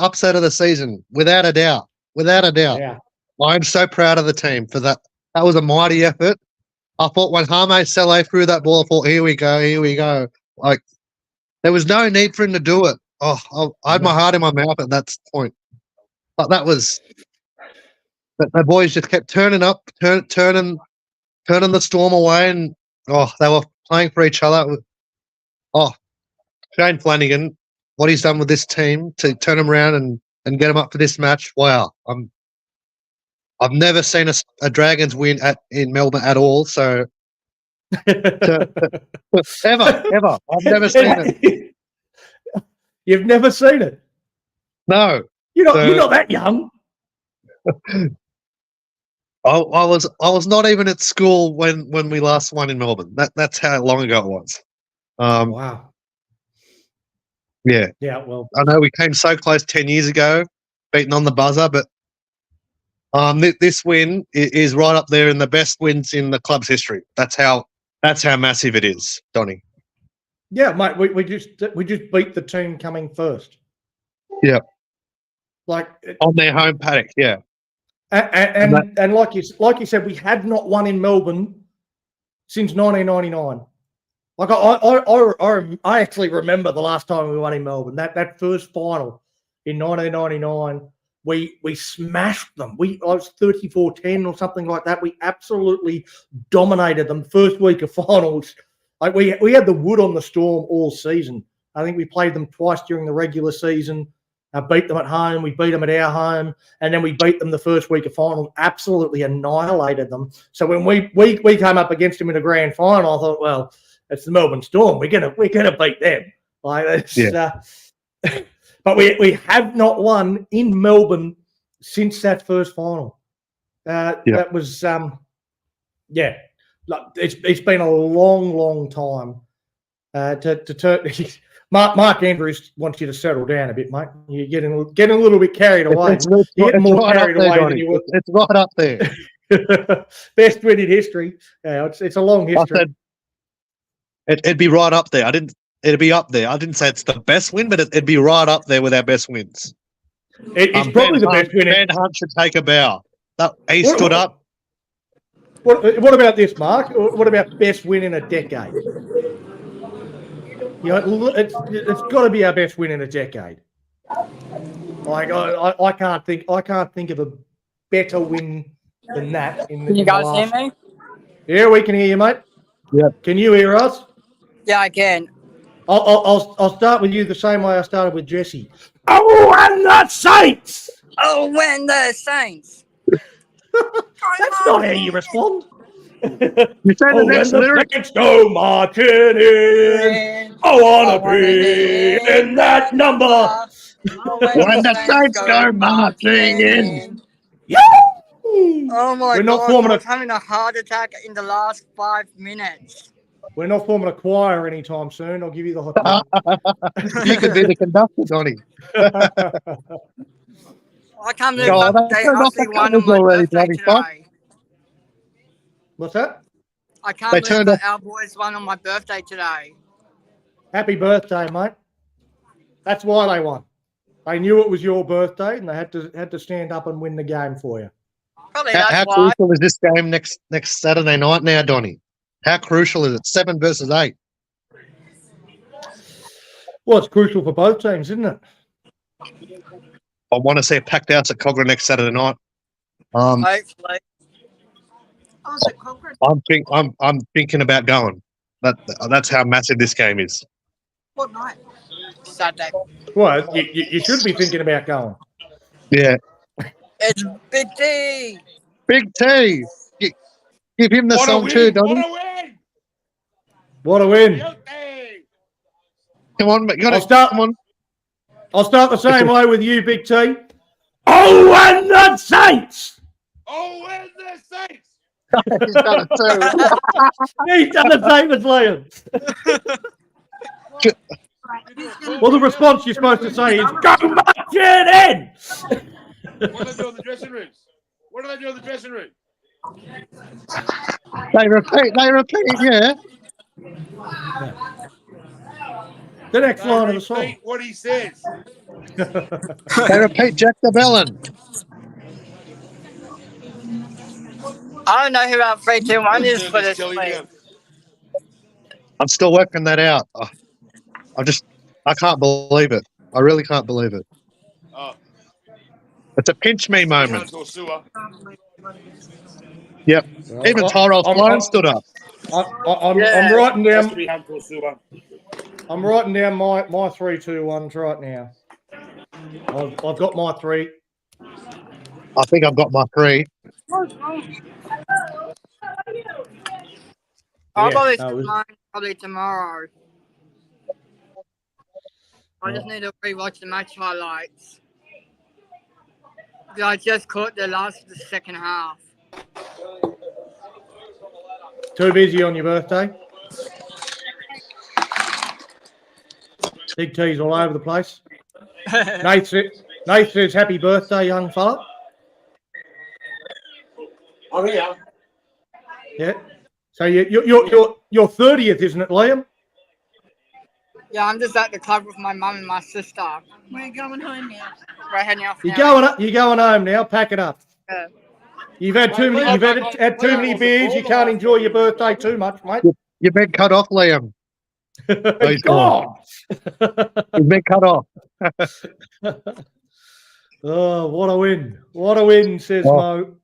upset of the season, without a doubt. Without a doubt. Yeah. I'm so proud of the team for that. That was a mighty effort. I thought when Hame Saleh threw that ball, I thought, here we go. Like, there was no need for him to do it. Oh, I had my heart in my mouth at that point. But that was... The boys just kept turning up, turning the Storm away, and they were playing for each other. Shane Flanagan, what he's done with this team to turn them around and get them up for this match. Wow, I've never seen a Dragons win in Melbourne at all. So ever, I've never seen it. You've never seen it? No, you're not that young. I was not even at school when we last won in Melbourne. That's how long ago it was. Wow. Yeah. Yeah. Well, I know we came so close 10 years ago, beaten on the buzzer, but this win is right up there in the best wins in the club's history. That's how massive it is, Donny. Yeah, mate. We just beat the team coming first. Yeah. Like on their home paddock. Yeah. And like you said, we had not won in Melbourne since 1999. Like I actually remember the last time we won in Melbourne. That first final in 1999, we smashed them. I was 34-10 or something like that. We absolutely dominated them first week of finals. Like we had the wood on the Storm all season. I think we played them twice during the regular season. beat them at home. We beat them at our home, and then we beat them the first week of finals. Absolutely annihilated them. So when we came up against them in the grand final, I thought, well, it's the Melbourne Storm. We're gonna beat them. Like it's, but we have not won in Melbourne since that first final. That was like it's been a long time to turn. Mark Andrews wants you to settle down a bit, mate. You're getting a little bit carried away. It's You're getting more right carried up there, away than Donnie. you were. It's right up there. Best win in history. Yeah, it's a long history. I said it'd be right up there. It'd be up there. I didn't say it's the best win, but it'd be right up there with our best wins. It's probably the best win. Ben Hunt should take a bow. He stood up. What about this, Mark? What about best win in a decade? You know, it's got to be our best win in a decade. Like I can't think of a better win than that. Can you guys hear me? Yeah, we can hear you, mate. Yeah. Can you hear us? Yeah, I can. I'll start with you the same way I started with Jesse. Oh, and the Saints! Oh, when the Saints. That's not how you respond. You say the next lyric. Saints go marching in. I want to be in that number. When the Saints go marching in. Oh my God! I was having a heart attack in the last 5 minutes. We're not forming a choir anytime soon. I'll give you the hot. You could be the conductor, Donnie. I can't believe they actually won on my birthday today. What's that? I can't believe that our boys won on my birthday today. Happy birthday, mate. That's why they won. They knew it was your birthday, and they had to stand up and win the game for you. Probably How crucial is this game next Saturday night now, Donnie? How crucial is it? 7 versus 8. Well, it's crucial for both teams, isn't it? I want to see a packed house at Cogra next Saturday night. Hopefully. I'm thinking about going. That's how massive this game is. What night? Saturday. Well, you should be thinking about going. Yeah. It's Big T. Big T. Give him the song too, Donnie. What a win! Come on, you I'll start the same way with you, Big T. Oh, and the Saints! Oh, and the Saints! He's done it too. He's done the same as Liam. Well, the response you're supposed to say is, go marching in! What do they do in the dressing rooms? What do they do in the dressing room? They repeat, yeah. The next line of the song. Repeat what he says. They repeat Jack the Bellin. I don't know who our 3, 2, 1 is for this week. I'm still working that out. I can't believe it. I really can't believe it. Oh. It's a pinch me moment. Sewer. Yep. Even Tyrell Sloan stood up. I'm writing down. I'm writing down my 3, 2, 1s right now. I've got my 3. I think I've got my 3. I'll probably do mine probably tomorrow. I just need to rewatch the match highlights. I just caught the second half. Too busy on your birthday? Big T's all over the place. Nate says happy birthday, young fella. Oh, yeah. Yeah. So you're 30th, isn't it, Liam? Yeah, I'm just at the club with my mum and my sister. We're going home now. We're heading off You're now. going home now. Pack it up. Yeah. You've had too many beers. You can't enjoy your birthday too much, mate. You've been cut off, Liam. He's gone. You've been cut off. Oh, what a win. What a win, says Mo.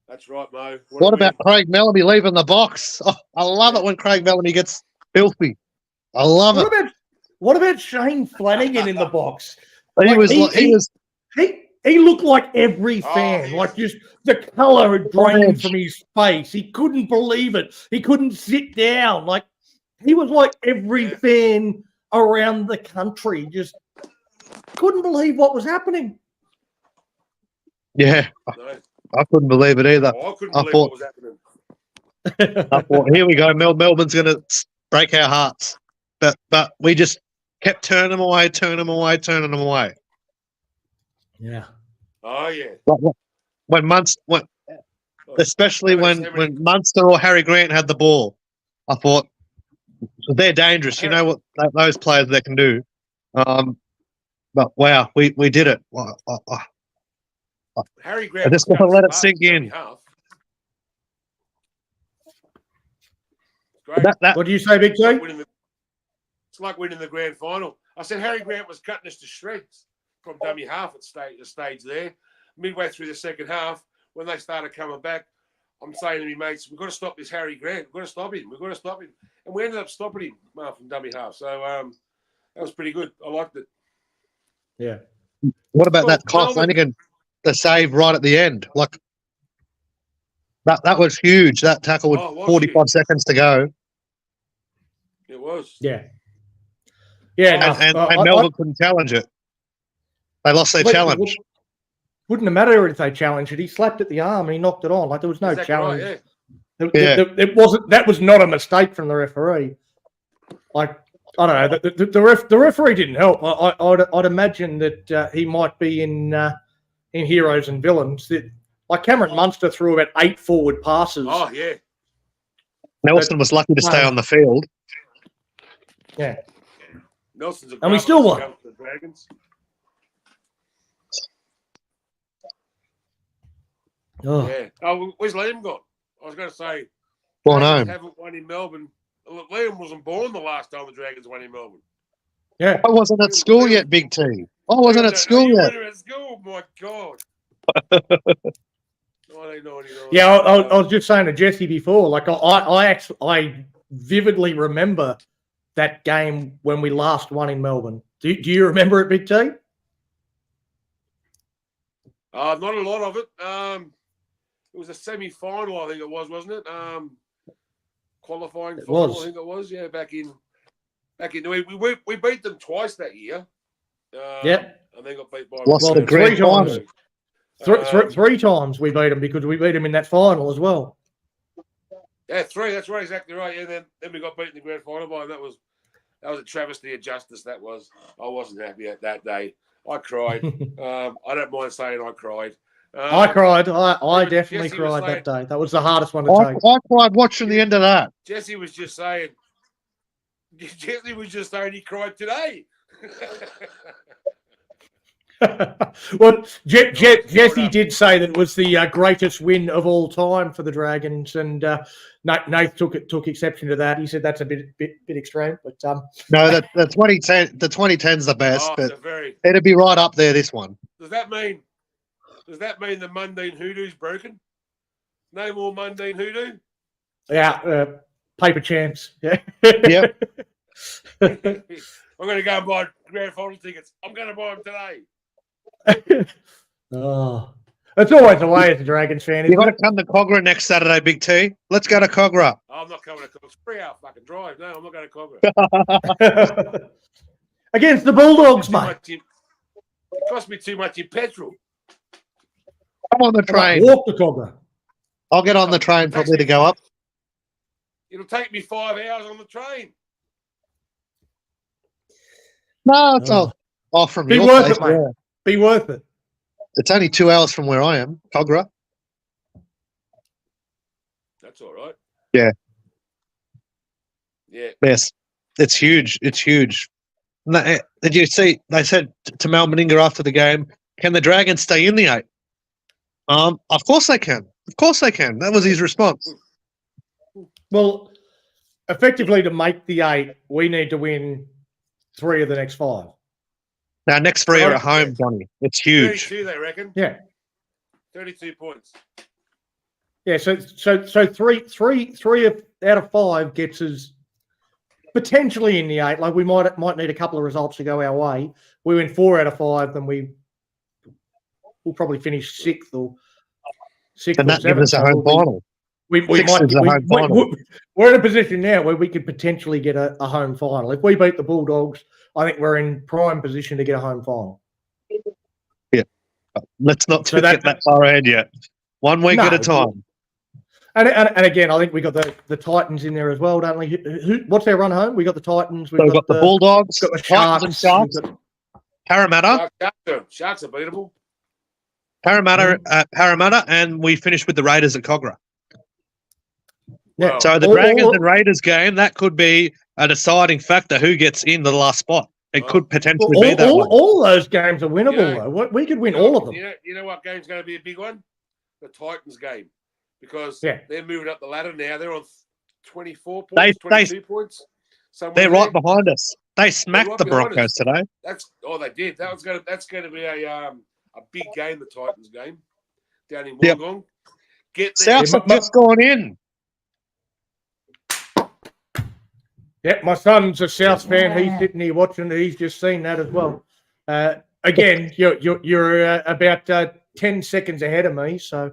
That's right, Mo. What about Craig Mellamy leaving the box? Oh, I love it when Craig Mellamy gets filthy. I love it. What about Shane Flanagan in the box? He was He looked like every fan, he like was- just the colour had drained edge. from his face. He couldn't believe it. He couldn't sit down. Like he was like every Yeah. fan around the country. Just couldn't believe what was happening. Yeah, No. I couldn't believe it either. Oh, I couldn't I believe thought- what was happening. I thought, here we go. Melbourne's going to break our hearts, but we just kept turning them away. Yeah. Oh, yeah. When especially when Munster or Harry Grant had the ball, I thought they're dangerous. You know what those players they can do. But wow, we did it. Harry Grant. I just was want to let it cutting sink dummy in. half. Great. What do you say, Big T? It's like winning the grand final. I said Harry Grant was cutting us to shreds from dummy half at stage there. Midway through the second half, when they started coming back, I'm saying to me mates, we've got to stop this Harry Grant. We've got to stop him. And we ended up stopping him from dummy half. So that was pretty good. I liked it. Yeah. What about that Well, Kyle Flanagan, the save right at the end? Like that was huge. That tackle with 45 seconds to go. It was. Yeah. Yeah. And Melbourne couldn't challenge it. They lost their challenge. Wouldn't have mattered if they challenged it. He slapped at the arm and he knocked it on. Like there was no Exactly challenge. right, It wasn't. That was not a mistake from the referee. Like I don't know. The referee didn't help. I'd imagine that he might be in heroes and villains. Like Cameron Munster threw about 8 forward passes. Oh yeah. Nelson was lucky to stay on the field. Yeah. Nelson's a And we still won. The Dragons. Oh. Yeah. Oh, where's Liam gone? I was going to say. Gone Dragons home. haven't won in Melbourne. Look, Liam wasn't born the last time the Dragons won in Melbourne. Yeah. I wasn't at school yet, Big T. I wasn't at school you yet. weren't at school? My God. 1999. Yeah, I was just saying to Jesse before. Like I vividly remember that game when we last won in Melbourne. Do you remember it, Big T? Not a lot of it. It was a semi-final, I think it was, wasn't it? Qualifying final, I think it was. Yeah, back in. We beat them twice that year. Yeah. And they got beat by. Lost the grand final. Three times we beat them because we beat them in that final as well. Yeah, 3. That's right, exactly right. Yeah, then we got beaten in the grand final by them. That was a travesty of justice. That was. I wasn't happy at that day. I cried. I don't mind saying I cried. I cried. I definitely cried that day. That was the hardest one to take. I cried watching the end of that. Jesse was just saying he cried today. Well, Jesse did say that it was the greatest win of all time for the Dragons, and Nath took exception to that. He said that's a bit extreme, but no, the 2010's the best, but very... it'd be right up there. This one. Does that mean the Mundine Hoodoo's broken? No more Mundine Hoodoo. Yeah, paper champs. Yeah. Yep. I'm going to go and buy grand final tickets. I'm going to buy them today. Oh, it's always the way as a Dragons fan. You got to come to Cogra next Saturday, Big T. Let's go to Cogra. I'm not coming to Cogra. It's 3-hour fucking drive. No, I'm not going to Cogra. Against the Bulldogs, mate. It cost me too much in petrol. I'm on the train. Walk to Cogra. I'll get on the train probably to go up. It'll take me 5 hours on the train. No, it's all off from Be your worth place. it, mate. Yeah. Be worth it. It's only 2 hours from where I am, Cogra. That's all right. Yeah. Yeah. Yes. It's huge. It's huge. Did you see? They said to Mal Meninga after the game, "Can the Dragons stay in the 8?" Of course they can. Of course they can. That was his response. Well, effectively, to make the 8, we need to win 3 of the next 5. Now, next 3 are at home, Johnny. It's huge. 32, they reckon. Yeah. 32 points. Yeah. So 3 out of 5 gets us potentially in the 8. Like we might need a couple of results to go our way. We win 4 out of 5, then we'll probably finish 6th or 6th And or that gives 7th. us a home final. We Sixth might is a home final. we're in a position now where we could potentially get a home final. If we beat the Bulldogs, I think we're in prime position to get a home final. Yeah. Let's not So get that far ahead yet. 1 week at a No. time. And again, I think we got the Titans in there as well, don't we? What's their run home? We got the Titans. We've got the Bulldogs, got the Titans and Sharks, Parramatta. Sharks are beatable. Parramatta, and we finish with the Raiders at Cogra. Yeah. So the Dragons and Raiders game, that could be a deciding factor who gets in the last spot. It could potentially be that one. All those games are winnable, though. We could win all of them. You know what game's going to be a big one? The Titans game. Because they're moving up the ladder now. They're on 24 points, 22 points. They're right behind us. They smacked the Broncos today. They did. That's going to be a big game, the Titans game, down in Wollongong. Get there. Souths have just gone in. Yeah, my son's a South fan. He's sitting here watching it. He's just seen that as well. Again, you're about 10 seconds ahead of me. So,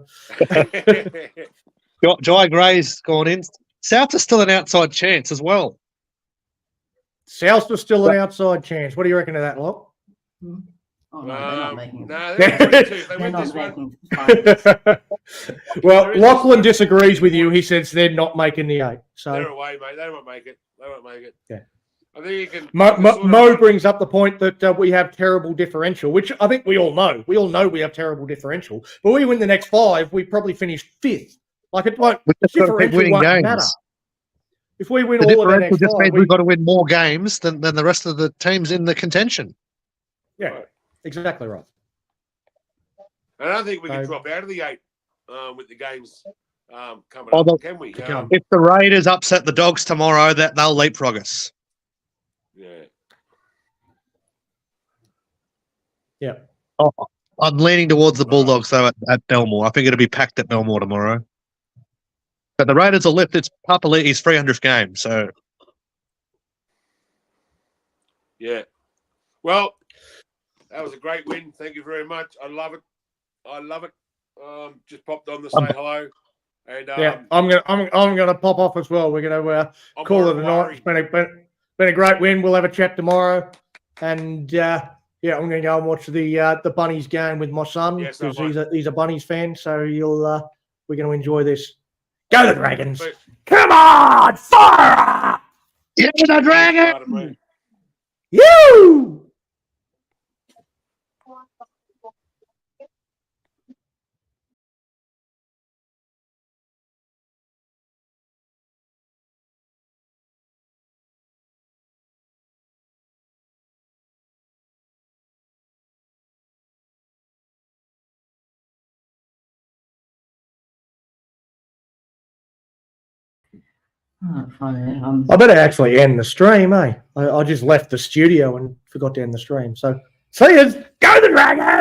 Jai Gray's gone in. Souths are still an outside chance as well. Souths are still an outside chance. What do you reckon of that, Locke? Oh, no, they're not making it. No, they're not making it. Well, Lachlan disagrees with you. He says they're not making the 8. So they're away, mate. They won't make it. Yeah. I think you can. Mo brings up the point that we have terrible differential, which I think we all know. We all know we have terrible differential. But we win the next 5, we probably finish 5th. Like it won't. Differential won't matter. If we win all of the next 5, we've got to win more games than the rest of the teams in the contention. Yeah, right. Exactly right. I don't think we can drop out of the 8 with the games coming up, can we? If the Raiders upset the Dogs tomorrow, that they'll leapfrog us. Yeah. Oh, I'm leaning towards the Bulldogs though at Belmore. I think it'll be packed at Belmore tomorrow. But the Raiders will lift its Papali'i's 300th game, so yeah. Well, that was a great win. Thank you very much. I love it. Just popped on to say hello. And I'm gonna pop off as well. We're gonna call it a night. It's been a great win. We'll have a chat tomorrow, and I'm gonna go and watch the Bunnies game with my son because he's a Bunnies fan. So we're gonna enjoy this. Go the Dragons! Come on, fire up! Get the Dragons! You! Funny. I better actually end the stream, eh? I just left the studio and forgot to end the stream. So, see you. Go the Dragons!